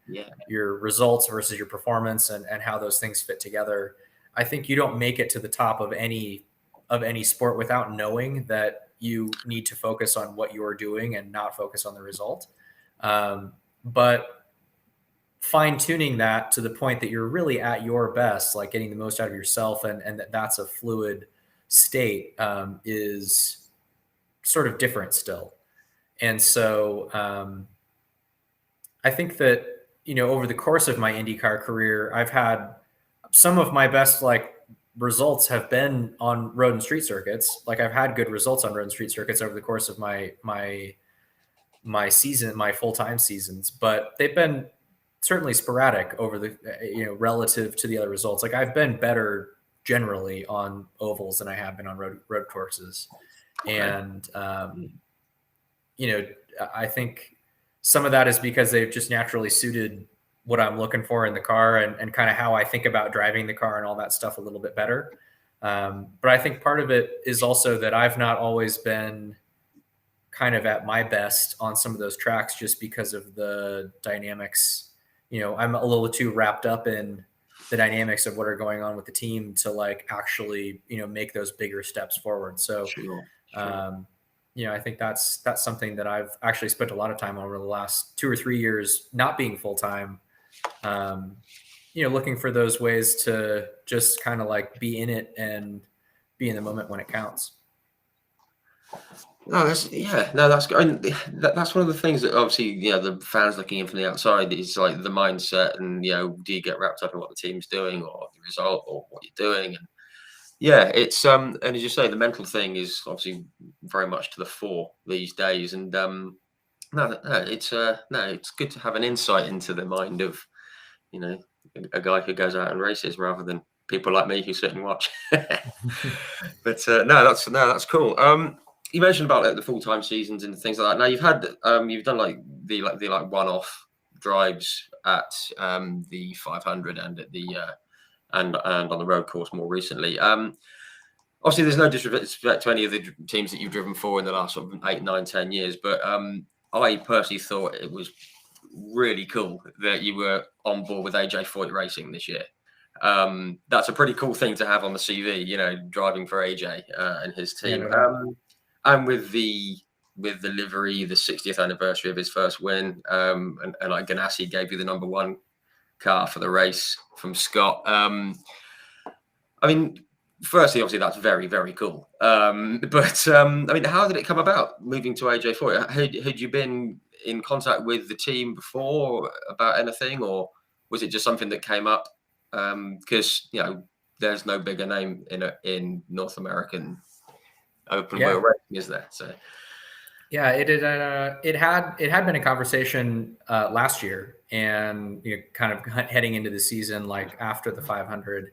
your results versus your performance and how those things fit together. I think you don't make it to the top of any sport without knowing that you need to focus on what you're doing and not focus on the result. But fine tuning that to the point that you're really at your best, like getting the most out of yourself and that's a fluid state is sort of different still. And so I think that, over the course of my IndyCar career, I've had some of my best like results have been on road and street circuits. Like I've had good results on road and street circuits over the course of my season, my full-time seasons, but they've been certainly sporadic over the, relative to the other results. Like I've been better generally on ovals than I have been on road courses. Okay. And, I think some of that is because they've just naturally suited what I'm looking for in the car and kind of how I think about driving the car and all that stuff a little bit better. But I think part of it is also that I've not always been kind of at my best on some of those tracks just because of the dynamics. I'm a little too wrapped up in the dynamics of what are going on with the team to like actually, make those bigger steps forward. So, sure. I think that's something that I've actually spent a lot of time over the last 2 or 3 years, not being full-time, looking for those ways to just kind of like be in it and be in the moment when it counts. No, that's good. And that's one of the things that obviously, the fans looking in from the outside is like the mindset, and do you get wrapped up in what the team's doing or the result or what you're doing? And it's and as you say, the mental thing is obviously very much to the fore these days. And it's good to have an insight into the mind of you know a guy who goes out and races rather than people like me who sit and watch. But that's cool. You mentioned about like the full-time seasons and things like that. Now you've done like the one-off drives at the 500 and at the and on the road course more recently. Obviously, there's no disrespect to any of the teams that you've driven for in the last sort of 8, 9, 10 years, but I personally thought it was really cool that you were on board with AJ Foyt Racing this year. That's a pretty cool thing to have on the CV, driving for AJ and his team. And with the livery, the 60th anniversary of his first win, and like Ganassi gave you the number 1 car for the race from Scott. I mean, firstly, obviously that's very, very cool. But I mean, how did it come about moving to AJ Foyt? Had you been in contact with the team before about anything, or was it just something that came up? Because there's no bigger name in North American open wheel racing, is there? So yeah, it had been a conversation last year, and kind of heading into the season, like after the 500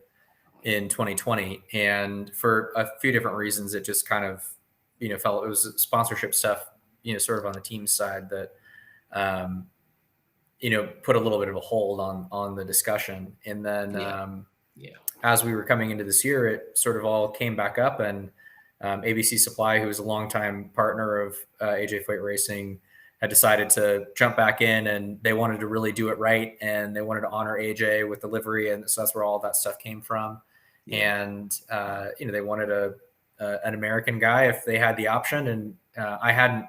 in 2020, and for a few different reasons, it just kind of felt it was sponsorship stuff, sort of on the team side that put a little bit of a hold on the discussion. And then as we were coming into this year, it sort of all came back up, and ABC Supply, who was a longtime partner of AJ Foyt Racing, had decided to jump back in, and they wanted to really do it right, and they wanted to honor AJ with the livery, and so that's where all that stuff came from. And they wanted an American guy if they had the option, and I hadn't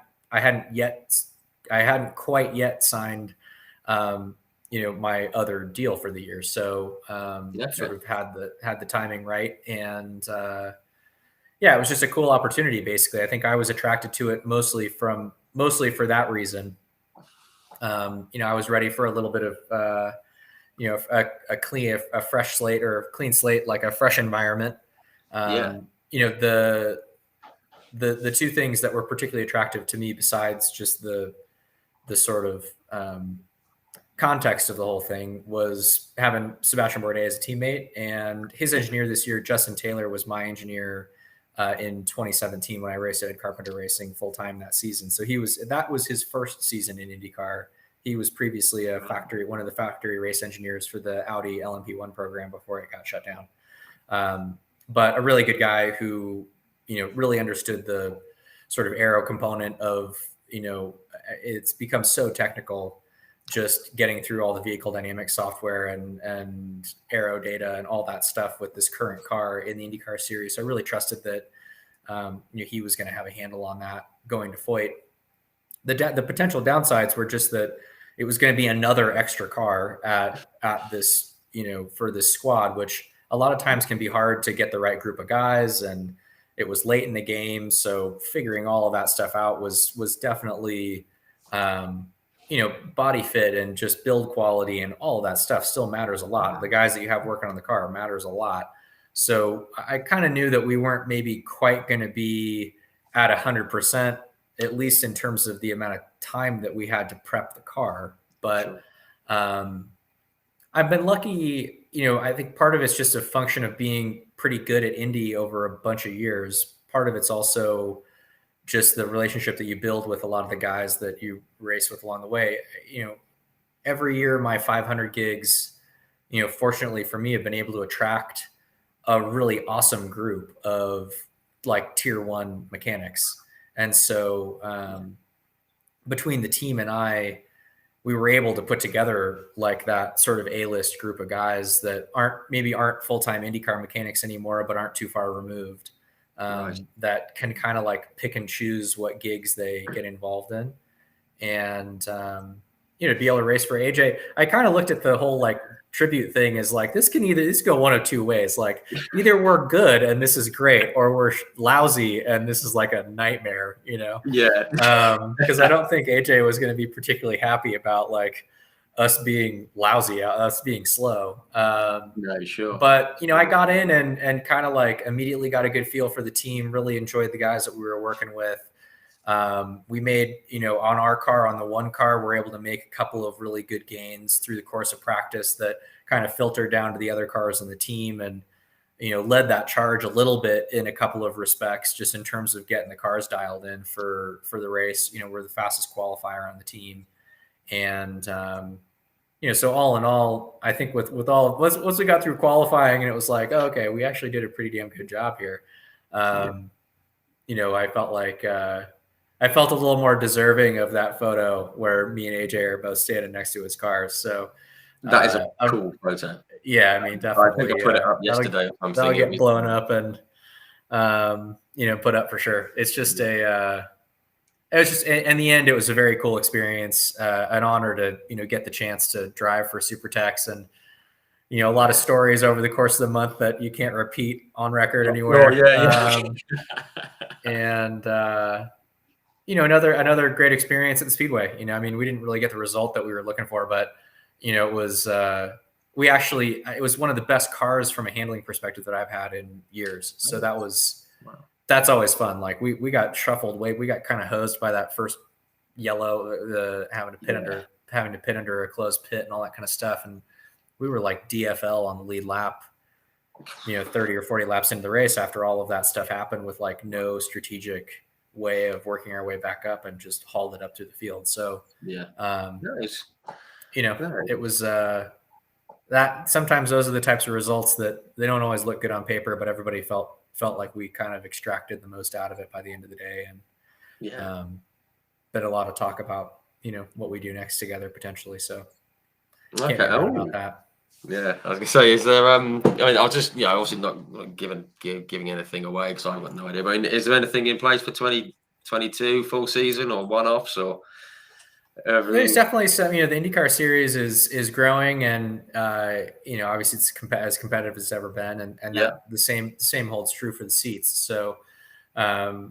quite yet signed my other deal for the year, so sort of had the timing right. And it was just a cool opportunity. Basically, I think I was attracted to it mostly for that reason. I was ready for a little bit of a fresh slate, or clean slate, like a fresh environment. The two things that were particularly attractive to me, besides just the sort of context of the whole thing, was having Sebastian Bourdais as a teammate, and his engineer this year, Justin Taylor, was my engineer in 2017 when I raced at Ed Carpenter Racing full time that season. So that was his first season in IndyCar. He was previously one of the factory race engineers for the Audi LMP1 program before it got shut down. But a really good guy who, really understood the sort of aero component of, it's become so technical, just getting through all the vehicle dynamics software and aero data and all that stuff with this current car in the IndyCar series. So I really trusted that he was going to have a handle on that going to Foyt. The potential downsides were just that it was going to be another extra car at this, for this squad, which a lot of times can be hard to get the right group of guys. And it was late in the game, so figuring all of that stuff out was definitely, body fit and just build quality and all of that stuff still matters a lot. The guys that you have working on the car matters a lot. So I kind of knew that we weren't maybe quite going to be at 100%, at least in terms of the amount of time that we had to prep the car. But I've been lucky, I think part of it's just a function of being pretty good at Indy over a bunch of years. Part of it's also just the relationship that you build with a lot of the guys that you race with along the way. Every year my 500 gigs, fortunately for me, have been able to attract a really awesome group of like tier 1 mechanics. And so between the team and I, we were able to put together like that sort of A-list group of guys that aren't full-time IndyCar mechanics anymore, but aren't too far removed. That can kind of like pick and choose what gigs they get involved in. And, to be able to race for AJ, I kind of looked at the whole like tribute thing is like, this can go one of two ways. Like either we're good and this is great, or we're lousy and this is like a nightmare, Yeah. Because I don't think AJ was going to be particularly happy about like us being lousy, us being slow. No, sure. But, I got in and kind of like immediately got a good feel for the team, really enjoyed the guys that we were working with. We made, on our car, on the one car, we're able to make a couple of really good gains through the course of practice that kind of filtered down to the other cars in the team and, led that charge a little bit in a couple of respects, just in terms of getting the cars dialed in for the race. We're the fastest qualifier on the team. And, so all in all, I think once we got through qualifying and it was like, oh, okay, we actually did a pretty damn good job here. I felt like, I felt a little more deserving of that photo where me and AJ are both standing next to his cars. So that is a cool photo. Yeah, I mean, definitely. I think I put it up yesterday. That'll get blown up and, put up for sure. It's just it was just, in the end, it was a very cool experience, an honor to, get the chance to drive for SuperTex, and, a lot of stories over the course of the month that you can't repeat on record anywhere. Oh, yeah. And, another great experience at the Speedway. We didn't really get the result that we were looking for, but, it was, it was one of the best cars from a handling perspective that I've had in years. So that's always fun. Like we got shuffled way. We got kind of hosed by that first yellow, having to pit under a closed pit and all that kind of stuff. And we were like DFL on the lead lap, 30 or 40 laps into the race after all of that stuff happened, with like no strategic way of working our way back up, and just hauled it up through the field. So nice. It was that sometimes those are the types of results that they don't always look good on paper, but everybody felt like we kind of extracted the most out of it by the end of the day. And been a lot of talk about what we do next together potentially. So okay, about that. Yeah, I was gonna say, is there? I mean, I'll just, obviously not giving anything away because I've got no idea. But is there anything in place for 2022 full season, or one-offs, or? There's definitely some. The IndyCar series is growing, and obviously it's as competitive as it's ever been, and the same holds true for the seats. So, plenty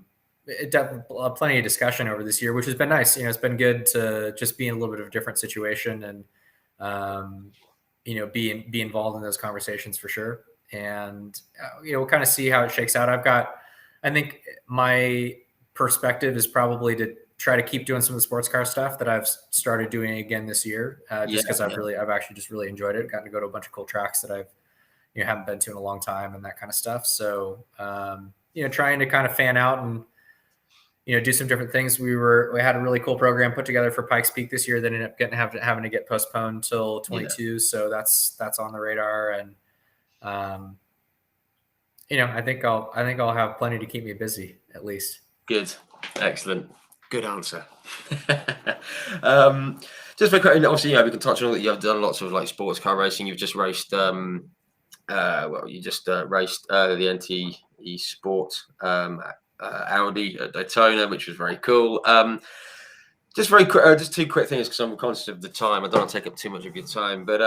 of discussion over this year, which has been nice. It's been good to just be in a little bit of a different situation and. Be involved in those conversations for sure. And, we'll kind of see how it shakes out. I think my perspective is probably to try to keep doing some of the sports car stuff that I've started doing again this year, just because I've actually just really enjoyed it. Gotten to go to a bunch of cool tracks that I've, haven't been to in a long time, and that kind of stuff. So, trying to kind of fan out and, do some different things. We had a really cool program put together for Pikes Peak this year that ended up having to get postponed till 22. Yeah. So that's on the radar. And, I think I'll have plenty to keep me busy, at least. Good. Excellent. Good answer. Just very quick, obviously, we can touch on that. You've done lots of like sports car racing. You've just raced, raced the NTE Sport, Audi at Daytona, which was very cool. Just very quick, just two quick things because I'm conscious of the time. I don't want to take up too much of your time, but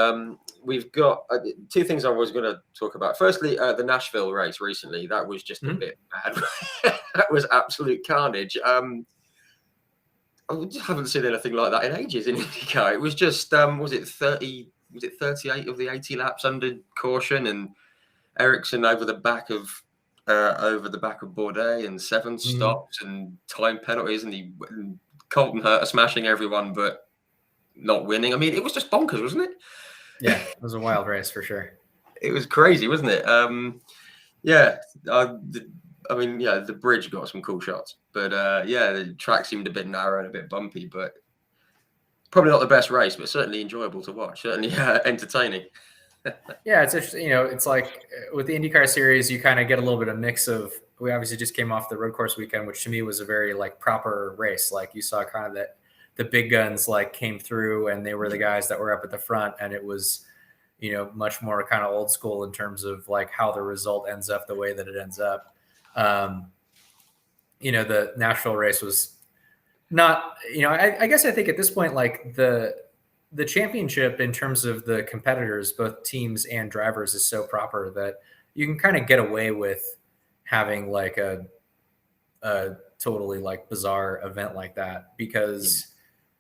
we've got two things I was going to talk about. Firstly, the Nashville race recently, that was just a bit bad. That was absolute carnage. I just haven't seen anything like that in ages in IndyCar. It was just was it 38 of the 80 laps under caution, and Ericsson over the back of Bourdais, and 7 stops and time penalties, and Colton Herta smashing everyone but not winning. I mean, it was just bonkers, wasn't it? Yeah, it was a wild race for sure. It was crazy, wasn't it? The bridge got some cool shots, but the track seemed a bit narrow and a bit bumpy, but probably not the best race, but certainly enjoyable to watch, certainly entertaining. Yeah, it's interesting. It's like with the IndyCar series, you kind of get a little bit of mix of. We obviously just came off the road course weekend, which to me was a very like proper race. Like you saw kind of that the big guns like came through, and they were the guys that were up at the front, and it was, much more kind of old school in terms of like how the result ends up the way that it ends up. The Nashville race was not. I guess I think at this point, like the championship in terms of the competitors, both teams and drivers, is so proper that you can kind of get away with having like a totally like bizarre event like that, because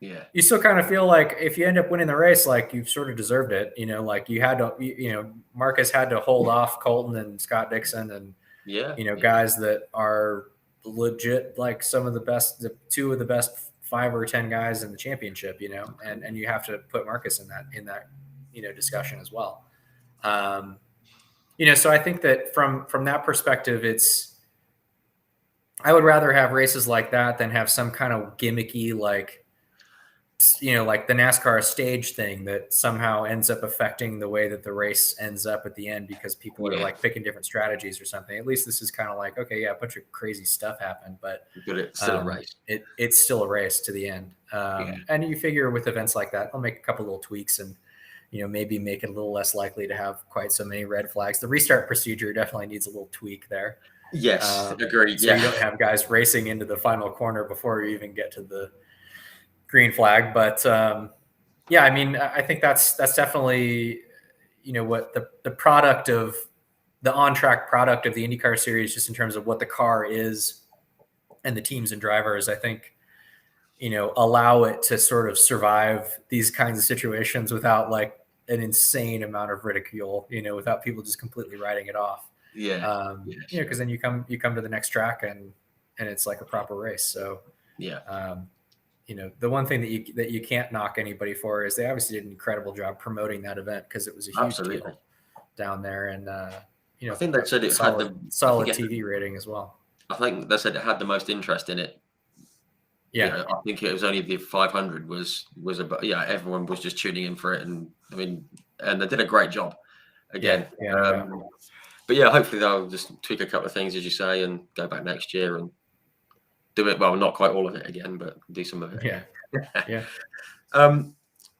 you still kind of feel like if you end up winning the race, like you've sort of deserved it, like you had to, Marcus had to hold off Colton and Scott Dixon and, guys that are legit, like some of the best, two of the best 5 or 10 guys in the championship, and you have to put Marcus in that discussion as well. So I think that from that perspective, I would rather have races like that than have some kind of gimmicky, like the NASCAR stage thing that somehow ends up affecting the way that the race ends up at the end because people are like picking different strategies or something. At least this is kind of like, okay, a bunch of crazy stuff happened, but it's still a race. It's still a race to the end. And you figure with events like that, I'll make a couple little tweaks and, maybe make it a little less likely to have quite so many red flags. The restart procedure definitely needs a little tweak there. Yes, agreed. So you don't have guys racing into the final corner before you even get to the green flag. But I mean, I think that's definitely, what the product of the on-track product of the IndyCar series, just in terms of what the car is and the teams and drivers, I think, allow it to sort of survive these kinds of situations without like an insane amount of ridicule, without people just completely writing it off. Because then you come to the next track and it's like a proper race. So the one thing that you can't knock anybody for is they obviously did an incredible job promoting that event, because it was a huge deal down there. And I think they said it solid, had the solid TV rating as well. I think they said it had the most interest in it. I think it was only the 500 was everyone was just tuning in for it, and I mean, and they did a great job again. But hopefully they'll just tweak a couple of things, as you say, and go back next year and do it. Well, not quite all of it again, but do some of it.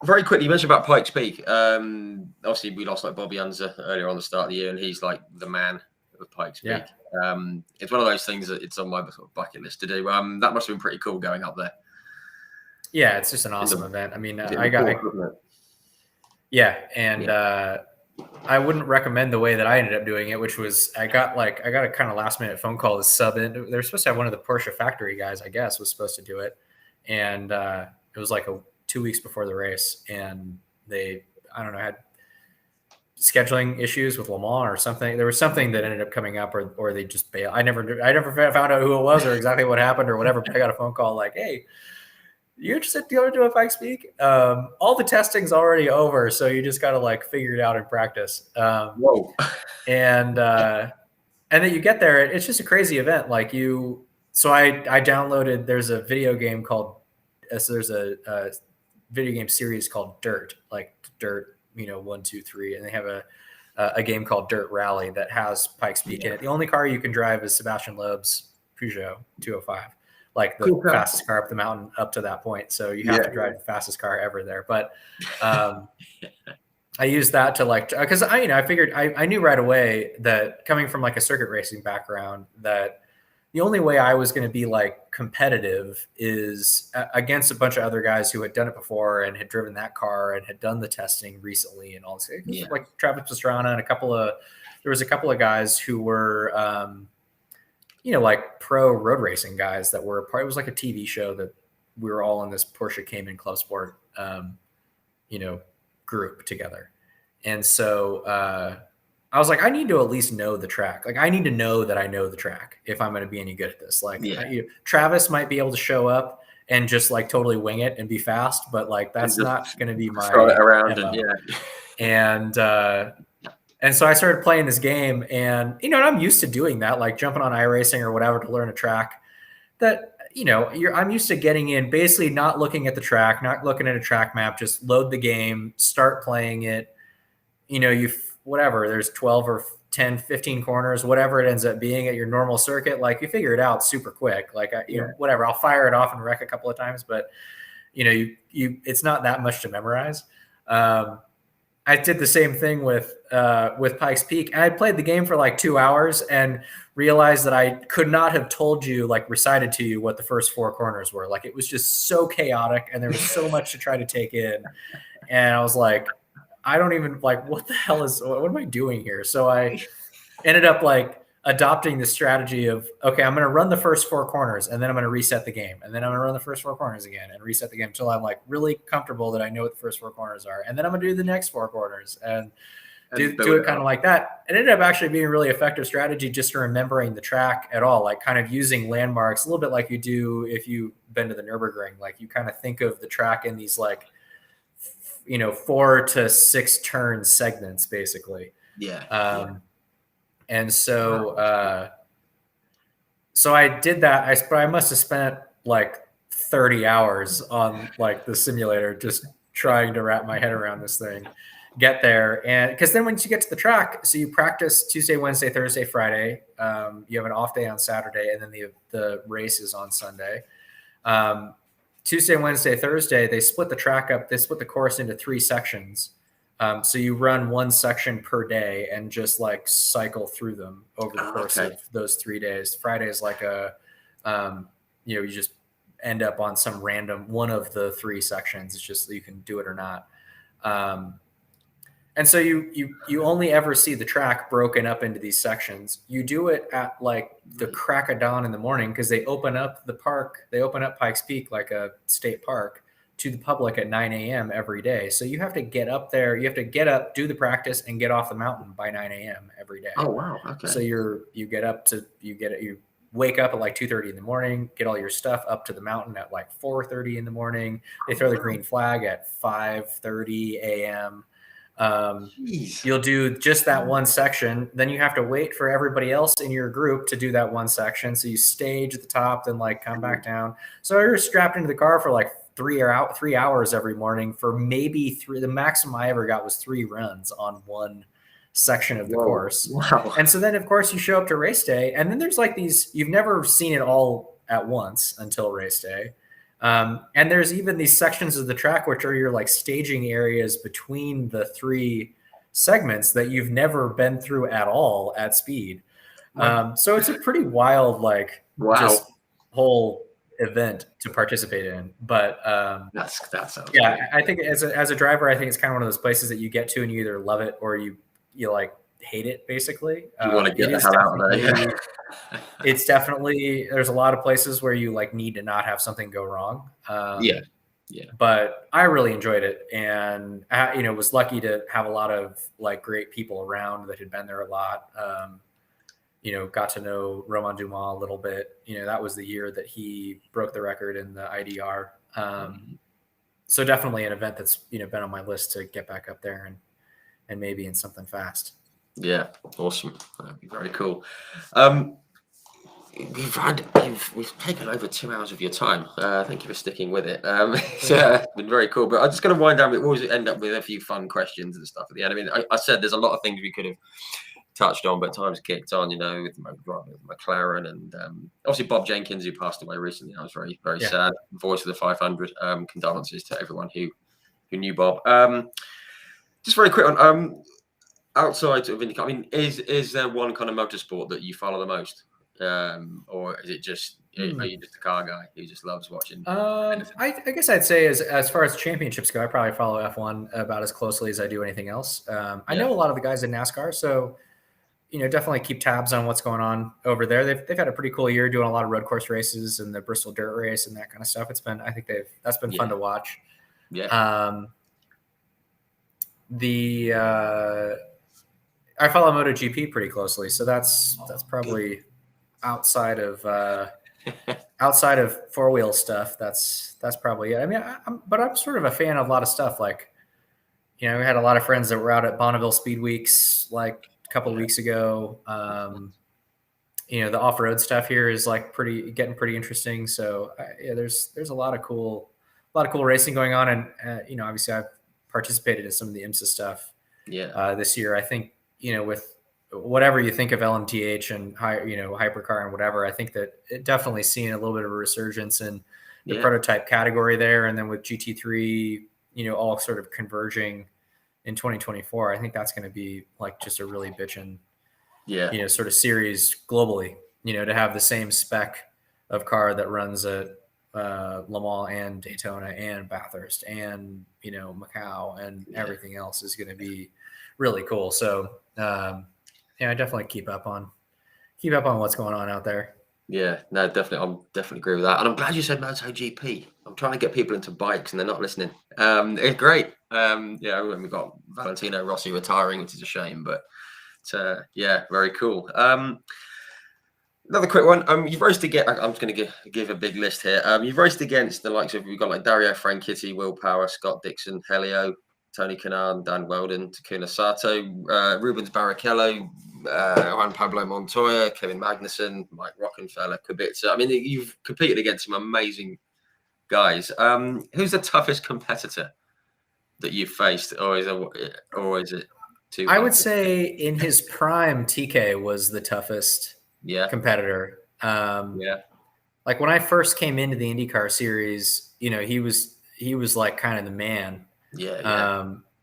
Very quickly, you mentioned about Pikes Peak. Obviously, we lost like Bobby Unser earlier on the start of the year, and he's like the man of Pikes Peak. It's one of those things that it's on my sort of bucket list to do. That must have been pretty cool going up there. Yeah, it's just an awesome event. I mean, I wouldn't recommend the way that I ended up doing it, which was I got a kind of last minute phone call to sub in. They're supposed to have one of the Porsche factory guys, I guess, was supposed to do it. And it was like 2 weeks before the race. And they, I don't know, had scheduling issues with Le Mans or something. There was something that ended up coming up, or they just bailed. I never found out who it was or exactly what happened or whatever. But I got a phone call like, hey, you interested to go to a Pikes Peak? All the testing's already over, so you just got to like figure it out in practice. Whoa! And then you get there, it's just a crazy event. Like so I downloaded. There's a video game called. So there's a video game series called Dirt, like Dirt, 1, 2, 3, and they have a game called Dirt Rally that has Pikes Peak in it. The only car you can drive is Sebastian Loeb's Peugeot 205. Like the fastest car up the mountain up to that point. So you have to drive the fastest car ever there. But I used that to because I figured I knew right away that coming from like a circuit racing background, that the only way I was going to be like competitive is against a bunch of other guys who had done it before and had driven that car and had done the testing recently and all this. Like Travis Pastrana and there was a couple of guys who were, like pro road racing guys that were a part. It was like a TV show that we were all in this Porsche Cayman Club Sport, group together. And so I was like, I need to at least know the track. Like, I need to know that I know the track if I'm going to be any good at this. Like, Travis might be able to show up and just like totally wing it and be fast, but like that's not going to be my throw it around and so I started playing this game, and I'm used to doing that, like jumping on iRacing or whatever to learn a track. That I'm used to getting in, basically not looking at the track, not looking at a track map, just load the game, start playing it. Whatever, there's 12 or 10, 15 corners, whatever it ends up being at your normal circuit. Like you figure it out super quick. Like whatever, I'll fire it off and wreck a couple of times, but it's not that much to memorize. I did the same thing with Pikes Peak, and I played the game for like 2 hours and realized that I could not have told you, like recited to you what the first 4 corners were. Like it was just so chaotic and there was so much to try to take in. And I was like, I don't even like, what the hell what am I doing here? So I ended up like adopting the strategy of, okay, I'm going to run the first 4 corners and then I'm going to reset the game. And then I'm going to run the first 4 corners again and reset the game until I'm like really comfortable that I know what the first 4 corners are. And then I'm going to do the next 4 corners and do it kind of like that. It ended up actually being a really effective strategy just to remembering the track at all, like kind of using landmarks a little bit like you do if you've been to the Nürburgring. Like you kind of think of the track in these like, 4 to 6 turn segments basically. Yeah. And so, so I did that. I must have spent like 30 hours on like the simulator, just trying to wrap my head around this thing, get there. And because then once you get to the track, so you practice Tuesday, Wednesday, Thursday, Friday, you have an off day on Saturday, and then the race is on Sunday. Tuesday, Wednesday, Thursday, they split the track up. They split the course into 3 sections. So you run 1 section per day and just like cycle through them over the course of those 3 days. Friday is like you just end up on some random one of the 3 sections. It's just you can do it or not. And so you only ever see the track broken up into these sections. You do it at like the crack of dawn in the morning because they open up the park. They open up Pikes Peak like a state park to the public at 9 a.m. every day. So you have to get up there. You have to get up, do the practice, and get off the mountain by 9 a.m. every day. Oh wow! Okay. So you wake up at like 2:30 in the morning, get all your stuff up to the mountain at like 4:30 in the morning. They throw the green flag at 5:30 a.m. You'll do just that 1 section. Then you have to wait for everybody else in your group to do that 1 section. So you stage at the top, then like come back down. So you're strapped into the car for like 3 hours every morning for maybe 3. The maximum I ever got was 3 runs on 1 section of the course. Wow. And so then of course you show up to race day, and then there's like these, you've never seen it all at once until race day. And there's even these sections of the track, which are your like staging areas between the 3 segments that you've never been through at all at speed. So it's a pretty wild, like just whole event to participate in. But that sounds I think as a driver, I think it's kind of one of those places that you get to and you either love it or you like hate it basically. You want to get the hell out of there. It's definitely, there's a lot of places where you like need to not have something go wrong. Yeah. But I really enjoyed it, and was lucky to have a lot of like great people around that had been there a lot. Got to know Romain Dumas a little bit. That was the year that he broke the record in the IDR. So definitely an event that's been on my list to get back up there and maybe in something fast. Yeah, awesome. That'd be very cool. We've taken over 2 hours of your time. Thank you for sticking with it. It's been very cool. But I'm just going to wind down. We always end up with a few fun questions and stuff at the end. I mean, I said there's a lot of things we could have touched on, but time's kicked on. With McLaren and obviously Bob Jenkins, who passed away recently. I was very, very sad. Voice of the 500. Condolences to everyone who knew Bob. Just very quick on outside of IndyCar. I mean, is there one kind of motorsport that you follow the most? Or is it just are you just a car guy who just loves watching? I guess I'd say as far as championships go, I probably follow F1 about as closely as I do anything else. I know a lot of the guys in NASCAR, so definitely keep tabs on what's going on over there. They've had a pretty cool year doing a lot of road course races and the Bristol Dirt Race and that kind of stuff. That's been fun to watch. Yeah. I follow MotoGP pretty closely, so that's probably outside of 4-wheel stuff. That's probably it. I mean, I'm sort of a fan of a lot of stuff. Like, we had a lot of friends that were out at Bonneville Speed Weeks like a couple of weeks ago. The off-road stuff here is like getting pretty interesting. So there's a lot of cool racing going on, and obviously I've participated in some of the IMSA stuff. This year, I think with whatever you think of LMTH and hypercar and whatever, I think that it definitely seen a little bit of a resurgence in the prototype category there, and then with GT3, all sort of converging in 2024, I think that's going to be like just a really bitchin', sort of series globally. To have the same spec of car that runs at Le Mans and Daytona and Bathurst and, you know, Macau and everything else is going to be really cool. So, yeah, I definitely keep up on what's going on out there. Yeah, no, definitely. I'm definitely agree with that. And I'm glad you said MotoGP. I'm trying to get people into bikes and they're not listening. It's great. Yeah, we've got Valentino Rossi retiring, which is a shame, but yeah, very cool. Another quick one. You've raced against. I'm just going to give a big list here. You've raced against the likes of, we've got like Dario Franchitti, Will Power, Scott Dixon, Helio, Tony Kanaan, Dan Weldon, Takuma Sato, Rubens Barrichello, Juan Pablo Montoya, Kevin Magnussen, Mike Rockenfeller, Kubica. I mean, you've competed against some amazing guys. Who's the toughest competitor that you've faced, or is it too hard? I would say in his prime, TK was the toughest competitor. Like when I first came into the IndyCar series, you know, he was like kind of the man.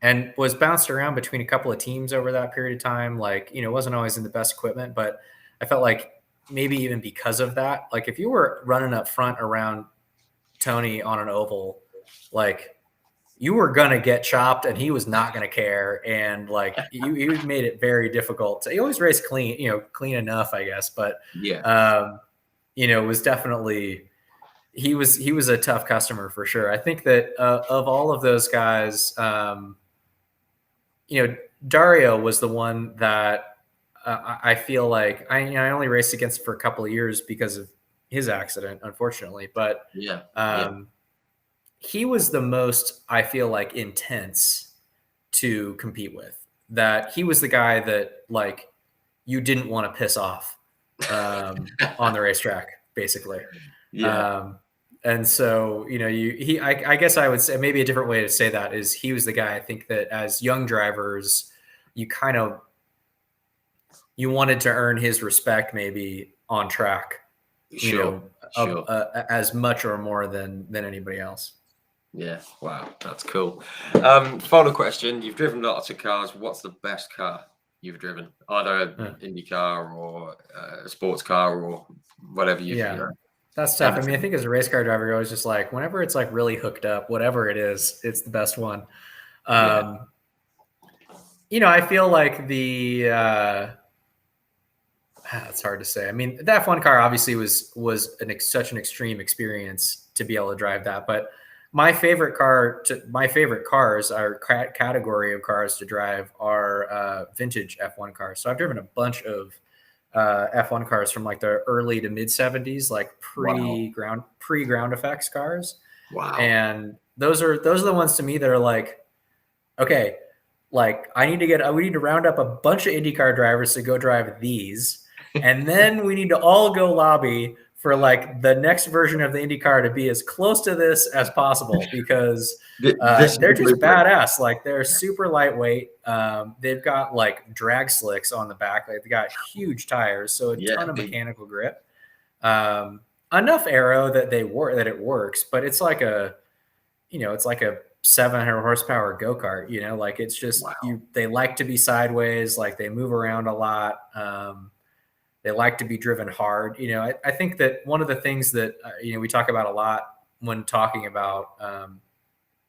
And was bounced around between a couple of teams over that period of time. Like, you know, wasn't always in the best equipment, but I felt like maybe even because of that, like if you were running up front around Tony on an oval, like you were going to get chopped and he was not going to care. And like he made it very difficult. He always raced clean, you know, clean enough, I guess. But, you know, it was definitely, he was a tough customer for sure. I think that of all of those guys, you know, Dario was the one that I feel like I only raced against for a couple of years because of his accident, unfortunately. But he was the most, I feel like, intense to compete with. That he was the guy that like you didn't want to piss off on the racetrack, basically. And so, you know, I guess I would say maybe a different way to say that is he was the guy I think that as young drivers, you wanted to earn his respect maybe on track, you know, as much or more than anybody else. Yeah. Wow. That's cool. Final question. You've driven lots of cars. What's the best car you've driven? Either an IndyCar or a sports car or whatever you've That's tough. I mean, I think as a race car driver, you're always just like, whenever it's like really hooked up, whatever it is, it's the best one. You know, I feel like it's hard to say. I mean, the F1 car obviously was such an extreme experience to be able to drive that. But my favorite cars, our category of cars to drive are vintage F1 cars. So I've driven a bunch of F1 cars from like the early to mid 70s, like pre-ground effects cars. Wow. And those are the ones to me that are like, okay, like we need to round up a bunch of IndyCar drivers to go drive these. And then we need to all go lobby for like the next version of the IndyCar to be as close to this as possible because they're just badass. Like they're super lightweight. They've got like drag slicks on the back. Like, they got huge tires, so a ton of mechanical grip. Enough aero that it works, but it's like a 700 horsepower go-kart. You know, like it's just they like to be sideways. Like they move around a lot. They like to be driven hard. You know, I think that one of the things that, you know, we talk about a lot when talking about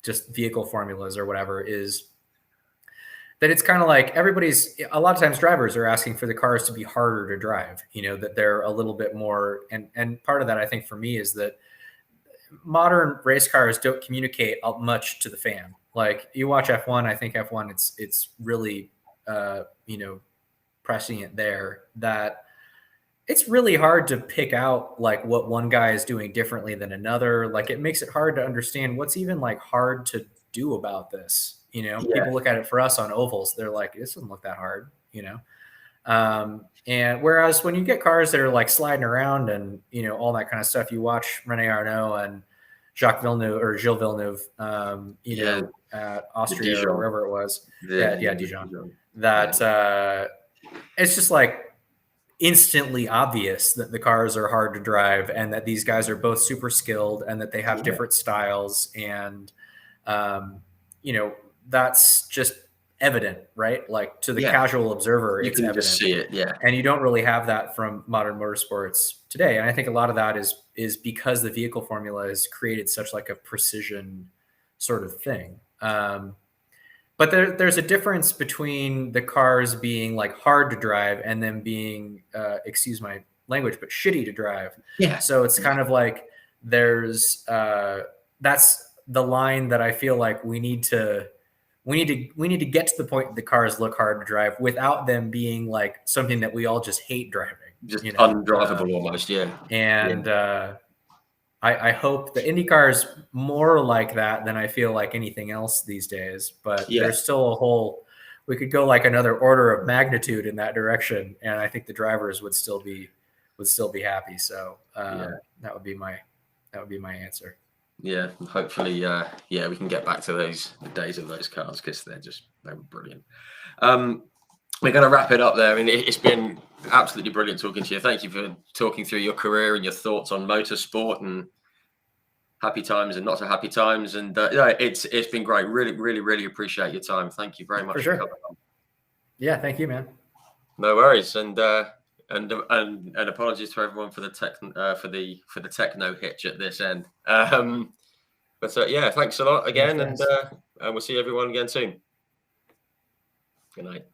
just vehicle formulas or whatever is that it's kind of like a lot of times drivers are asking for the cars to be harder to drive, you know, that they're a little bit more. And part of that, I think for me is that modern race cars don't communicate much to the fan. Like you watch F1, I think F1, it's really, you know, prescient there that it's really hard to pick out like what one guy is doing differently than another. Like it makes it hard to understand what's even like hard to do about this. You know, people look at it for us on ovals. They're like, this doesn't look that hard, you know? And whereas when you get cars that are like sliding around and, you know, all that kind of stuff, you watch Rene Arnoux and Jacques Villeneuve or Gilles Villeneuve, you know, at Austria or wherever it was. Dijon. That it's just like, instantly obvious that the cars are hard to drive and that these guys are both super skilled and that they have different styles. And, you know, that's just evident, right? Like to the Yeah. casual observer, You it's can evident. just see it, yeah. And you don't really have that from modern motorsports today. And I think a lot of that is because the vehicle formula has created such like a precision sort of thing. But there's a difference between the cars being like hard to drive and them being, excuse my language, but shitty to drive. Yeah. So it's kind of like there's that's the line that I feel like we need to get to the point that the cars look hard to drive without them being like something that we all just hate driving, just undrivable almost. Yeah. And I hope the IndyCar is more like that than I feel like anything else these days. But there's still we could go like another order of magnitude in that direction, and I think the drivers would still be happy. So that would be my answer. Yeah, hopefully, we can get back to the days of those cars because they were brilliant. We're going to wrap it up there. I mean, it's been absolutely brilliant talking to you. Thank you for talking through your career and your thoughts on motorsport and happy times and not so happy times. And it's been great. Really, really, really appreciate your time. Thank you very much for sure. coming on. Yeah, thank you, man. No worries. And apologies to everyone for the techno hitch at this end. But thanks a lot again, and we'll see everyone again soon. Good night.